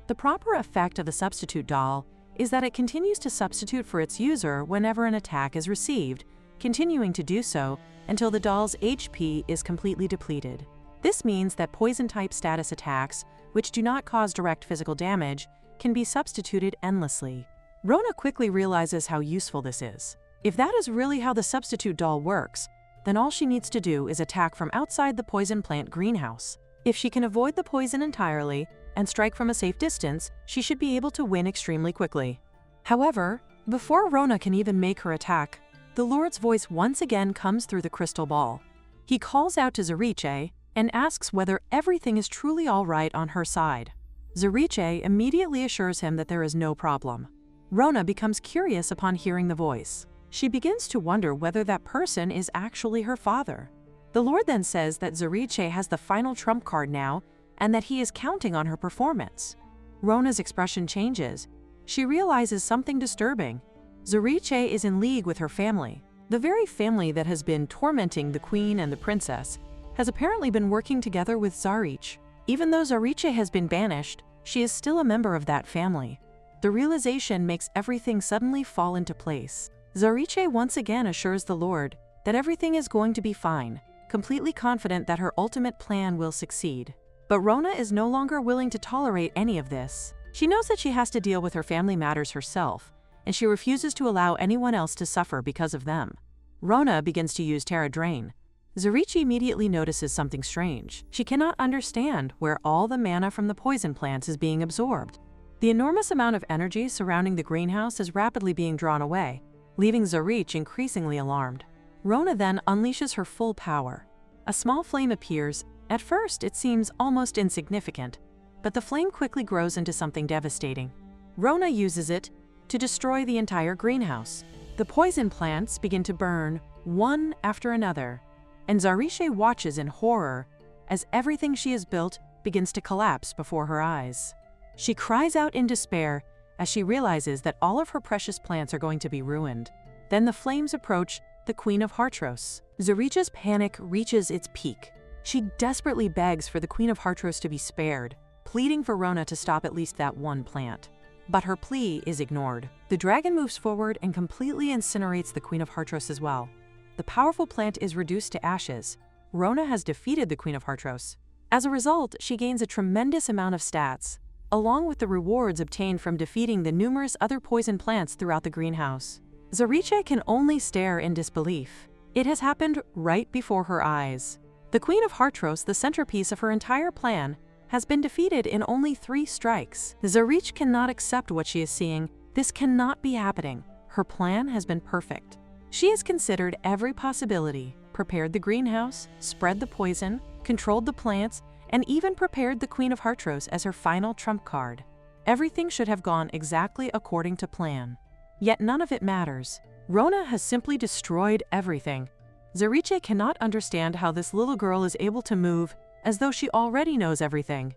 the proper effect of the substitute doll is that it continues to substitute for its user whenever an attack is received, continuing to do so until the doll's HP is completely depleted. This means that poison-type status attacks, which do not cause direct physical damage, can be substituted endlessly. Rona quickly realizes how useful this is. If that is really how the substitute doll works, then all she needs to do is attack from outside the poison plant greenhouse. If she can avoid the poison entirely and strike from a safe distance, she should be able to win extremely quickly. However, before Rona can even make her attack, the Lord's voice once again comes through the crystal ball. He calls out to Zariche and asks whether everything is truly all right on her side. Zariche immediately assures him that there is no problem. Rona becomes curious upon hearing the voice. She begins to wonder whether that person is actually her father. The Lord then says that Zariche has the final trump card now and that he is counting on her performance. Rona's expression changes. She realizes something disturbing. Zariche is in league with her family. The very family that has been tormenting the queen and the princess has apparently been working together with Zariche. Even though Zariche has been banished, she is still a member of that family. The realization makes everything suddenly fall into place. Zariche once again assures the Lord that everything is going to be fine, completely confident that her ultimate plan will succeed. But Rona is no longer willing to tolerate any of this. She knows that she has to deal with her family matters herself, and she refuses to allow anyone else to suffer because of them. Rona begins to use Terra Drain. Zorichi immediately notices something strange. She cannot understand where all the mana from the poison plants is being absorbed. The enormous amount of energy surrounding the greenhouse is rapidly being drawn away, leaving Zorichi increasingly alarmed. Rona then unleashes her full power. A small flame appears. At first, it seems almost insignificant, but the flame quickly grows into something devastating. Rona uses it to destroy the entire greenhouse. The poison plants begin to burn, one after another, and Zorichi watches in horror as everything she has built begins to collapse before her eyes. She cries out in despair as she realizes that all of her precious plants are going to be ruined. Then the flames approach the Queen of Heartros. Zorichi's panic reaches its peak. She desperately begs for the Queen of Heartros to be spared, pleading for Rona to stop at least that one plant. But her plea is ignored. The dragon moves forward and completely incinerates the Queen of Heartros as well. The powerful plant is reduced to ashes. Rona has defeated the Queen of Heartros. As a result, she gains a tremendous amount of stats, along with the rewards obtained from defeating the numerous other poison plants throughout the greenhouse. Zorichi can only stare in disbelief. It has happened right before her eyes. The Queen of Heartros, the centerpiece of her entire plan, has been defeated in only 3 strikes. Zorichi cannot accept what she is seeing. This cannot be happening. Her plan has been perfect. She has considered every possibility, prepared the greenhouse, spread the poison, controlled the plants, and even prepared the Queen of Heartros as her final trump card. Everything should have gone exactly according to plan. Yet none of it matters. Rona has simply destroyed everything. Zorichi cannot understand how this little girl is able to move as though she already knows everything.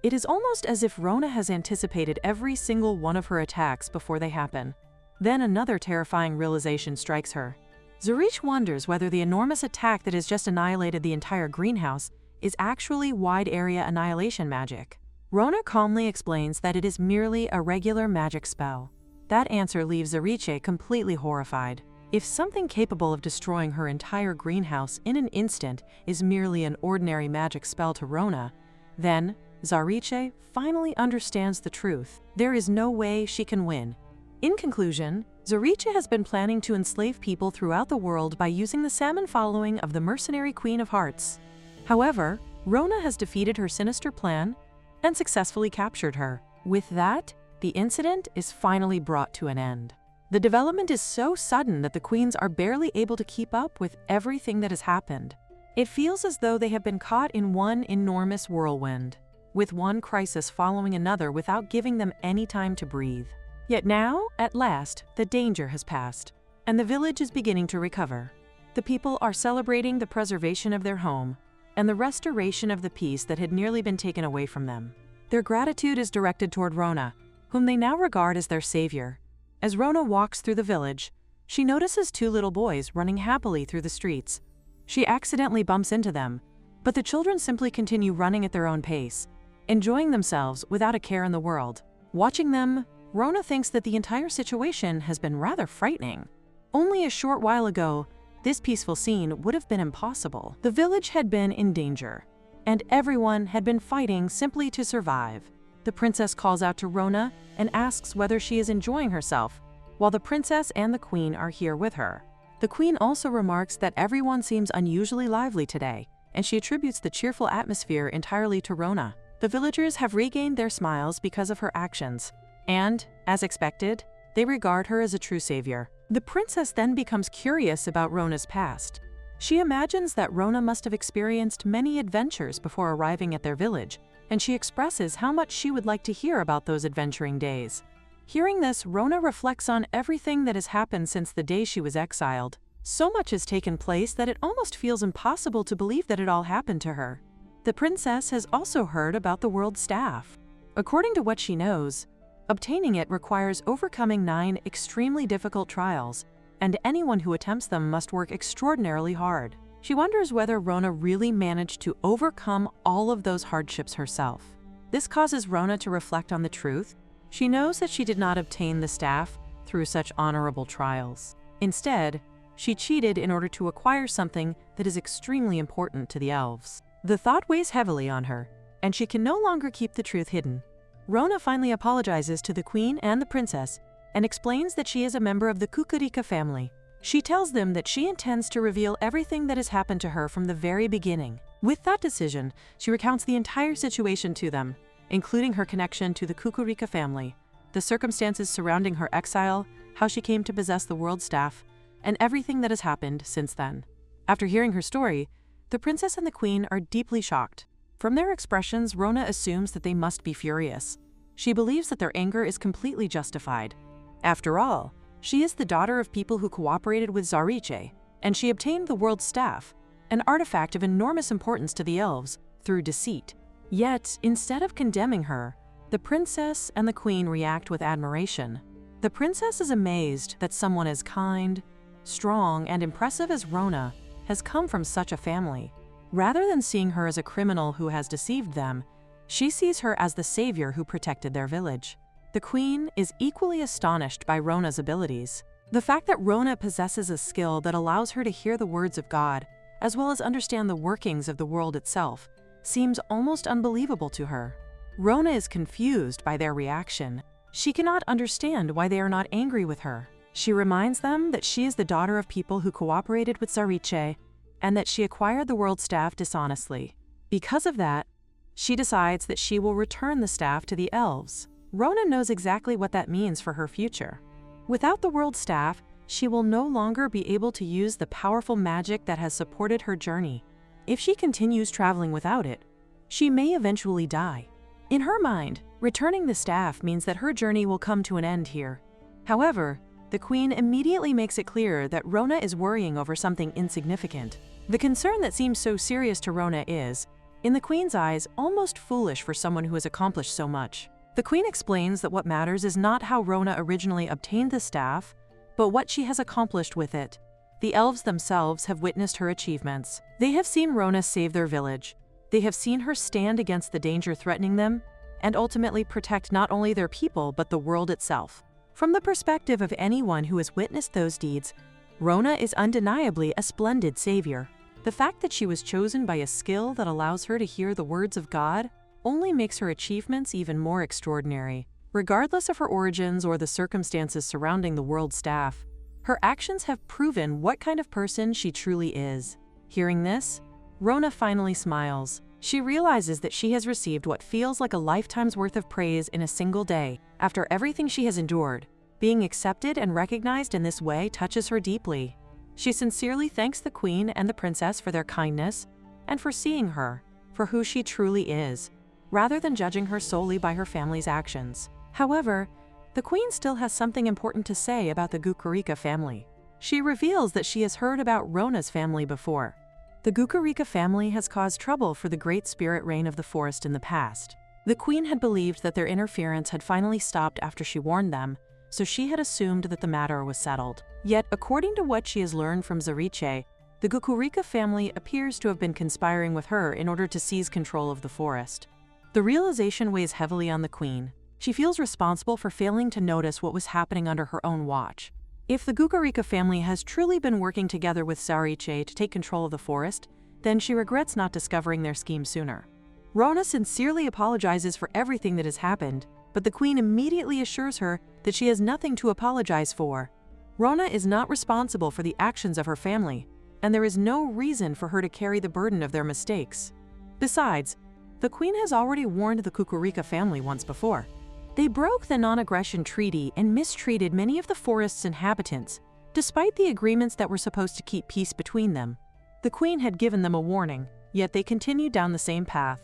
It is almost as if Rona has anticipated every single one of her attacks before they happen. Then another terrifying realization strikes her. Zorichi wonders whether the enormous attack that has just annihilated the entire greenhouse is actually wide-area annihilation magic. Rona calmly explains that it is merely a regular magic spell. That answer leaves Zorichi completely horrified. If something capable of destroying her entire greenhouse in an instant is merely an ordinary magic spell to Rona, then Zorichi finally understands the truth. There is no way she can win. In conclusion, Zorichi has been planning to enslave people throughout the world by using the salmon following of the mercenary Queen of Hearts. However, Rona has defeated her sinister plan and successfully captured her. With that, the incident is finally brought to an end. The development is so sudden that the queens are barely able to keep up with everything that has happened. It feels as though they have been caught in one enormous whirlwind, with one crisis following another without giving them any time to breathe. Yet now, at last, the danger has passed, and the village is beginning to recover. The people are celebrating the preservation of their home and the restoration of the peace that had nearly been taken away from them. Their gratitude is directed toward Rona, whom they now regard as their savior. As Rona walks through the village, she notices 2 little boys running happily through the streets. She accidentally bumps into them, but the children simply continue running at their own pace, enjoying themselves without a care in the world. Watching them, Rona thinks that the entire situation has been rather frightening. Only a short while ago, this peaceful scene would have been impossible. The village had been in danger, and everyone had been fighting simply to survive. The princess calls out to Rona and asks whether she is enjoying herself, while the princess and the queen are here with her. The queen also remarks that everyone seems unusually lively today, and she attributes the cheerful atmosphere entirely to Rona. The villagers have regained their smiles because of her actions, and, as expected, they regard her as a true savior. The princess then becomes curious about Rona's past. She imagines that Rona must have experienced many adventures before arriving at their village, and she expresses how much she would like to hear about those adventuring days. Hearing this, Rona reflects on everything that has happened since the day she was exiled. So much has taken place that it almost feels impossible to believe that it all happened to her. The princess has also heard about the world staff. According to what she knows, obtaining it requires overcoming 9 extremely difficult trials, and anyone who attempts them must work extraordinarily hard. She wonders whether Rona really managed to overcome all of those hardships herself. This causes Rona to reflect on the truth. She knows that she did not obtain the staff through such honorable trials. Instead, she cheated in order to acquire something that is extremely important to the elves. The thought weighs heavily on her, and she can no longer keep the truth hidden. Rona finally apologizes to the queen and the princess and explains that she is a member of the Kukurika family. She tells them that she intends to reveal everything that has happened to her from the very beginning. With that decision, she recounts the entire situation to them, including her connection to the Kukurika family, the circumstances surrounding her exile, how she came to possess the world staff, and everything that has happened since then. After hearing her story, the princess and the queen are deeply shocked. From their expressions, Rona assumes that they must be furious. She believes that their anger is completely justified. After all, she is the daughter of people who cooperated with Zariche, and she obtained the world staff, an artifact of enormous importance to the elves, through deceit. Yet, instead of condemning her, the princess and the queen react with admiration. The princess is amazed that someone as kind, strong, and impressive as Rona has come from such a family. Rather than seeing her as a criminal who has deceived them, she sees her as the savior who protected their village. The queen is equally astonished by Rona's abilities. The fact that Rona possesses a skill that allows her to hear the words of God, as well as understand the workings of the world itself, seems almost unbelievable to her. Rona is confused by their reaction. She cannot understand why they are not angry with her. She reminds them that she is the daughter of people who cooperated with Zariche, and that she acquired the world staff dishonestly. Because of that, she decides that she will return the staff to the elves. Rona knows exactly what that means for her future. Without the world staff, she will no longer be able to use the powerful magic that has supported her journey. If she continues traveling without it, she may eventually die. In her mind, returning the staff means that her journey will come to an end here. However, the queen immediately makes it clear that Rona is worrying over something insignificant. The concern that seems so serious to Rona is, in the queen's eyes, almost foolish for someone who has accomplished so much. The queen explains that what matters is not how Rona originally obtained the staff, but what she has accomplished with it. The elves themselves have witnessed her achievements. They have seen Rona save their village. They have seen her stand against the danger threatening them, and ultimately protect not only their people but the world itself. From the perspective of anyone who has witnessed those deeds, Rona is undeniably a splendid savior. The fact that she was chosen by a skill that allows her to hear the words of God only makes her achievements even more extraordinary. Regardless of her origins or the circumstances surrounding the world staff, her actions have proven what kind of person she truly is. Hearing this, Rona finally smiles. She realizes that she has received what feels like a lifetime's worth of praise in a single day. After everything she has endured, being accepted and recognized in this way touches her deeply. She sincerely thanks the queen and the princess for their kindness and for seeing her for who she truly is, rather than judging her solely by her family's actions. However, the queen still has something important to say about the Kukurika family. She reveals that she has heard about Rona's family before. The Kukurika family has caused trouble for the great spirit reign of the forest in the past. The queen had believed that their interference had finally stopped after she warned them, so she had assumed that the matter was settled. Yet, according to what she has learned from Zariche, the Kukurika family appears to have been conspiring with her in order to seize control of the forest. The realization weighs heavily on the queen. She feels responsible for failing to notice what was happening under her own watch. If the Kukurika family has truly been working together with Zariche to take control of the forest, then she regrets not discovering their scheme sooner. Rona sincerely apologizes for everything that has happened, but the queen immediately assures her that she has nothing to apologize for. Rona is not responsible for the actions of her family, and there is no reason for her to carry the burden of their mistakes. Besides, the queen has already warned the Kukurika family once before. They broke the non-aggression treaty and mistreated many of the forest's inhabitants, despite the agreements that were supposed to keep peace between them. The queen had given them a warning, yet they continued down the same path.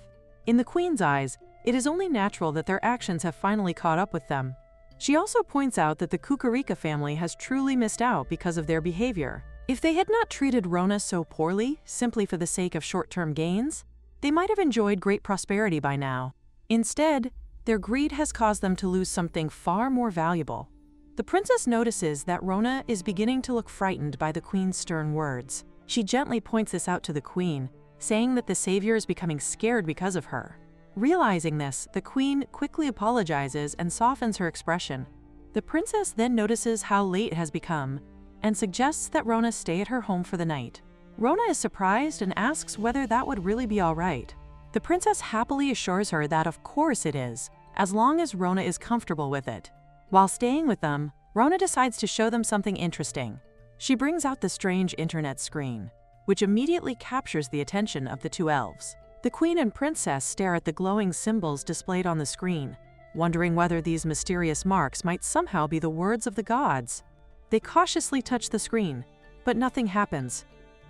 In the queen's eyes, it is only natural that their actions have finally caught up with them. She also points out that the Kukurika family has truly missed out because of their behavior. If they had not treated Rona so poorly, simply for the sake of short-term gains, they might have enjoyed great prosperity by now. Instead, their greed has caused them to lose something far more valuable. The princess notices that Rona is beginning to look frightened by the queen's stern words. She gently points this out to the queen, saying that the savior is becoming scared because of her. Realizing this, the queen quickly apologizes and softens her expression. The princess then notices how late it has become and suggests that Rona stay at her home for the night. Rona is surprised and asks whether that would really be all right. The princess happily assures her that of course it is, as long as Rona is comfortable with it. While staying with them, Rona decides to show them something interesting. She brings out the strange internet screen, which immediately captures the attention of the two elves. The queen and princess stare at the glowing symbols displayed on the screen, wondering whether these mysterious marks might somehow be the words of the gods. They cautiously touch the screen, but nothing happens.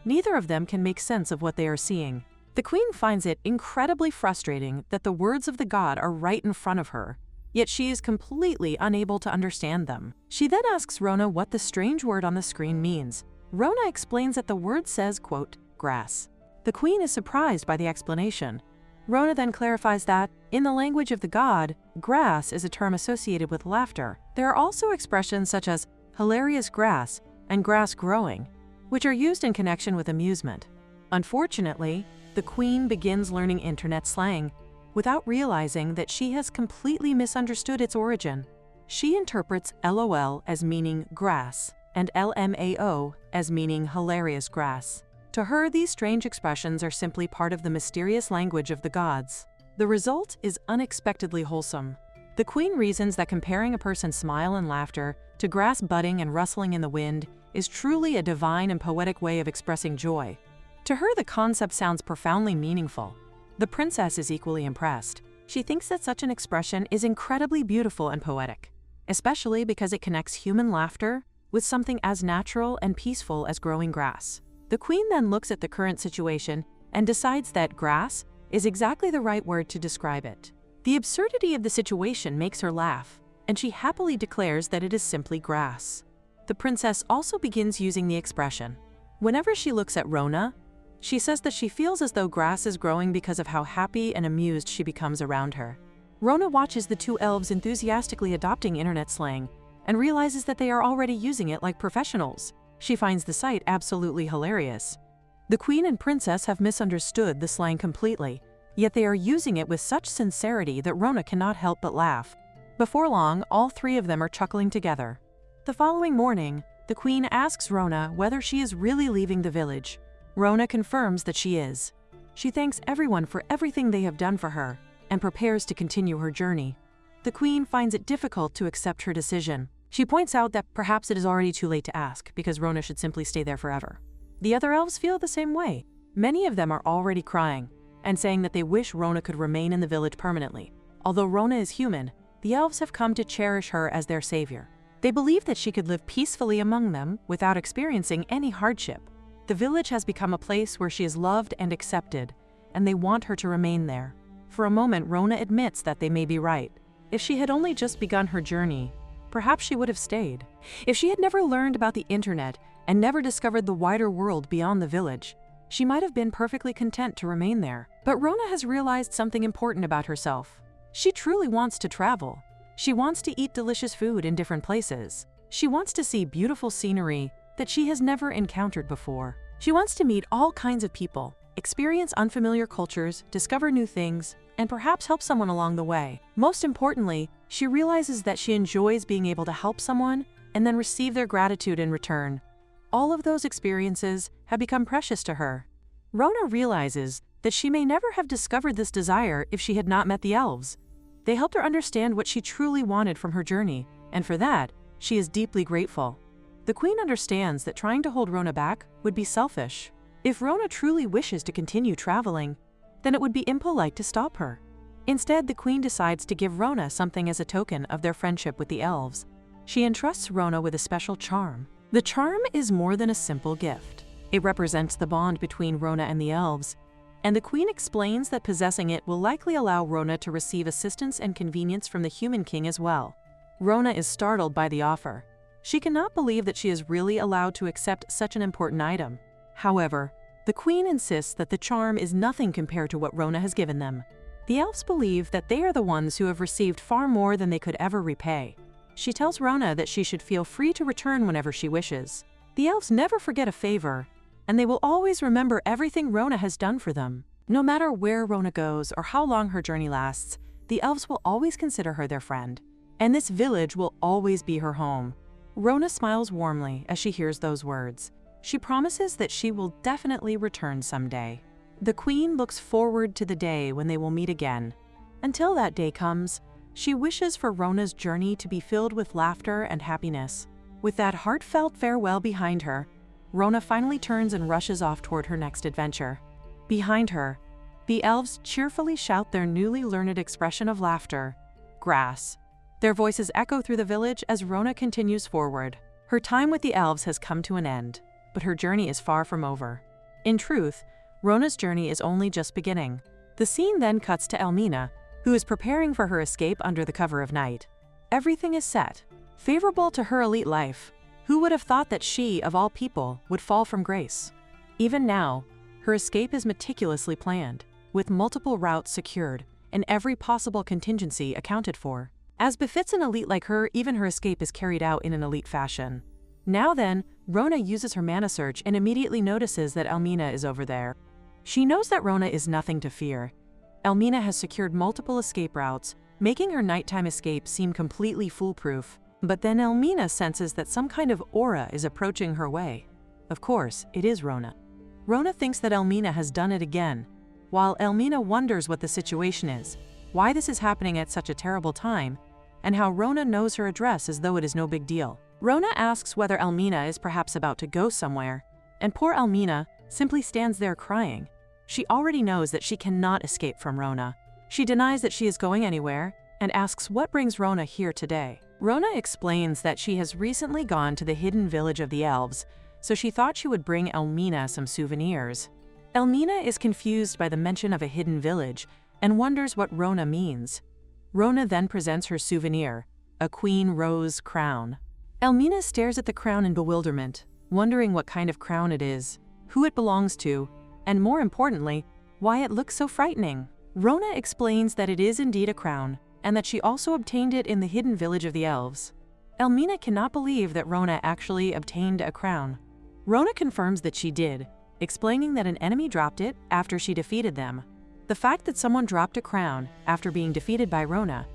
Neither of them can make sense of what they are seeing. The queen finds it incredibly frustrating that the words of the god are right in front of her, yet she is completely unable to understand them. She then asks Rona what the strange word on the screen means. Rona explains that the word says, quote, grass. The queen is surprised by the explanation. Rona then clarifies that, in the language of the god, grass is a term associated with laughter. There are also expressions such as hilarious grass and grass growing, which are used in connection with amusement. Unfortunately, the queen begins learning internet slang without realizing that she has completely misunderstood its origin. She interprets LOL as meaning grass and LMAO as meaning hilarious grass. To her, these strange expressions are simply part of the mysterious language of the gods. The result is unexpectedly wholesome. The queen reasons that comparing a person's smile and laughter to grass budding and rustling in the wind is truly a divine and poetic way of expressing joy. To her, the concept sounds profoundly meaningful. The princess is equally impressed. She thinks that such an expression is incredibly beautiful and poetic, especially because it connects human laughter with something as natural and peaceful as growing grass. The queen then looks at the current situation and decides that grass is exactly the right word to describe it. The absurdity of the situation makes her laugh, and she happily declares that it is simply grass. The princess also begins using the expression. Whenever she looks at Rona, she says that she feels as though grass is growing because of how happy and amused she becomes around her. Rona watches the two elves enthusiastically adopting internet slang and realizes that they are already using it like professionals. She finds the sight absolutely hilarious. The queen and princess have misunderstood the slang completely, yet they are using it with such sincerity that Rona cannot help but laugh. Before long, all three of them are chuckling together. The following morning, the queen asks Rona whether she is really leaving the village. Rona confirms that she is. She thanks everyone for everything they have done for her and prepares to continue her journey. The queen finds it difficult to accept her decision. She points out that perhaps it is already too late to ask, because Rona should simply stay there forever. The other elves feel the same way. Many of them are already crying and saying that they wish Rona could remain in the village permanently. Although Rona is human, the elves have come to cherish her as their savior. They believe that she could live peacefully among them without experiencing any hardship. The village has become a place where she is loved and accepted, and they want her to remain there. For a moment, Rona admits that they may be right. If she had only just begun her journey, perhaps she would have stayed. If she had never learned about the internet and never discovered the wider world beyond the village, she might have been perfectly content to remain there. But Rona has realized something important about herself. She truly wants to travel. She wants to eat delicious food in different places. She wants to see beautiful scenery that she has never encountered before. She wants to meet all kinds of people, experience unfamiliar cultures, discover new things, and perhaps help someone along the way. Most importantly, she realizes that she enjoys being able to help someone and then receive their gratitude in return. All of those experiences have become precious to her. Rona realizes that she may never have discovered this desire if she had not met the elves. They helped her understand what she truly wanted from her journey, and for that, she is deeply grateful. The queen understands that trying to hold Rona back would be selfish. If Rona truly wishes to continue traveling, then it would be impolite to stop her. Instead, the queen decides to give Rona something as a token of their friendship with the elves. She entrusts Rona with a special charm. The charm is more than a simple gift. It represents the bond between Rona and the elves, and the queen explains that possessing it will likely allow Rona to receive assistance and convenience from the human king as well. Rona is startled by the offer. She cannot believe that she is really allowed to accept such an important item. However, the queen insists that the charm is nothing compared to what Rona has given them. The elves believe that they are the ones who have received far more than they could ever repay. She tells Rona that she should feel free to return whenever she wishes. The elves never forget a favor, and they will always remember everything Rona has done for them. No matter where Rona goes or how long her journey lasts, the elves will always consider her their friend, and this village will always be her home. Rona smiles warmly as she hears those words. She promises that she will definitely return someday. The queen looks forward to the day when they will meet again. Until that day comes, She wishes for Rona's journey to be filled with laughter and happiness. With that heartfelt farewell behind her, Rona finally turns and rushes off toward her next adventure. Behind her, the elves cheerfully shout their newly learned expression of laughter, grass. Their voices echo through the village as Rona continues forward. Her time with the elves has come to an end, but her journey is far from over. In truth, Rona's journey is only just beginning. The scene then cuts to Elmina, who is preparing for her escape under the cover of night. Everything is set, favorable to her elite life. Who would have thought that she, of all people, would fall from grace? Even now, her escape is meticulously planned, with multiple routes secured and every possible contingency accounted for. As befits an elite like her, even her escape is carried out in an elite fashion. Now then, Rona uses her mana search and immediately notices that Elmina is over there. She knows that Rona is nothing to fear. Elmina has secured multiple escape routes, making her nighttime escape seem completely foolproof. But then Elmina senses that some kind of aura is approaching her way. Of course, it is Rona. Rona thinks that Elmina has done it again, while Elmina wonders what the situation is, why this is happening at such a terrible time, and how Rona knows her address as though it is no big deal. Rona asks whether Elmina is perhaps about to go somewhere, and poor Elmina simply stands there crying. She already knows that she cannot escape from Rona. She denies that she is going anywhere, and asks what brings Rona here today. Rona explains that she has recently gone to the hidden village of the elves, so she thought she would bring Elmina some souvenirs. Elmina is confused by the mention of a hidden village and wonders what Rona means. Rona then presents her souvenir, a queen rose crown. Elmina stares at the crown in bewilderment, wondering what kind of crown it is, who it belongs to, and more importantly, why it looks so frightening. Rona explains that it is indeed a crown, and that she also obtained it in the hidden village of the elves. Elmina cannot believe that Rona actually obtained a crown. Rona confirms that she did, explaining that an enemy dropped it after she defeated them. The fact that someone dropped a crown after being defeated by Rona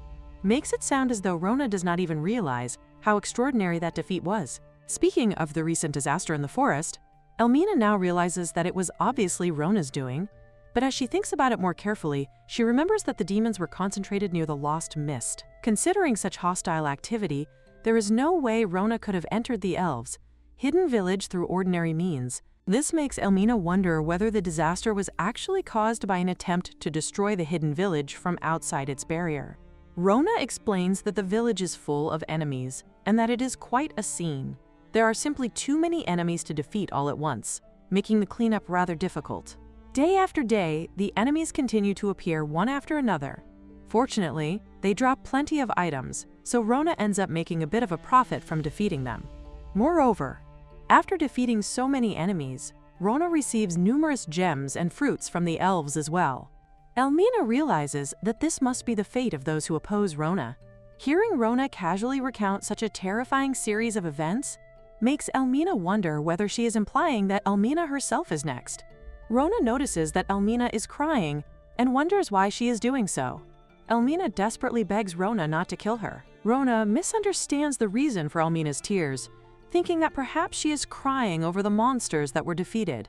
makes it sound as though Rona does not even realize how extraordinary that defeat was. Speaking of the recent disaster in the forest, Elmina now realizes that it was obviously Rona's doing, but as she thinks about it more carefully, she remembers that the demons were concentrated near the Lost Mist. Considering such hostile activity, there is no way Rona could have entered the elves' hidden village through ordinary means. This makes Elmina wonder whether the disaster was actually caused by an attempt to destroy the hidden village from outside its barrier. Rona explains that the village is full of enemies, and that it is quite a scene. There are simply too many enemies to defeat all at once, making the cleanup rather difficult. Day after day, the enemies continue to appear one after another. Fortunately, they drop plenty of items, so Rona ends up making a bit of a profit from defeating them. Moreover, after defeating so many enemies, Rona receives numerous gems and fruits from the elves as well. Elmina realizes that this must be the fate of those who oppose Rona. Hearing Rona casually recount such a terrifying series of events makes Elmina wonder whether she is implying that Elmina herself is next. Rona notices that Elmina is crying and wonders why she is doing so. Elmina desperately begs Rona not to kill her. Rona misunderstands the reason for Elmina's tears, thinking that perhaps she is crying over the monsters that were defeated.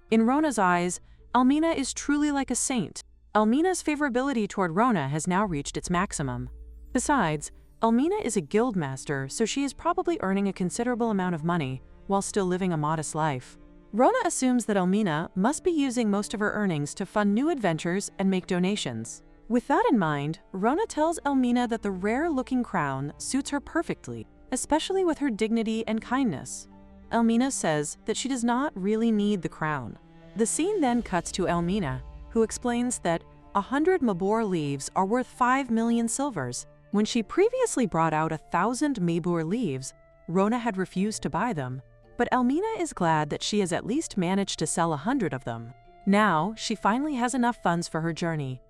In Rona's eyes, Elmina is truly like a saint. Elmina's favorability toward Rona has now reached its maximum. Besides, Elmina is a guild master, so she is probably earning a considerable amount of money while still living a modest life. Rona assumes that Elmina must be using most of her earnings to fund new adventures and make donations. With that in mind, Rona tells Elmina that the rare-looking crown suits her perfectly, especially with her dignity and kindness. Elmina says that she does not really need the crown. The scene then cuts to Elmina, who explains that 100 Mabor leaves are worth 5 million silvers. When she previously brought out 1,000 Mabor leaves, Rona had refused to buy them, but Elmina is glad that she has at least managed to sell 100 of them. Now, she finally has enough funds for her journey.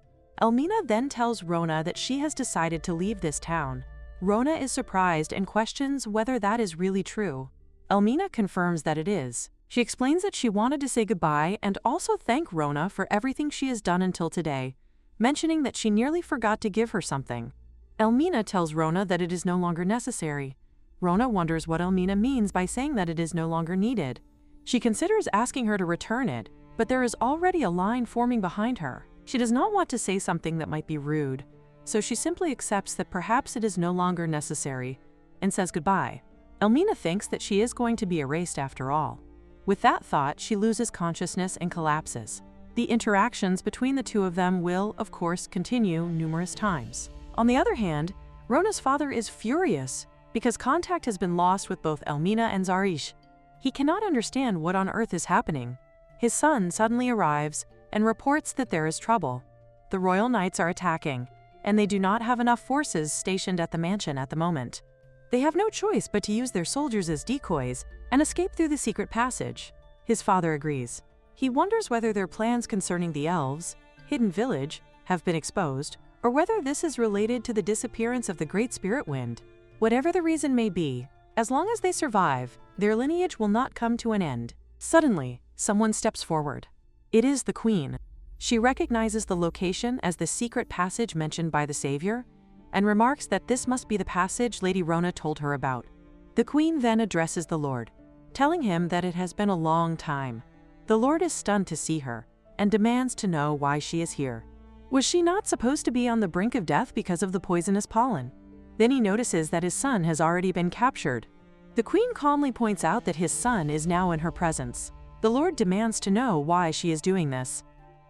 Elmina then tells Rona that she has decided to leave this town. Rona is surprised and questions whether that is really true. Elmina confirms that it is. She explains that she wanted to say goodbye and also thank Rona for everything she has done until today, mentioning that she nearly forgot to give her something. Elmina tells Rona that it is no longer necessary. Rona wonders what Elmina means by saying that it is no longer needed. She considers asking her to return it, but there is already a line forming behind her. She does not want to say something that might be rude. so she simply accepts that perhaps it is no longer necessary and says goodbye. Elmina thinks that she is going to be erased after all. With that thought, she loses consciousness and collapses. The interactions between the two of them will, of course, continue numerous times. On the other hand, Rona's father is furious because contact has been lost with both Elmina and Zarish. He cannot understand what on earth is happening. His son suddenly arrives and reports that there is trouble. The royal knights are attacking, and they do not have enough forces stationed at the mansion at the moment. They have no choice but to use their soldiers as decoys and escape through the secret passage. His father agrees. He wonders whether their plans concerning the elves, hidden village, have been exposed, or whether this is related to the disappearance of the Great Spirit Wind. Whatever the reason may be, as long as they survive, their lineage will not come to an end. Suddenly, someone steps forward. It is the Queen. She recognizes the location as the secret passage mentioned by the Savior, and remarks that this must be the passage Lady Rona told her about. The Queen then addresses the Lord, telling him that it has been a long time. The Lord is stunned to see her, and demands to know why she is here. Was she not supposed to be on the brink of death because of the poisonous pollen? Then he notices that his son has already been captured. The Queen calmly points out that his son is now in her presence. The Lord demands to know why she is doing this.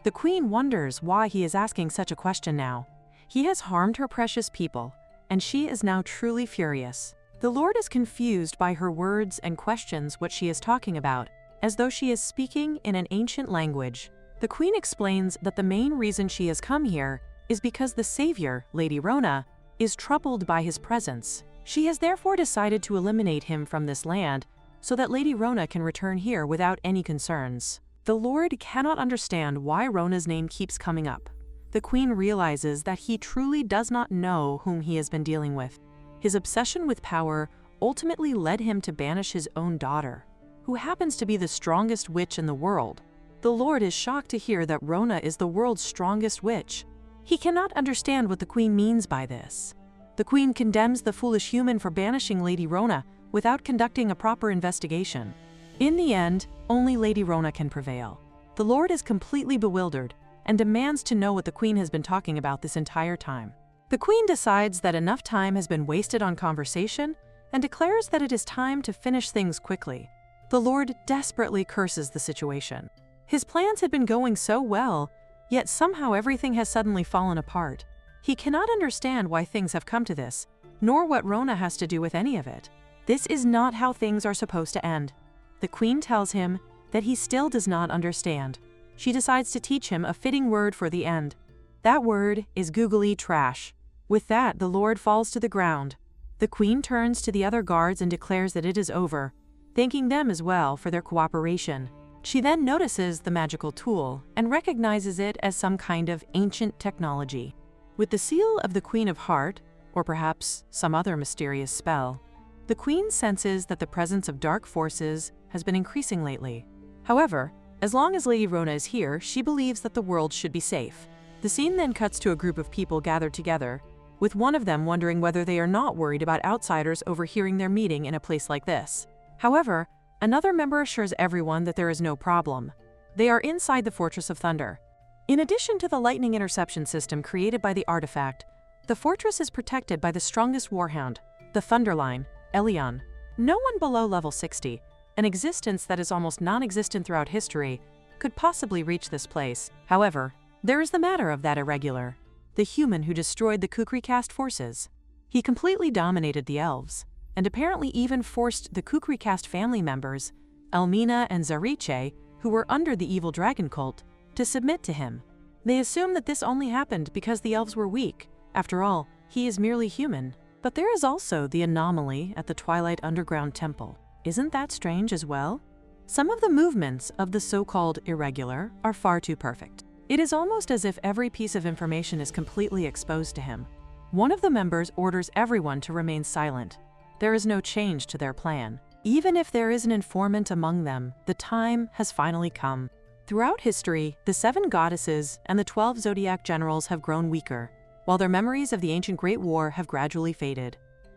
The Queen wonders why he is asking such a question now. He has harmed her precious people, and she is now truly furious. The Lord is confused by her words and questions what she is talking about, as though she is speaking in an ancient language. The Queen explains that the main reason she has come here is because the Savior, Lady Rona, is troubled by his presence. She has therefore decided to eliminate him from this land so that Lady Rona can return here without any concerns. The Lord cannot understand why Rona's name keeps coming up. The Queen realizes that he truly does not know whom he has been dealing with. His obsession with power ultimately led him to banish his own daughter, who happens to be the strongest witch in the world. The Lord is shocked to hear that Rona is the world's strongest witch. He cannot understand what the Queen means by this. The Queen condemns the foolish human for banishing Lady Rona without conducting a proper investigation. In the end, only Lady Rona can prevail. The Lord is completely bewildered and demands to know what the Queen has been talking about this entire time. The Queen decides that enough time has been wasted on conversation and declares that it is time to finish things quickly. The Lord desperately curses the situation. His plans had been going so well, yet somehow everything has suddenly fallen apart. He cannot understand why things have come to this, nor what Rona has to do with any of it. This is not how things are supposed to end. The Queen tells him that he still does not understand. She decides to teach him a fitting word for the end. That word is googly trash. With that, the Lord falls to the ground. The Queen turns to the other guards and declares that it is over, thanking them as well for their cooperation. She then notices the magical tool and recognizes it as some kind of ancient technology. With the seal of the Queen of Heart, or perhaps some other mysterious spell, the Queen senses that the presence of dark forces has been increasing lately. However, as long as Lady Rona is here, she believes that the world should be safe. The scene then cuts to a group of people gathered together, with one of them wondering whether they are not worried about outsiders overhearing their meeting in a place like this. However, another member assures everyone that there is no problem. They are inside the Fortress of Thunder. In addition to the lightning interception system created by the artifact, the fortress is protected by the strongest warhound, the Thunderline, Elion. No one below level 60, an existence that is almost non-existent throughout history, could possibly reach this place. However, there is the matter of that irregular, the human who destroyed the Kukri caste forces. He completely dominated the elves, and apparently even forced the Kukri caste family members, Elmina and Zariche, who were under the evil dragon cult, to submit to him. They assume that this only happened because the elves were weak. After all, he is merely human. But there is also the anomaly at the Twilight Underground Temple. Isn't that strange as well? Some of the movements of the so-called irregular are far too perfect. It is almost as if every piece of information is completely exposed to him. One of the members orders everyone to remain silent. There is no change to their plan. Even if there is an informant among them, the time has finally come. Throughout history, the 7 goddesses and the 12 zodiac generals have grown weaker, while their memories of the ancient Great War have gradually faded.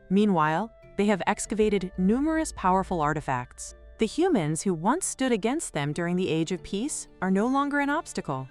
Meanwhile, they have excavated numerous powerful artifacts. The humans who once stood against them during the Age of Peace are no longer an obstacle.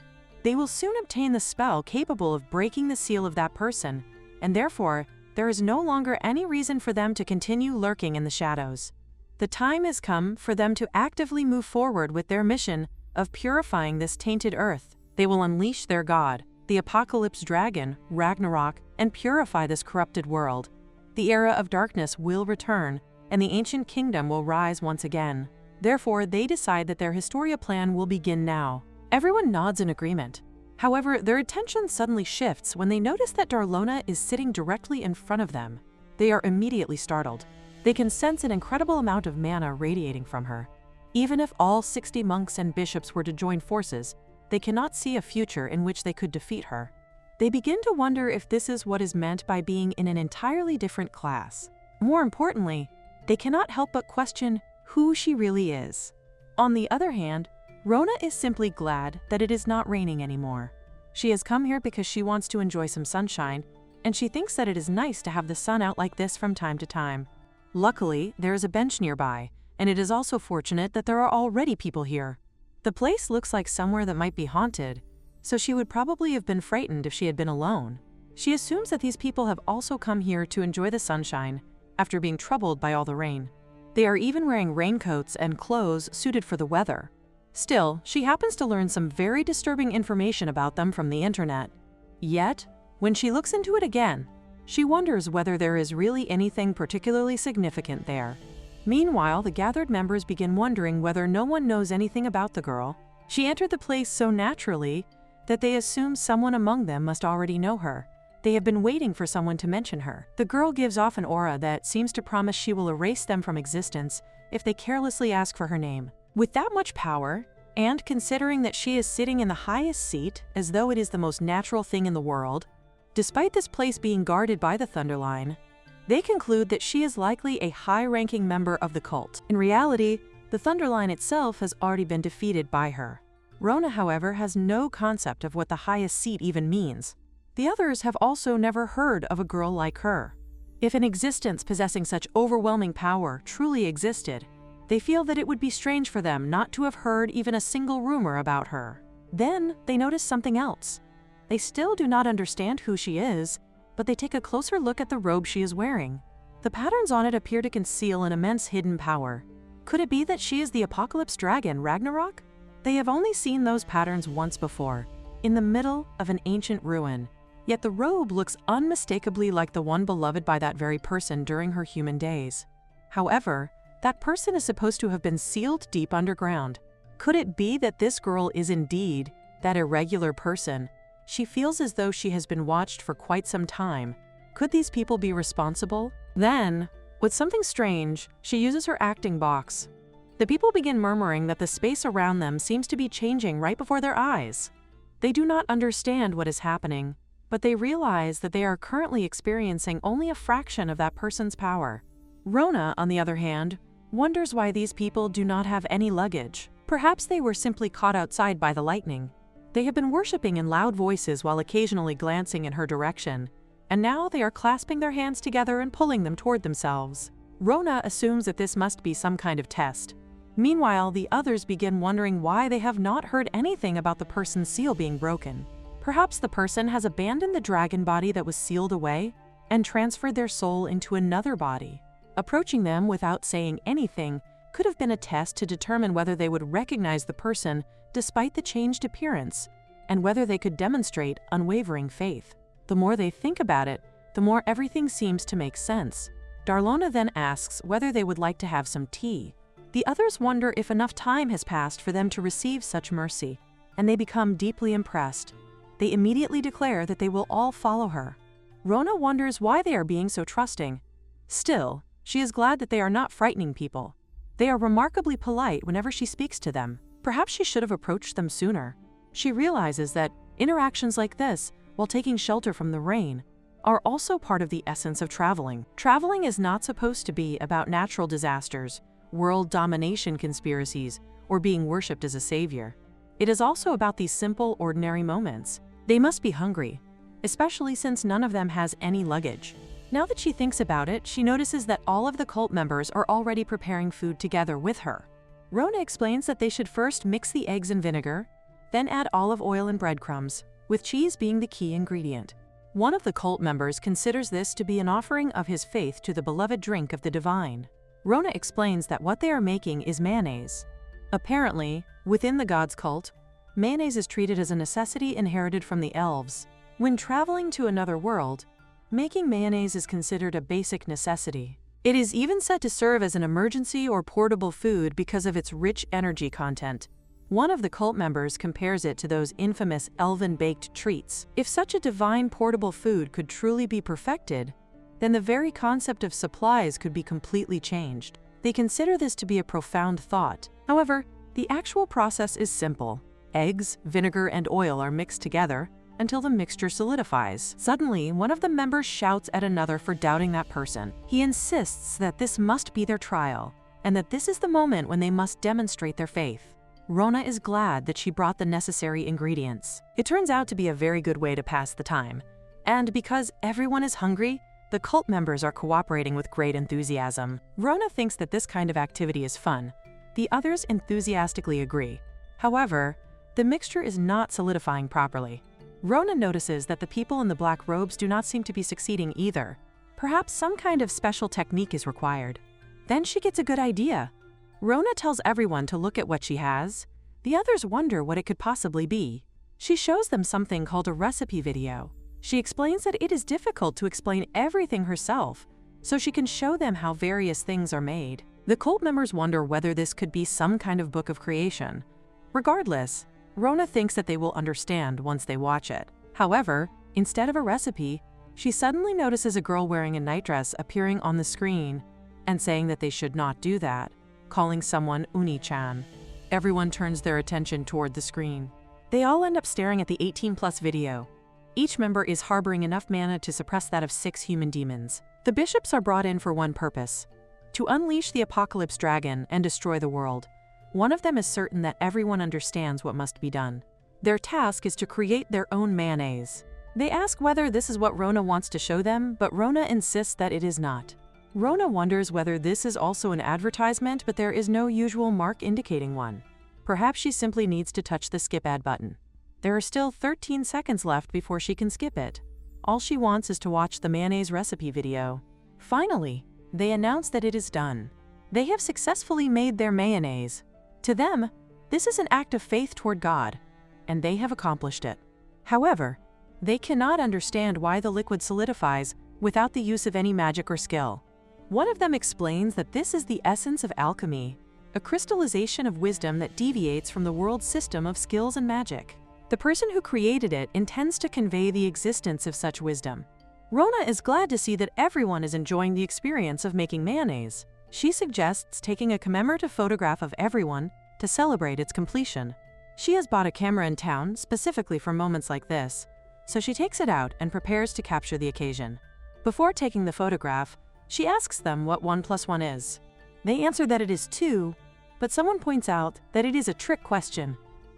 They will soon obtain the spell capable of breaking the seal of that person, and therefore, there is no longer any reason for them to continue lurking in the shadows. The time has come for them to actively move forward with their mission of purifying this tainted earth. They will unleash their god, the apocalypse dragon, Ragnarok, and purify this corrupted world. The era of darkness will return, and the ancient kingdom will rise once again. Therefore, they decide that their Historia plan will begin now. Everyone nods in agreement. However, their attention suddenly shifts when they notice that Darlona is sitting directly in front of them. They are immediately startled. They can sense an incredible amount of mana radiating from her. Even if all 60 monks and bishops were to join forces, they cannot see a future in which they could defeat her. They begin to wonder if this is what is meant by being in an entirely different class. More importantly, they cannot help but question who she really is. On the other hand, Rona is simply glad that it is not raining anymore. She has come here because she wants to enjoy some sunshine, and she thinks that it is nice to have the sun out like this from time to time. Luckily, there is a bench nearby, and it is also fortunate that there are already people here. The place looks like somewhere that might be haunted, so she would probably have been frightened if she had been alone. She assumes that these people have also come here to enjoy the sunshine after being troubled by all the rain. They are even wearing raincoats and clothes suited for the weather. Still, she happens to learn some very disturbing information about them from the internet. Yet, when she looks into it again, she wonders whether there is really anything particularly significant there. Meanwhile, the gathered members begin wondering whether no one knows anything about the girl. She entered the place so naturally that they assume someone among them must already know her. They have been waiting for someone to mention her. The girl gives off an aura that seems to promise she will erase them from existence if they carelessly ask for her name. With that much power, and considering that she is sitting in the highest seat as though it is the most natural thing in the world, despite this place being guarded by the Thunderline, they conclude that she is likely a high-ranking member of the cult. In reality, the Thunderline itself has already been defeated by her. Rona, however, has no concept of what the highest seat even means. The others have also never heard of a girl like her. If an existence possessing such overwhelming power truly existed, they feel that it would be strange for them not to have heard even a single rumor about her. Then they notice something else. They still do not understand who she is, but they take a closer look at the robe she is wearing. The patterns on it appear to conceal an immense hidden power. Could it be that she is the apocalypse dragon, Ragnarok? They have only seen those patterns once before, in the middle of an ancient ruin. Yet the robe looks unmistakably like the one beloved by that very person during her human days. However, that person is supposed to have been sealed deep underground. Could it be that this girl is indeed that irregular person? She feels as though she has been watched for quite some time. Could these people be responsible? Then, with something strange, she uses her acting box. The people begin murmuring that the space around them seems to be changing right before their eyes. They do not understand what is happening, but they realize that they are currently experiencing only a fraction of that person's power. Rona, on the other hand, wonders why these people do not have any luggage. Perhaps they were simply caught outside by the lightning. They have been worshipping in loud voices while occasionally glancing in her direction, and now they are clasping their hands together and pulling them toward themselves. Rona assumes that this must be some kind of test. Meanwhile, the others begin wondering why they have not heard anything about the person's seal being broken. Perhaps the person has abandoned the dragon body that was sealed away and transferred their soul into another body. Approaching them without saying anything could have been a test to determine whether they would recognize the person despite the changed appearance, and whether they could demonstrate unwavering faith. The more they think about it, the more everything seems to make sense. Darlona then asks whether they would like to have some tea. The others wonder if enough time has passed for them to receive such mercy, and they become deeply impressed. They immediately declare that they will all follow her. Rona wonders why they are being so trusting. Still, she is glad that they are not frightening people. They are remarkably polite whenever she speaks to them. Perhaps she should have approached them sooner. She realizes that interactions like this, while taking shelter from the rain, are also part of the essence of traveling. Traveling is not supposed to be about natural disasters, world domination conspiracies, or being worshipped as a savior. It is also about these simple, ordinary moments. They must be hungry, especially since none of them has any luggage. Now that she thinks about it, she notices that all of the cult members are already preparing food together with her. Rona explains that they should first mix the eggs in vinegar, Then add olive oil and breadcrumbs, with cheese being the key ingredient. One of the cult members considers this to be an offering of his faith to the beloved drink of the divine. Rona explains that what they are making is mayonnaise. Apparently, within the gods' cult, mayonnaise is treated as a necessity inherited from the elves. When traveling to another world, making mayonnaise is considered a basic necessity. It is even said to serve as an emergency or portable food because of its rich energy content. One of the cult members compares it to those infamous elven-baked treats. If such a divine portable food could truly be perfected, then the very concept of supplies could be completely changed. They consider this to be a profound thought. However, the actual process is simple. Eggs, vinegar, and oil are mixed together until the mixture solidifies. Suddenly, one of the members shouts at another for doubting that person. He insists that this must be their trial, and that this is the moment when they must demonstrate their faith. Rona is glad that she brought the necessary ingredients. It turns out to be a very good way to pass the time. And because everyone is hungry, the cult members are cooperating with great enthusiasm. Rona thinks that this kind of activity is fun. The others enthusiastically agree. However, the mixture is not solidifying properly. Rona notices that the people in the black robes do not seem to be succeeding either. Perhaps some kind of special technique is required. Then she gets a good idea. Rona tells everyone to look at what she has. The others wonder what it could possibly be. She shows them something called a recipe video. She explains that it is difficult to explain everything herself, so she can show them how various things are made. The cult members wonder whether this could be some kind of book of creation. Regardless, Rona thinks that they will understand once they watch it. However, instead of a recipe, she suddenly notices a girl wearing a nightdress appearing on the screen and saying that they should not do that, calling someone Uni-chan. Everyone turns their attention toward the screen. They all end up staring at the 18+ video. Each member is harboring enough mana to suppress that of 6 human demons. The bishops are brought in for one purpose: to unleash the apocalypse dragon and destroy the world. One of them is certain that everyone understands what must be done. Their task is to create their own mayonnaise. They ask whether this is what Rona wants to show them, but Rona insists that it is not. Rona wonders whether this is also an advertisement, but there is no usual mark indicating one. Perhaps she simply needs to touch the skip ad button. There are still 13 seconds left before she can skip it. All she wants is to watch the mayonnaise recipe video. Finally, they announce that it is done. They have successfully made their mayonnaise. To them, this is an act of faith toward God, and they have accomplished it. However, they cannot understand why the liquid solidifies without the use of any magic or skill. One of them explains that this is the essence of alchemy, a crystallization of wisdom that deviates from the world's system of skills and magic. The person who created it intends to convey the existence of such wisdom. Rona is glad to see that everyone is enjoying the experience of making mayonnaise. She suggests taking a commemorative photograph of everyone to celebrate its completion. She has bought a camera in town specifically for moments like this, so she takes it out and prepares to capture the occasion. Before taking the photograph, she asks them what 1 + 1 is. They answer that it is 2, but someone points out that it is a trick question.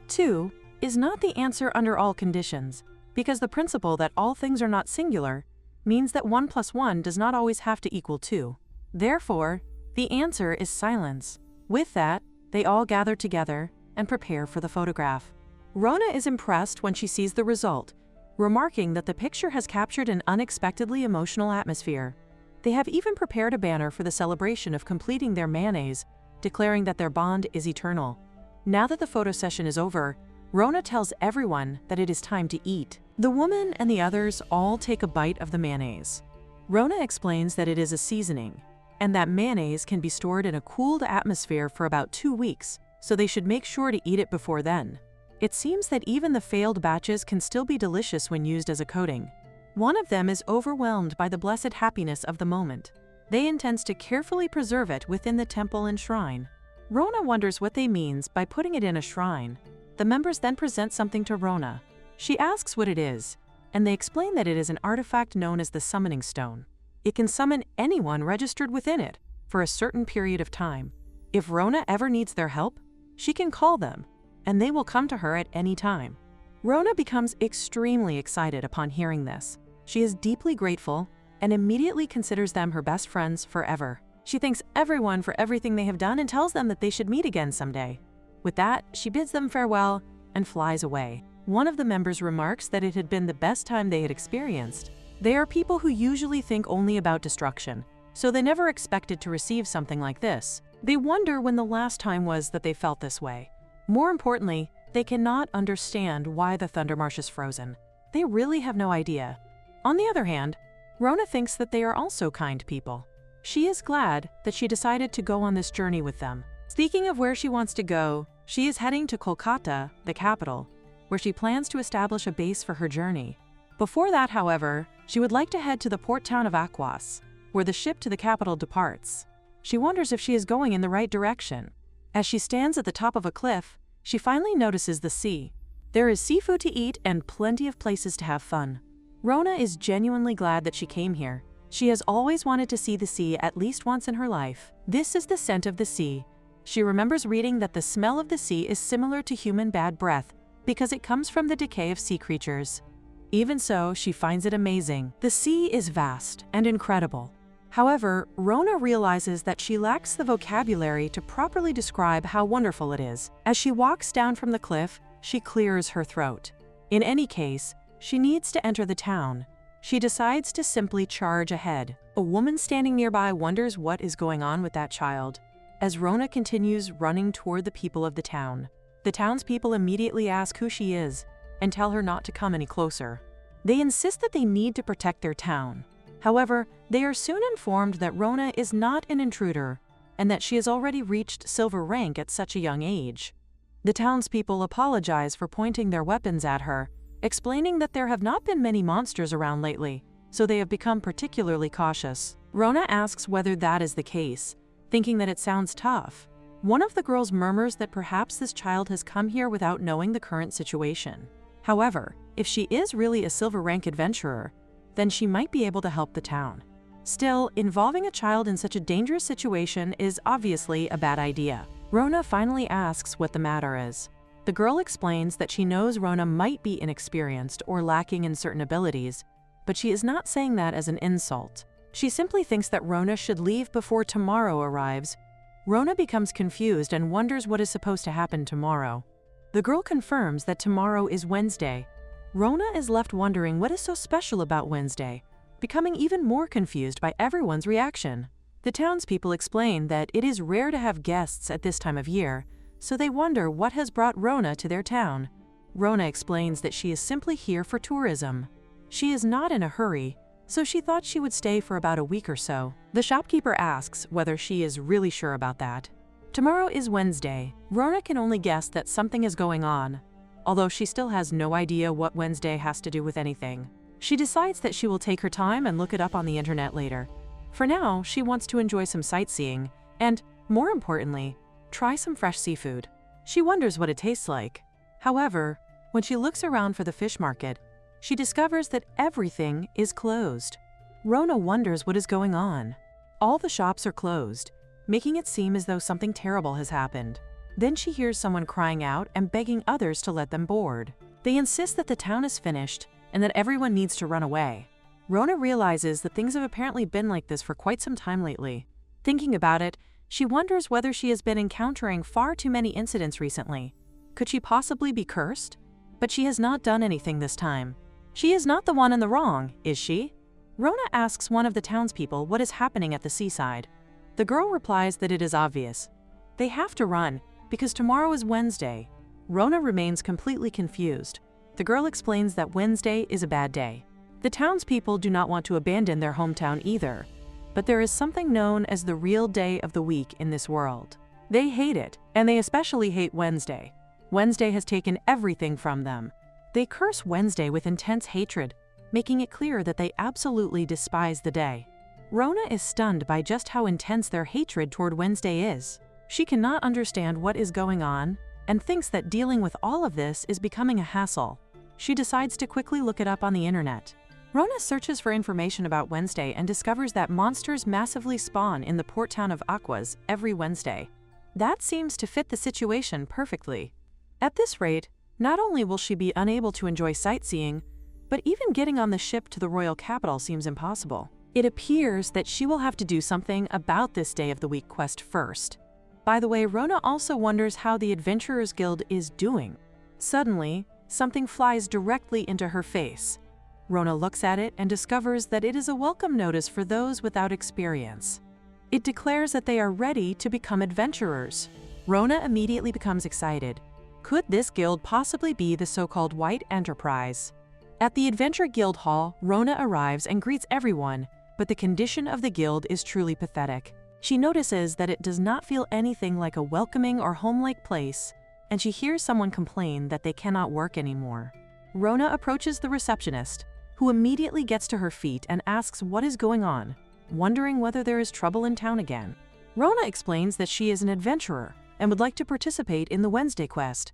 2 is not the answer under all conditions, because the principle that all things are not singular means that 1 + 1 does not always have to equal 2. Therefore, the answer is silence. With that, they all gather together and prepare for the photograph. Rona is impressed when she sees the result, remarking that the picture has captured an unexpectedly emotional atmosphere. They have even prepared a banner for the celebration of completing their mayonnaise, declaring that their bond is eternal. Now that the photo session is over, Rona tells everyone that it is time to eat. The woman and the others all take a bite of the mayonnaise. Rona explains that it is a seasoning, and that mayonnaise can be stored in a cooled atmosphere for about 2 weeks, so they should make sure to eat it before then. It seems that even the failed batches can still be delicious when used as a coating. One of them is overwhelmed by the blessed happiness of the moment. They intend to carefully preserve it within the temple and shrine. Rona wonders what they means by putting it in a shrine. The members then present something to Rona. She asks what it is, and they explain that it is an artifact known as the Summoning Stone. It can summon anyone registered within it for a certain period of time. If Rona ever needs their help, she can call them, and they will come to her at any time. Rona becomes extremely excited upon hearing this. She is deeply grateful and immediately considers them her best friends forever. She thanks everyone for everything they have done and tells them that they should meet again someday. With that, she bids them farewell and flies away. One of the members remarks that it had been the best time they had experienced. They are people who usually think only about destruction, so they never expected to receive something like this. They wonder when the last time was that they felt this way. More importantly, they cannot understand why the Thunder Marsh is frozen. They really have no idea. On the other hand, Rona thinks that they are also kind people. She is glad that she decided to go on this journey with them. Speaking of where she wants to go, she is heading to Kolkata, the capital, where she plans to establish a base for her journey. Before that, however, she would like to head to the port town of Akwas, where the ship to the capital departs. She wonders if she is going in the right direction. As she stands at the top of a cliff, she finally notices the sea. There is seafood to eat and plenty of places to have fun. Rona is genuinely glad that she came here. She has always wanted to see the sea at least once in her life. This is the scent of the sea. She remembers reading that the smell of the sea is similar to human bad breath because it comes from the decay of sea creatures. Even so, she finds it amazing. The sea is vast and incredible. However, Rona realizes that she lacks the vocabulary to properly describe how wonderful it is. As she walks down from the cliff, she clears her throat. In any case, she needs to enter the town. She decides to simply charge ahead. A woman standing nearby wonders what is going on with that child. As Rona continues running toward the people of the town, the townspeople immediately ask who she is and tell her not to come any closer. They insist that they need to protect their town. However, they are soon informed that Rona is not an intruder and that she has already reached silver rank at such a young age. The townspeople apologize for pointing their weapons at her, explaining that there have not been many monsters around lately, so they have become particularly cautious. Rona asks whether that is the case, thinking that it sounds tough. One of the girls murmurs that perhaps this child has come here without knowing the current situation. However, if she is really a silver rank adventurer, then she might be able to help the town. Still, involving a child in such a dangerous situation is obviously a bad idea. Rona finally asks what the matter is. The girl explains that she knows Rona might be inexperienced or lacking in certain abilities, but she is not saying that as an insult. She simply thinks that Rona should leave before tomorrow arrives. Rona becomes confused and wonders what is supposed to happen tomorrow. The girl confirms that tomorrow is Wednesday. Rona is left wondering what is so special about Wednesday, becoming even more confused by everyone's reaction. The townspeople explain that it is rare to have guests at this time of year, so they wonder what has brought Rona to their town. Rona explains that she is simply here for tourism. She is not in a hurry, so she thought she would stay for about a week or so. The shopkeeper asks whether she is really sure about that. Tomorrow is Wednesday. Rona can only guess that something is going on, although she still has no idea what Wednesday has to do with anything. She decides that she will take her time and look it up on the internet later. For now, she wants to enjoy some sightseeing and, more importantly, try some fresh seafood. She wonders what it tastes like. However, when she looks around for the fish market, she discovers that everything is closed. Rona wonders what is going on. All the shops are closed, making it seem as though something terrible has happened. Then she hears someone crying out and begging others to let them board. They insist that the town is finished and that everyone needs to run away. Rona realizes that things have apparently been like this for quite some time lately. Thinking about it, she wonders whether she has been encountering far too many incidents recently. Could she possibly be cursed? But she has not done anything this time. She is not the one in the wrong, is she? Rona asks one of the townspeople what is happening at the seaside. The girl replies that it is obvious. They have to run because tomorrow is Wednesday. Rona remains completely confused. The girl explains that Wednesday is a bad day. The townspeople do not want to abandon their hometown either, but there is something known as the real day of the week in this world. They hate it, and they especially hate Wednesday. Wednesday has taken everything from them. They curse Wednesday with intense hatred, making it clear that they absolutely despise the day. Rona is stunned by just how intense their hatred toward Wednesday is. She cannot understand what is going on and thinks that dealing with all of this is becoming a hassle. She decides to quickly look it up on the internet. Rona searches for information about Wednesday and discovers that monsters massively spawn in the port town of Akwas every Wednesday. That seems to fit the situation perfectly. At this rate, not only will she be unable to enjoy sightseeing, but even getting on the ship to the royal capital seems impossible. It appears that she will have to do something about this day of the week quest first. By the way, Rona also wonders how the Adventurers Guild is doing. Suddenly, something flies directly into her face. Rona looks at it and discovers that it is a welcome notice for those without experience. It declares that they are ready to become adventurers. Rona immediately becomes excited. Could this guild possibly be the so-called White Enterprise? At the Adventure Guild Hall, Rona arrives and greets everyone, but the condition of the guild is truly pathetic. She notices that it does not feel anything like a welcoming or home-like place, and she hears someone complain that they cannot work anymore. Rona approaches the receptionist, who immediately gets to her feet and asks what is going on, wondering whether there is trouble in town again. Rona explains that she is an adventurer and would like to participate in the Wednesday quest.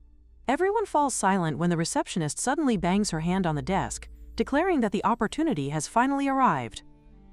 Everyone falls silent when the receptionist suddenly bangs her hand on the desk, declaring that the opportunity has finally arrived.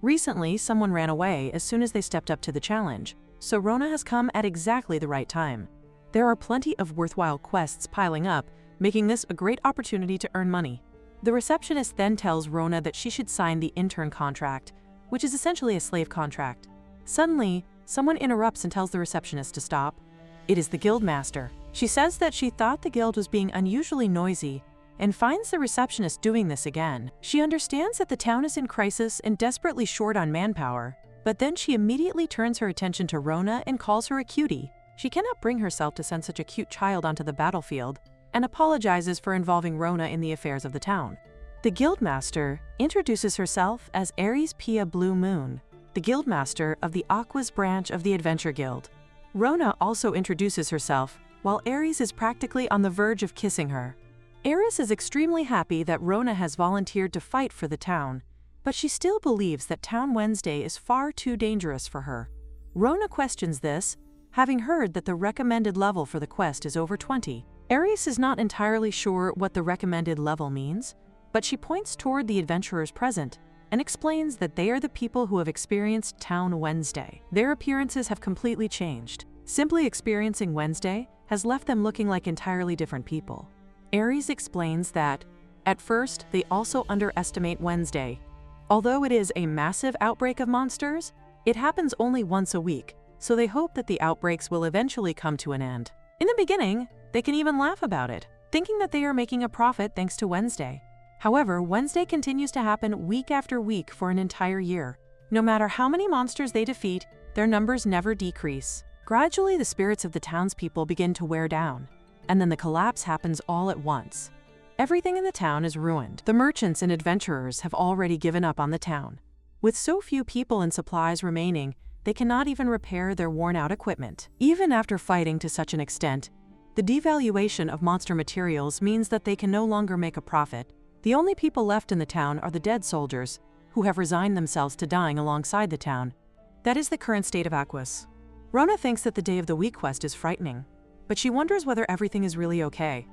Recently, someone ran away as soon as they stepped up to the challenge, so Rona has come at exactly the right time. There are plenty of worthwhile quests piling up, making this a great opportunity to earn money. The receptionist then tells Rona that she should sign the intern contract, which is essentially a slave contract. Suddenly, someone interrupts and tells the receptionist to stop. It is the guildmaster. She says that she thought the guild was being unusually noisy and finds the receptionist doing this again. She understands that the town is in crisis and desperately short on manpower, but then she immediately turns her attention to Rona and calls her a cutie. She cannot bring herself to send such a cute child onto the battlefield and apologizes for involving Rona in the affairs of the town. The guildmaster introduces herself as Aries Pia Blue Moon, the guildmaster of the Aquas branch of the Adventure Guild. Rona also introduces herself, while Aries is practically on the verge of kissing her. Aries is extremely happy that Rona has volunteered to fight for the town, but she still believes that Town Wednesday is far too dangerous for her. Rona questions this, having heard that the recommended level for the quest is over 20. Aries is not entirely sure what the recommended level means, but she points toward the adventurers present and explains that they are the people who have experienced Town Wednesday. Their appearances have completely changed. Simply experiencing Wednesday has left them looking like entirely different people. Aries explains that, at first, they also underestimate Wednesday. Although it is a massive outbreak of monsters, it happens only once a week, so they hope that the outbreaks will eventually come to an end. In the beginning, they can even laugh about it, thinking that they are making a profit thanks to Wednesday. However, Wednesday continues to happen week after week for an entire year. No matter how many monsters they defeat, their numbers never decrease. Gradually, the spirits of the townspeople begin to wear down, and then the collapse happens all at once. Everything in the town is ruined. The merchants and adventurers have already given up on the town. With so few people and supplies remaining, they cannot even repair their worn-out equipment. Even after fighting to such an extent, the devaluation of monster materials means that they can no longer make a profit. The only people left in the town are the dead soldiers, who have resigned themselves to dying alongside the town. That is the current state of Aquas. Rona thinks that the Day of the Week quest is frightening, but she wonders whether everything is really okay.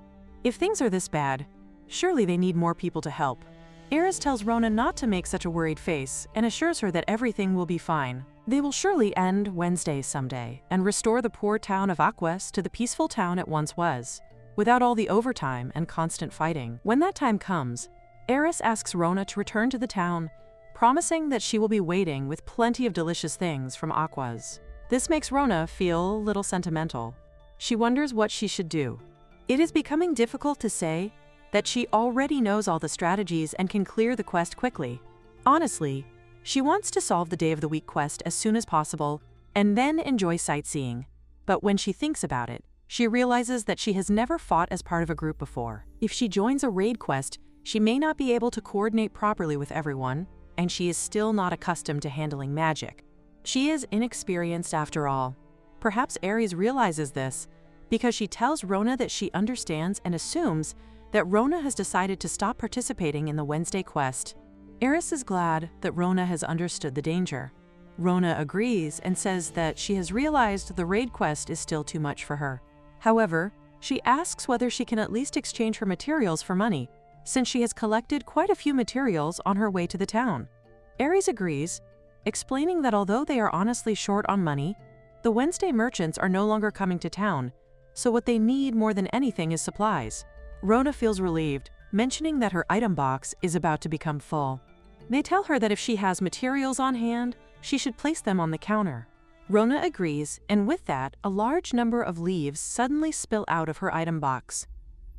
If things are this bad, surely they need more people to help. Aries tells Rona not to make such a worried face and assures her that everything will be fine. They will surely end Wednesday someday and restore the poor town of Aquas to the peaceful town it once was, without all the overtime and constant fighting. When that time comes, Aries asks Rona to return to the town, promising that she will be waiting with plenty of delicious things from Aquas. This makes Rona feel a little sentimental. She wonders what she should do. It is becoming difficult to say that she already knows all the strategies and can clear the quest quickly. Honestly, she wants to solve the Day of the Week quest as soon as possible and then enjoy sightseeing. But when she thinks about it, she realizes that she has never fought as part of a group before. If she joins a raid quest, she may not be able to coordinate properly with everyone, and she is still not accustomed to handling magic. She is inexperienced after all. Perhaps Aries realizes this because she tells Rona that she understands and assumes that Rona has decided to stop participating in the Wednesday quest. Aries is glad that Rona has understood the danger. Rona agrees and says that she has realized the raid quest is still too much for her. However, she asks whether she can at least exchange her materials for money, since she has collected quite a few materials on her way to the town. Aries agrees, explaining that although they are honestly short on money, the Wednesday merchants are no longer coming to town, so what they need more than anything is supplies. Rona feels relieved, mentioning that her item box is about to become full. They tell her that if she has materials on hand, she should place them on the counter. Rona agrees, and with that, a large number of leaves suddenly spill out of her item box.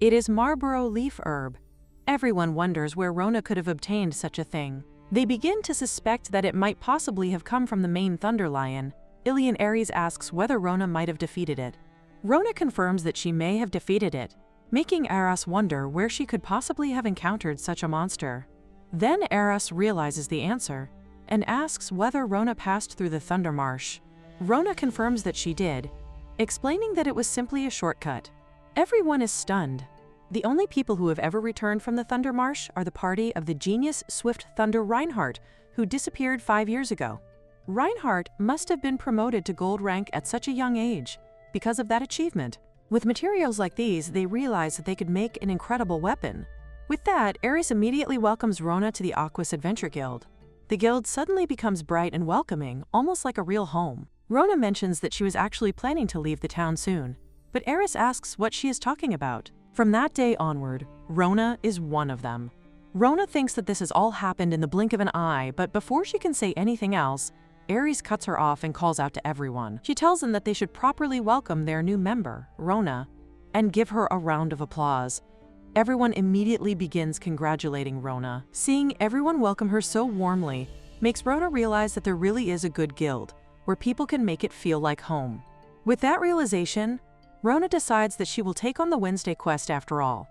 It is Marlboro leaf herb. Everyone wonders where Rona could have obtained such a thing. They begin to suspect that it might possibly have come from the main Thunder Lion. Ilian Ares asks whether Rona might have defeated it. Rona confirms that she may have defeated it, making Eros wonder where she could possibly have encountered such a monster. Then Eros realizes the answer and asks whether Rona passed through the Thunder Marsh. Rona confirms that she did, explaining that it was simply a shortcut. Everyone is stunned. The only people who have ever returned from the Thunder Marsh are the party of the genius Swift Thunder Reinhardt, who disappeared 5 years ago. Reinhardt must have been promoted to gold rank at such a young age because of that achievement. With materials like these, they realize that they could make an incredible weapon. With that, Ares immediately welcomes Rona to the Aquas Adventure Guild. The guild suddenly becomes bright and welcoming, almost like a real home. Rona mentions that she was actually planning to leave the town soon, but Ares asks what she is talking about. From that day onward, Rona is one of them. Rona thinks that this has all happened in the blink of an eye, but before she can say anything else, Ares cuts her off and calls out to everyone. She tells them that they should properly welcome their new member, Rona, and give her a round of applause. Everyone immediately begins congratulating Rona. Seeing everyone welcome her so warmly makes Rona realize that there really is a good guild, where people can make it feel like home. With that realization, Rona decides that she will take on the Wednesday quest after all.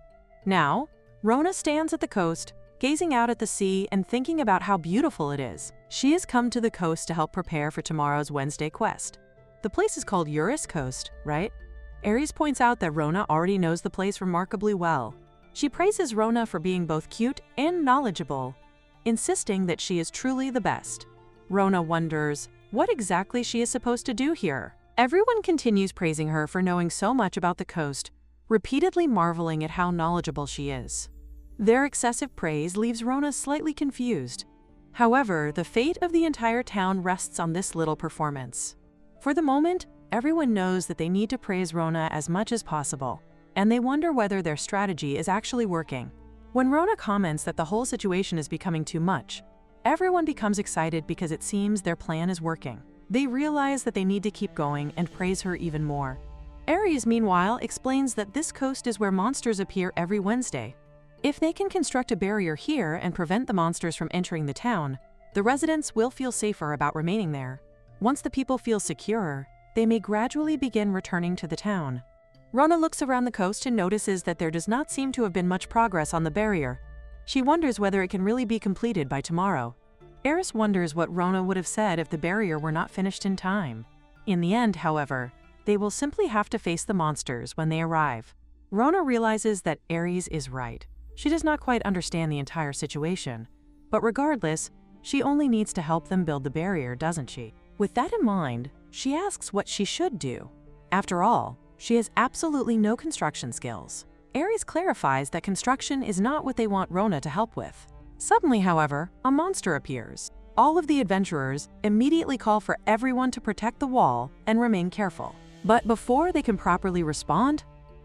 Now, Rona stands at the coast, gazing out at the sea and thinking about how beautiful it is. She has come to the coast to help prepare for tomorrow's Wednesday quest. The place is called Eurus Coast, right? Ares points out that Rona already knows the place remarkably well. She praises Rona for being both cute and knowledgeable, insisting that she is truly the best. Rona wonders what exactly she is supposed to do here. Everyone continues praising her for knowing so much about the coast, repeatedly marveling at how knowledgeable she is. Their excessive praise leaves Rona slightly confused. However, the fate of the entire town rests on this little performance. For the moment, everyone knows that they need to praise Rona as much as possible, and they wonder whether their strategy is actually working. When Rona comments that the whole situation is becoming too much, everyone becomes excited because it seems their plan is working. They realize that they need to keep going and praise her even more. Ares, meanwhile, explains that this coast is where monsters appear every Wednesday. If they can construct a barrier here and prevent the monsters from entering the town, the residents will feel safer about remaining there. Once the people feel secure, they may gradually begin returning to the town. Rona looks around the coast and notices that there does not seem to have been much progress on the barrier. She wonders whether it can really be completed by tomorrow. Ares wonders what Rona would have said if the barrier were not finished in time. In the end, however, they will simply have to face the monsters when they arrive. Rona realizes that Ares is right. She does not quite understand the entire situation, but regardless, she only needs to help them build the barrier, doesn't she? With that in mind, she asks what she should do. After all, she has absolutely no construction skills. Ares clarifies that construction is not what they want Rona to help with. Suddenly, however, a monster appears. All of the adventurers immediately call for everyone to protect the wall and remain careful. But before they can properly respond,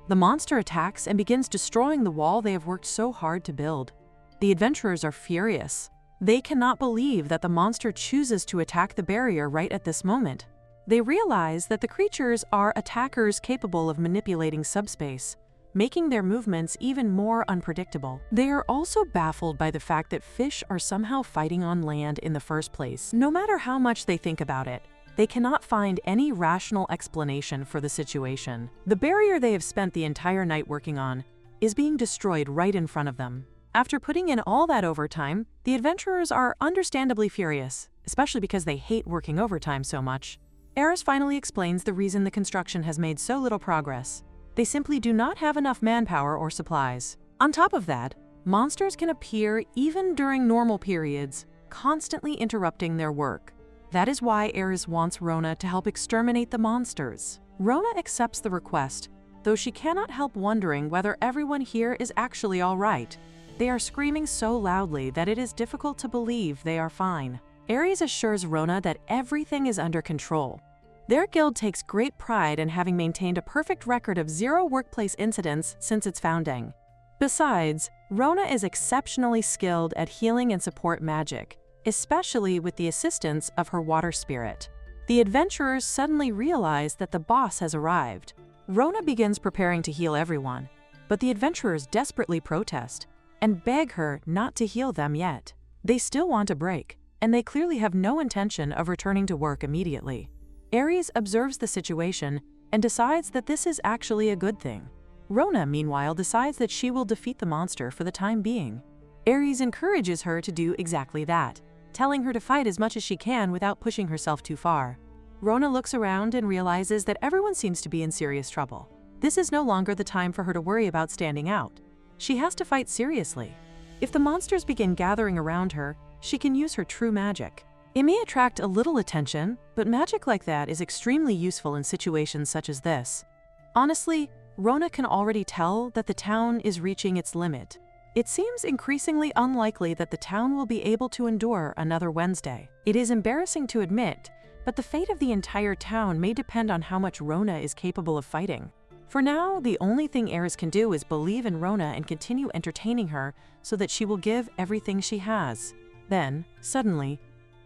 the monster attacks and begins destroying the wall they have worked so hard to build. The adventurers are furious. They cannot believe that the monster chooses to attack the barrier right at this moment. They realize that the creatures are attackers capable of manipulating subspace, making their movements even more unpredictable. They are also baffled by the fact that fish are somehow fighting on land in the first place. No matter how much they think about it, they cannot find any rational explanation for the situation. The barrier they have spent the entire night working on is being destroyed right in front of them. After putting in all that overtime, the adventurers are understandably furious, especially because they hate working overtime so much. Ares finally explains the reason the construction has made so little progress. They simply do not have enough manpower or supplies. On top of that, monsters can appear even during normal periods, constantly interrupting their work. That is why Ares wants Rona to help exterminate the monsters. Rona accepts the request, though she cannot help wondering whether everyone here is actually all right. They are screaming so loudly that it is difficult to believe they are fine. Ares assures Rona that everything is under control. Their guild takes great pride in having maintained a perfect record of 0 workplace incidents since its founding. Besides, Rona is exceptionally skilled at healing and support magic, especially with the assistance of her water spirit. The adventurers suddenly realize that the boss has arrived. Rona begins preparing to heal everyone, but the adventurers desperately protest and beg her not to heal them yet. They still want a break, and they clearly have no intention of returning to work immediately. Aries observes the situation and decides that this is actually a good thing. Rona, meanwhile, decides that she will defeat the monster for the time being. Aries encourages her to do exactly that, telling her to fight as much as she can without pushing herself too far. Rona looks around and realizes that everyone seems to be in serious trouble. This is no longer the time for her to worry about standing out. She has to fight seriously. If the monsters begin gathering around her, she can use her true magic. It may attract a little attention, but magic like that is extremely useful in situations such as this. Honestly, Rona can already tell that the town is reaching its limit. It seems increasingly unlikely that the town will be able to endure another Wednesday. It is embarrassing to admit, but the fate of the entire town may depend on how much Rona is capable of fighting. For now, the only thing Aries can do is believe in Rona and continue entertaining her so that she will give everything she has. Then, suddenly,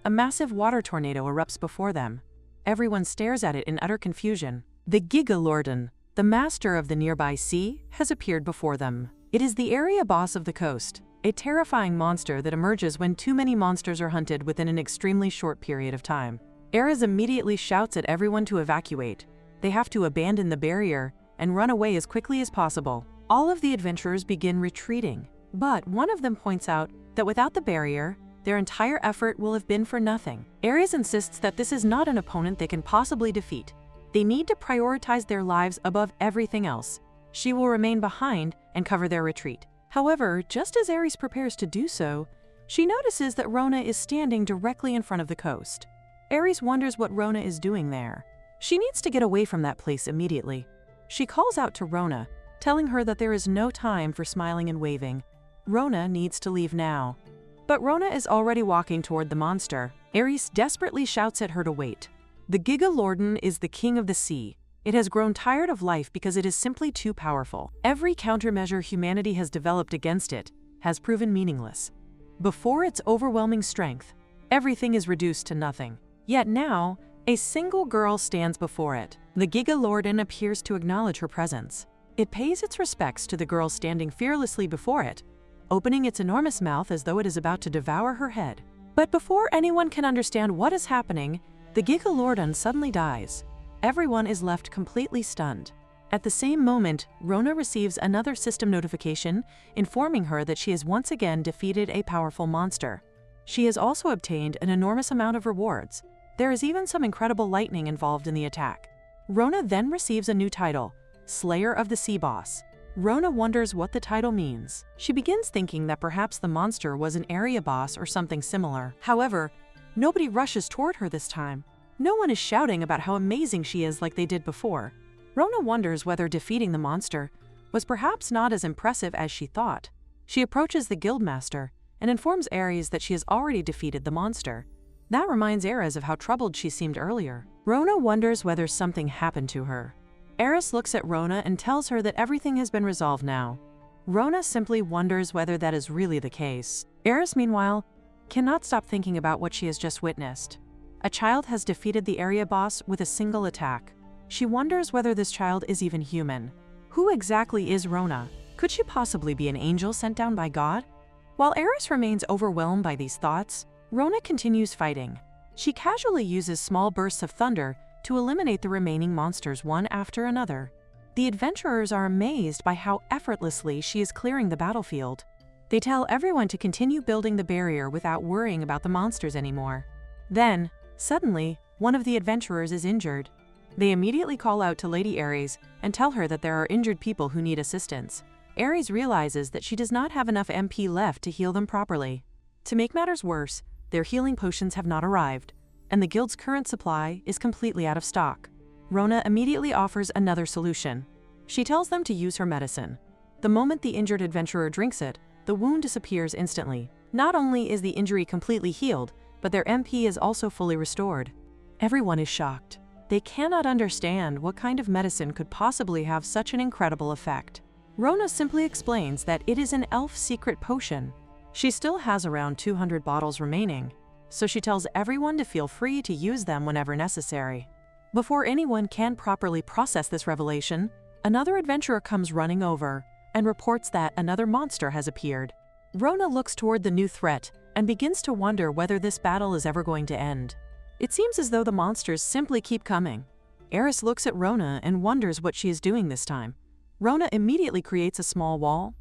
a massive water tornado erupts before them. Everyone stares at it in utter confusion. The Gigalorden, the master of the nearby sea, has appeared before them. It is the area boss of the coast, a terrifying monster that emerges when too many monsters are hunted within an extremely short period of time. Aries immediately shouts at everyone to evacuate. They have to abandon the barrier and run away as quickly as possible. All of the adventurers begin retreating, but one of them points out that without the barrier, their entire effort will have been for nothing. Aries insists that this is not an opponent they can possibly defeat. They need to prioritize their lives above everything else. She will remain behind and cover their retreat. However, just as Aries prepares to do so, she notices that Rona is standing directly in front of the coast. Aries wonders what Rona is doing there. She needs to get away from that place immediately. She calls out to Rona, telling her that there is no time for smiling and waving. Rona needs to leave now. But Rona is already walking toward the monster. Aries desperately shouts at her to wait. The Gigalorden is the king of the sea. It has grown tired of life because it is simply too powerful. Every countermeasure humanity has developed against it has proven meaningless. Before its overwhelming strength, everything is reduced to nothing. Yet now, a single girl stands before it. The Gigalorden appears to acknowledge her presence. It pays its respects to the girl standing fearlessly before it, opening its enormous mouth as though it is about to devour her head. But before anyone can understand what is happening, the Gigalorden suddenly dies. Everyone is left completely stunned. At the same moment, Rona receives another system notification informing her that she has once again defeated a powerful monster. She has also obtained an enormous amount of rewards. There is even some incredible lightning involved in the attack. Rona then receives a new title, Slayer of the Sea Boss. Rona wonders what the title means. She begins thinking that perhaps the monster was an area boss or something similar. However, nobody rushes toward her this time. No one is shouting about how amazing she is like they did before. Rona wonders whether defeating the monster was perhaps not as impressive as she thought. She approaches the guildmaster and informs Aries that she has already defeated the monster. That reminds Aries of how troubled she seemed earlier. Rona wonders whether something happened to her. Aries looks at Rona and tells her that everything has been resolved now. Rona simply wonders whether that is really the case. Aries, meanwhile, cannot stop thinking about what she has just witnessed. A child has defeated the area boss with a single attack. She wonders whether this child is even human. Who exactly is Rona? Could she possibly be an angel sent down by God? While Aries remains overwhelmed by these thoughts, Rona continues fighting. She casually uses small bursts of thunder to eliminate the remaining monsters one after another. The adventurers are amazed by how effortlessly she is clearing the battlefield. They tell everyone to continue building the barrier without worrying about the monsters anymore. Then, suddenly, one of the adventurers is injured. They immediately call out to Lady Aries and tell her that there are injured people who need assistance. Aries realizes that she does not have enough MP left to heal them properly. To make matters worse, their healing potions have not arrived, and the guild's current supply is completely out of stock. Rona immediately offers another solution. She tells them to use her medicine. The moment the injured adventurer drinks it, the wound disappears instantly. Not only is the injury completely healed, but their MP is also fully restored. Everyone is shocked. They cannot understand what kind of medicine could possibly have such an incredible effect. Rona simply explains that it is an elf secret potion. She still has around 200 bottles remaining, so she tells everyone to feel free to use them whenever necessary. Before anyone can properly process this revelation, another adventurer comes running over, and reports that another monster has appeared. Rona looks toward the new threat and begins to wonder whether this battle is ever going to end. It seems as though the monsters simply keep coming. Eris looks at Rona and wonders what she is doing this time. Rona immediately creates a small wall.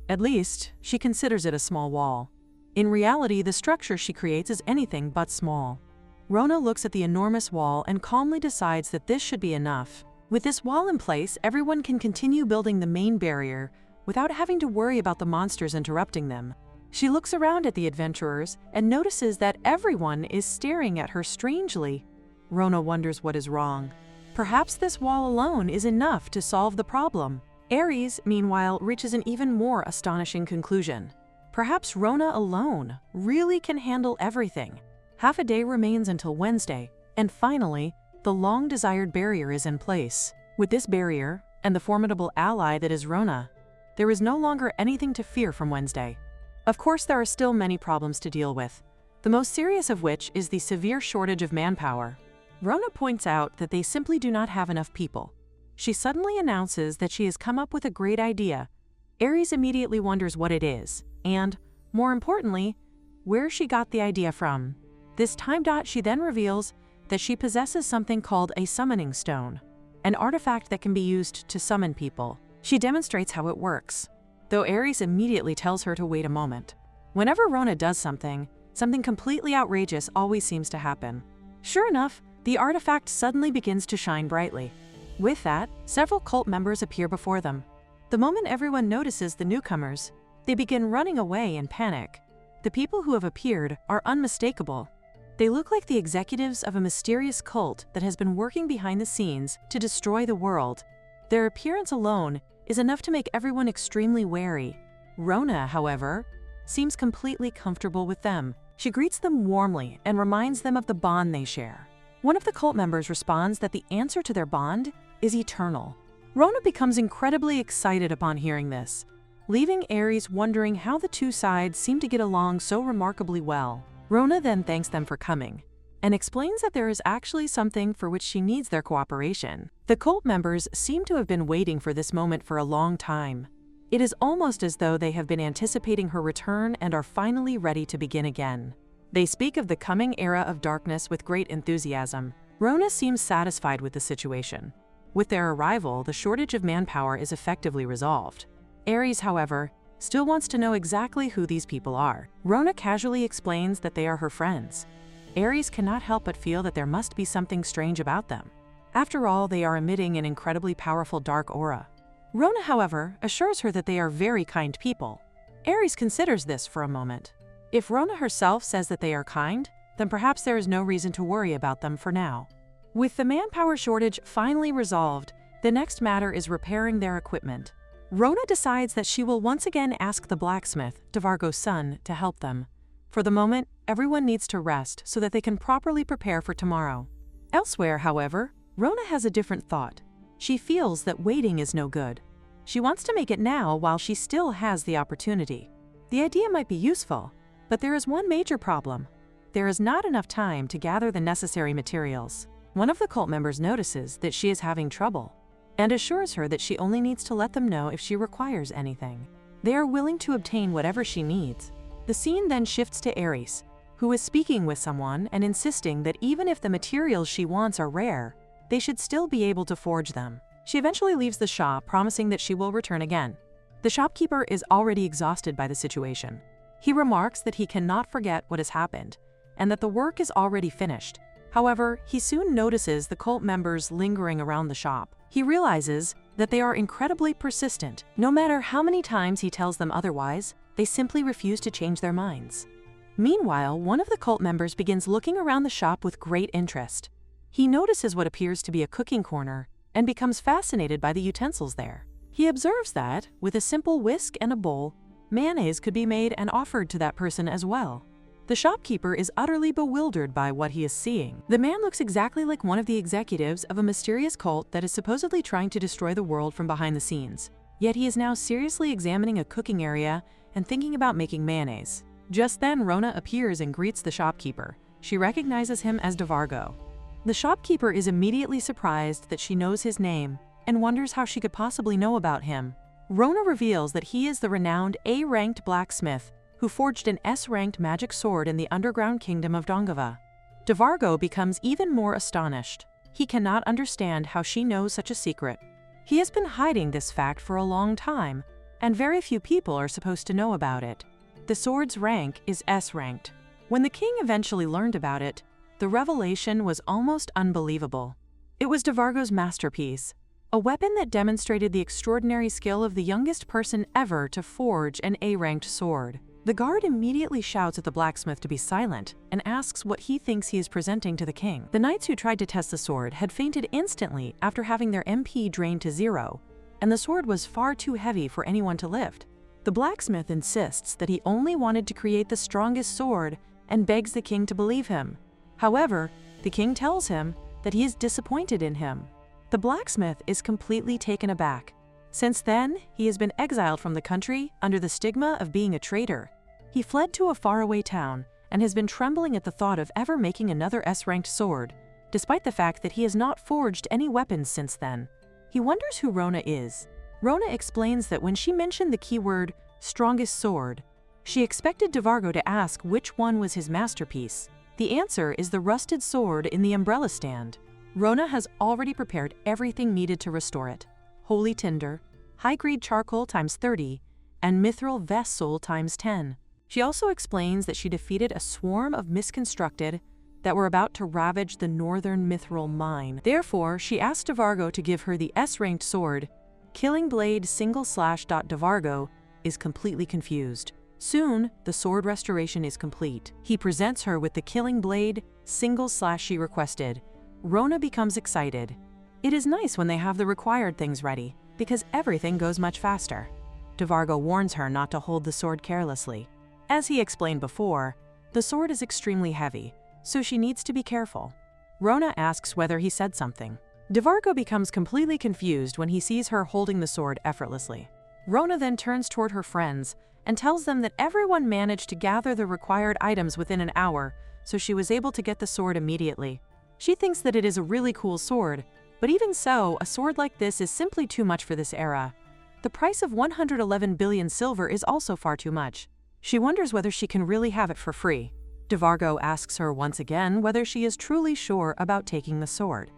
At least, she considers it a small wall. In reality, the structure she creates is anything but small. Rona looks at the enormous wall and calmly decides that this should be enough. With this wall in place, everyone can continue building the main barrier without having to worry about the monsters interrupting them. She looks around at the adventurers and notices that everyone is staring at her strangely. Rona wonders what is wrong. Perhaps this wall alone is enough to solve the problem. Ares, meanwhile, reaches an even more astonishing conclusion. Perhaps Rona alone really can handle everything. Half a day remains until Wednesday, and finally, the long-desired barrier is in place. With this barrier, and the formidable ally that is Rona, there is no longer anything to fear from Wednesday. Of course, there are still many problems to deal with, the most serious of which is the severe shortage of manpower. Rona points out that they simply do not have enough people. She suddenly announces that she has come up with a great idea. Ares immediately wonders what it is, and, more importantly, where she got the idea from. This time she then reveals that she possesses something called a summoning stone, an artifact that can be used to summon people. She demonstrates how it works, though Ares immediately tells her to wait a moment. Whenever Rona does something completely outrageous always seems to happen. Sure enough, the artifact suddenly begins to shine brightly. With that, several cult members appear before them. The moment everyone notices the newcomers, they begin running away in panic. The people who have appeared are unmistakable. They look like the executives of a mysterious cult that has been working behind the scenes to destroy the world. Their appearance alone is enough to make everyone extremely wary. Rona, however, seems completely comfortable with them. She greets them warmly and reminds them of the bond they share. One of the cult members responds that the answer to their bond is eternal. Rona becomes incredibly excited upon hearing this, leaving Ares wondering how the two sides seem to get along so remarkably well. Rona then thanks them for coming and explains that there is actually something for which she needs their cooperation. The cult members seem to have been waiting for this moment for a long time. It is almost as though they have been anticipating her return and are finally ready to begin again. They speak of the coming era of darkness with great enthusiasm. Rona seems satisfied with the situation. With their arrival, the shortage of manpower is effectively resolved. Ares, however, still wants to know exactly who these people are. Rona casually explains that they are her friends. Ares cannot help but feel that there must be something strange about them. After all, they are emitting an incredibly powerful dark aura. Rona, however, assures her that they are very kind people. Ares considers this for a moment. If Rona herself says that they are kind, then perhaps there is no reason to worry about them for now. With the manpower shortage finally resolved, the next matter is repairing their equipment. Rona decides that she will once again ask the blacksmith, Devargo's son, to help them. For the moment, everyone needs to rest so that they can properly prepare for tomorrow. Elsewhere, however, Rona has a different thought. She feels that waiting is no good. She wants to make it now while she still has the opportunity. The idea might be useful, but there is one major problem. There is not enough time to gather the necessary materials. One of the cult members notices that she is having trouble and assures her that she only needs to let them know if she requires anything. They are willing to obtain whatever she needs. The scene then shifts to Ares, who is speaking with someone and insisting that even if the materials she wants are rare, they should still be able to forge them. She eventually leaves the shop, promising that she will return again. The shopkeeper is already exhausted by the situation. He remarks that he cannot forget what has happened and that the work is already finished. However, he soon notices the cult members lingering around the shop. He realizes that they are incredibly persistent. No matter how many times he tells them otherwise, they simply refuse to change their minds. Meanwhile, one of the cult members begins looking around the shop with great interest. He notices what appears to be a cooking corner and becomes fascinated by the utensils there. He observes that, with a simple whisk and a bowl, mayonnaise could be made and offered to that person as well. The shopkeeper is utterly bewildered by what he is seeing. The man looks exactly like one of the executives of a mysterious cult that is supposedly trying to destroy the world from behind the scenes. Yet he is now seriously examining a cooking area and thinking about making mayonnaise. Just then, Rona appears and greets the shopkeeper. She recognizes him as Devargo. The shopkeeper is immediately surprised that she knows his name and wonders how she could possibly know about him. Rona reveals that he is the renowned A-ranked blacksmith who forged an S-ranked magic sword in the underground kingdom of Dongova. Devargo becomes even more astonished. He cannot understand how she knows such a secret. He has been hiding this fact for a long time, and very few people are supposed to know about it. The sword's rank is S-ranked. When the king eventually learned about it, the revelation was almost unbelievable. It was Devargo's masterpiece, a weapon that demonstrated the extraordinary skill of the youngest person ever to forge an A-ranked sword. The guard immediately shouts at the blacksmith to be silent and asks what he thinks he is presenting to the king. The knights who tried to test the sword had fainted instantly after having their MP drained to 0, and the sword was far too heavy for anyone to lift. The blacksmith insists that he only wanted to create the strongest sword and begs the king to believe him. However, the king tells him that he is disappointed in him. The blacksmith is completely taken aback. Since then, he has been exiled from the country under the stigma of being a traitor. He fled to a faraway town and has been trembling at the thought of ever making another S-ranked sword, despite the fact that he has not forged any weapons since then. He wonders who Rona is. Rona explains that when she mentioned the keyword strongest sword, she expected Devargo to ask which one was his masterpiece. The answer is the rusted sword in the umbrella stand. Rona has already prepared everything needed to restore it. Holy tinder, high-grade charcoal times 30, and mithril vessel times 10. She also explains that she defeated a swarm of misconstructed that were about to ravage the northern mithril mine. Therefore, she asked Devargo to give her the S-ranked sword. Killing Blade /Devargo is completely confused. Soon, the sword restoration is complete. He presents her with the Killing Blade / she requested. Rona becomes excited. It is nice when they have the required things ready, because everything goes much faster. Devargo warns her not to hold the sword carelessly. As he explained before, the sword is extremely heavy, so she needs to be careful. Rona asks whether he said something. Devargo becomes completely confused when he sees her holding the sword effortlessly. Rona then turns toward her friends and tells them that everyone managed to gather the required items within an hour, so she was able to get the sword immediately. She thinks that it is a really cool sword, but even so, a sword like this is simply too much for this era. The price of 111 billion silver is also far too much. She wonders whether she can really have it for free. Devargo asks her once again whether she is truly sure about taking the sword.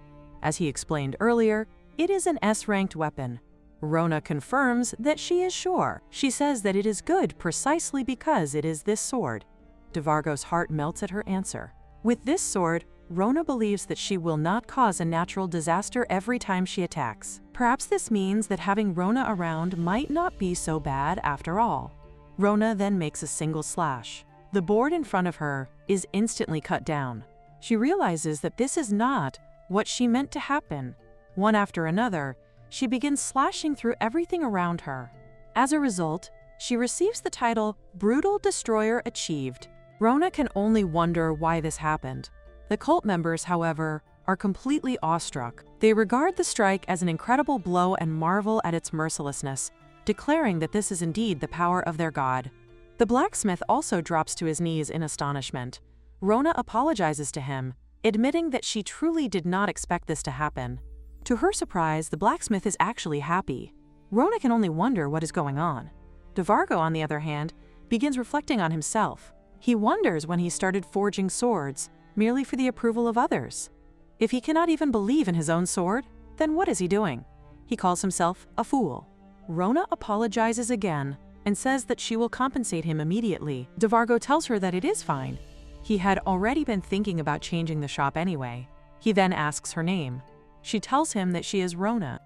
As he explained earlier, it is an S-ranked weapon. Rona confirms that she is sure. She says that it is good precisely because it is this sword. Devargo's heart melts at her answer. With this sword, Rona believes that she will not cause a natural disaster every time she attacks. Perhaps this means that having Rona around might not be so bad after all. Rona then makes a single slash. The board in front of her is instantly cut down. She realizes that this is not what she meant to happen. One after another, she begins slashing through everything around her. As a result, she receives the title Brutal Destroyer Achieved. Rona can only wonder why this happened. The cult members, however, are completely awestruck. They regard the strike as an incredible blow and marvel at its mercilessness, declaring that this is indeed the power of their god. The blacksmith also drops to his knees in astonishment. Rona apologizes to him, admitting that she truly did not expect this to happen. To her surprise, the blacksmith is actually happy. Rona can only wonder what is going on. Devargo, on the other hand, begins reflecting on himself. He wonders when he started forging swords merely for the approval of others. If he cannot even believe in his own sword, then what is he doing? He calls himself a fool. Rona apologizes again and says that she will compensate him immediately. Devargo tells her that it is fine. He had already been thinking about changing the shop anyway. He then asks her name. She tells him that she is Rona.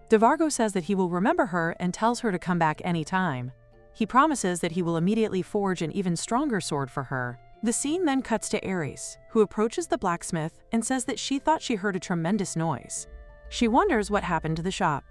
Devargo says that he will remember her and tells her to come back anytime. He promises that he will immediately forge an even stronger sword for her. The scene then cuts to Ares, who approaches the blacksmith and says that she thought she heard a tremendous noise. She wonders what happened to the shop.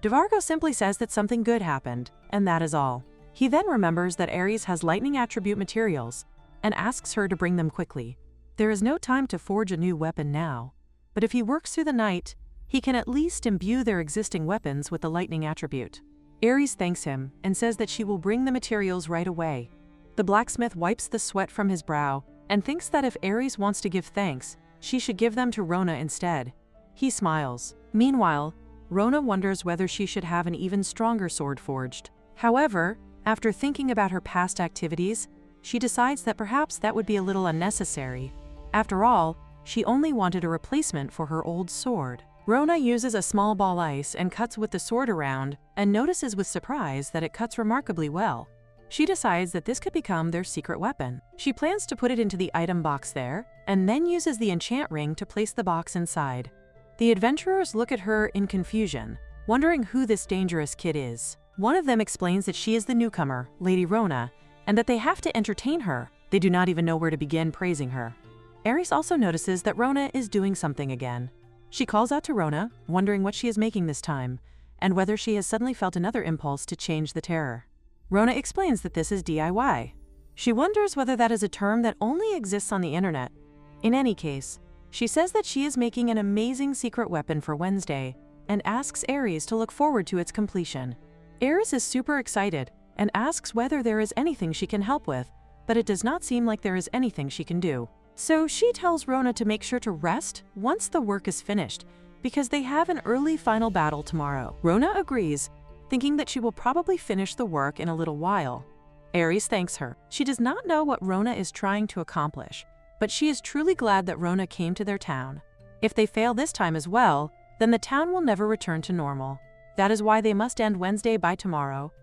Devargo simply says that something good happened, and that is all. He then remembers that Ares has lightning attribute materials and asks her to bring them quickly. There is no time to forge a new weapon now, but if he works through the night, he can at least imbue their existing weapons with the lightning attribute. Ares thanks him and says that she will bring the materials right away. The blacksmith wipes the sweat from his brow and thinks that if Ares wants to give thanks, she should give them to Rona instead. He smiles. Meanwhile, Rona wonders whether she should have an even stronger sword forged. However, after thinking about her past activities, she decides that perhaps that would be a little unnecessary. After all, she only wanted a replacement for her old sword. Rona uses a small ball ice and cuts with the sword around, and notices with surprise that it cuts remarkably well. She decides that this could become their secret weapon. She plans to put it into the item box there, and then uses the enchant ring to place the box inside. The adventurers look at her in confusion, wondering who this dangerous kid is. One of them explains that she is the newcomer, Lady Rona, and that they have to entertain her. They do not even know where to begin praising her. Aries also notices that Rona is doing something again. She calls out to Rona, wondering what she is making this time, and whether she has suddenly felt another impulse to change the terror. Rona explains that this is DIY. She wonders whether that is a term that only exists on the internet. In any case, she says that she is making an amazing secret weapon for Wednesday and asks Aries to look forward to its completion. Aries is super excited and asks whether there is anything she can help with, but it does not seem like there is anything she can do. So she tells Rona to make sure to rest once the work is finished, because they have an early final battle tomorrow. Rona agrees, thinking that she will probably finish the work in a little while. Aries thanks her. She does not know what Rona is trying to accomplish, but she is truly glad that Rona came to their town. If they fail this time as well, then the town will never return to normal. That is why they must end Wednesday by tomorrow,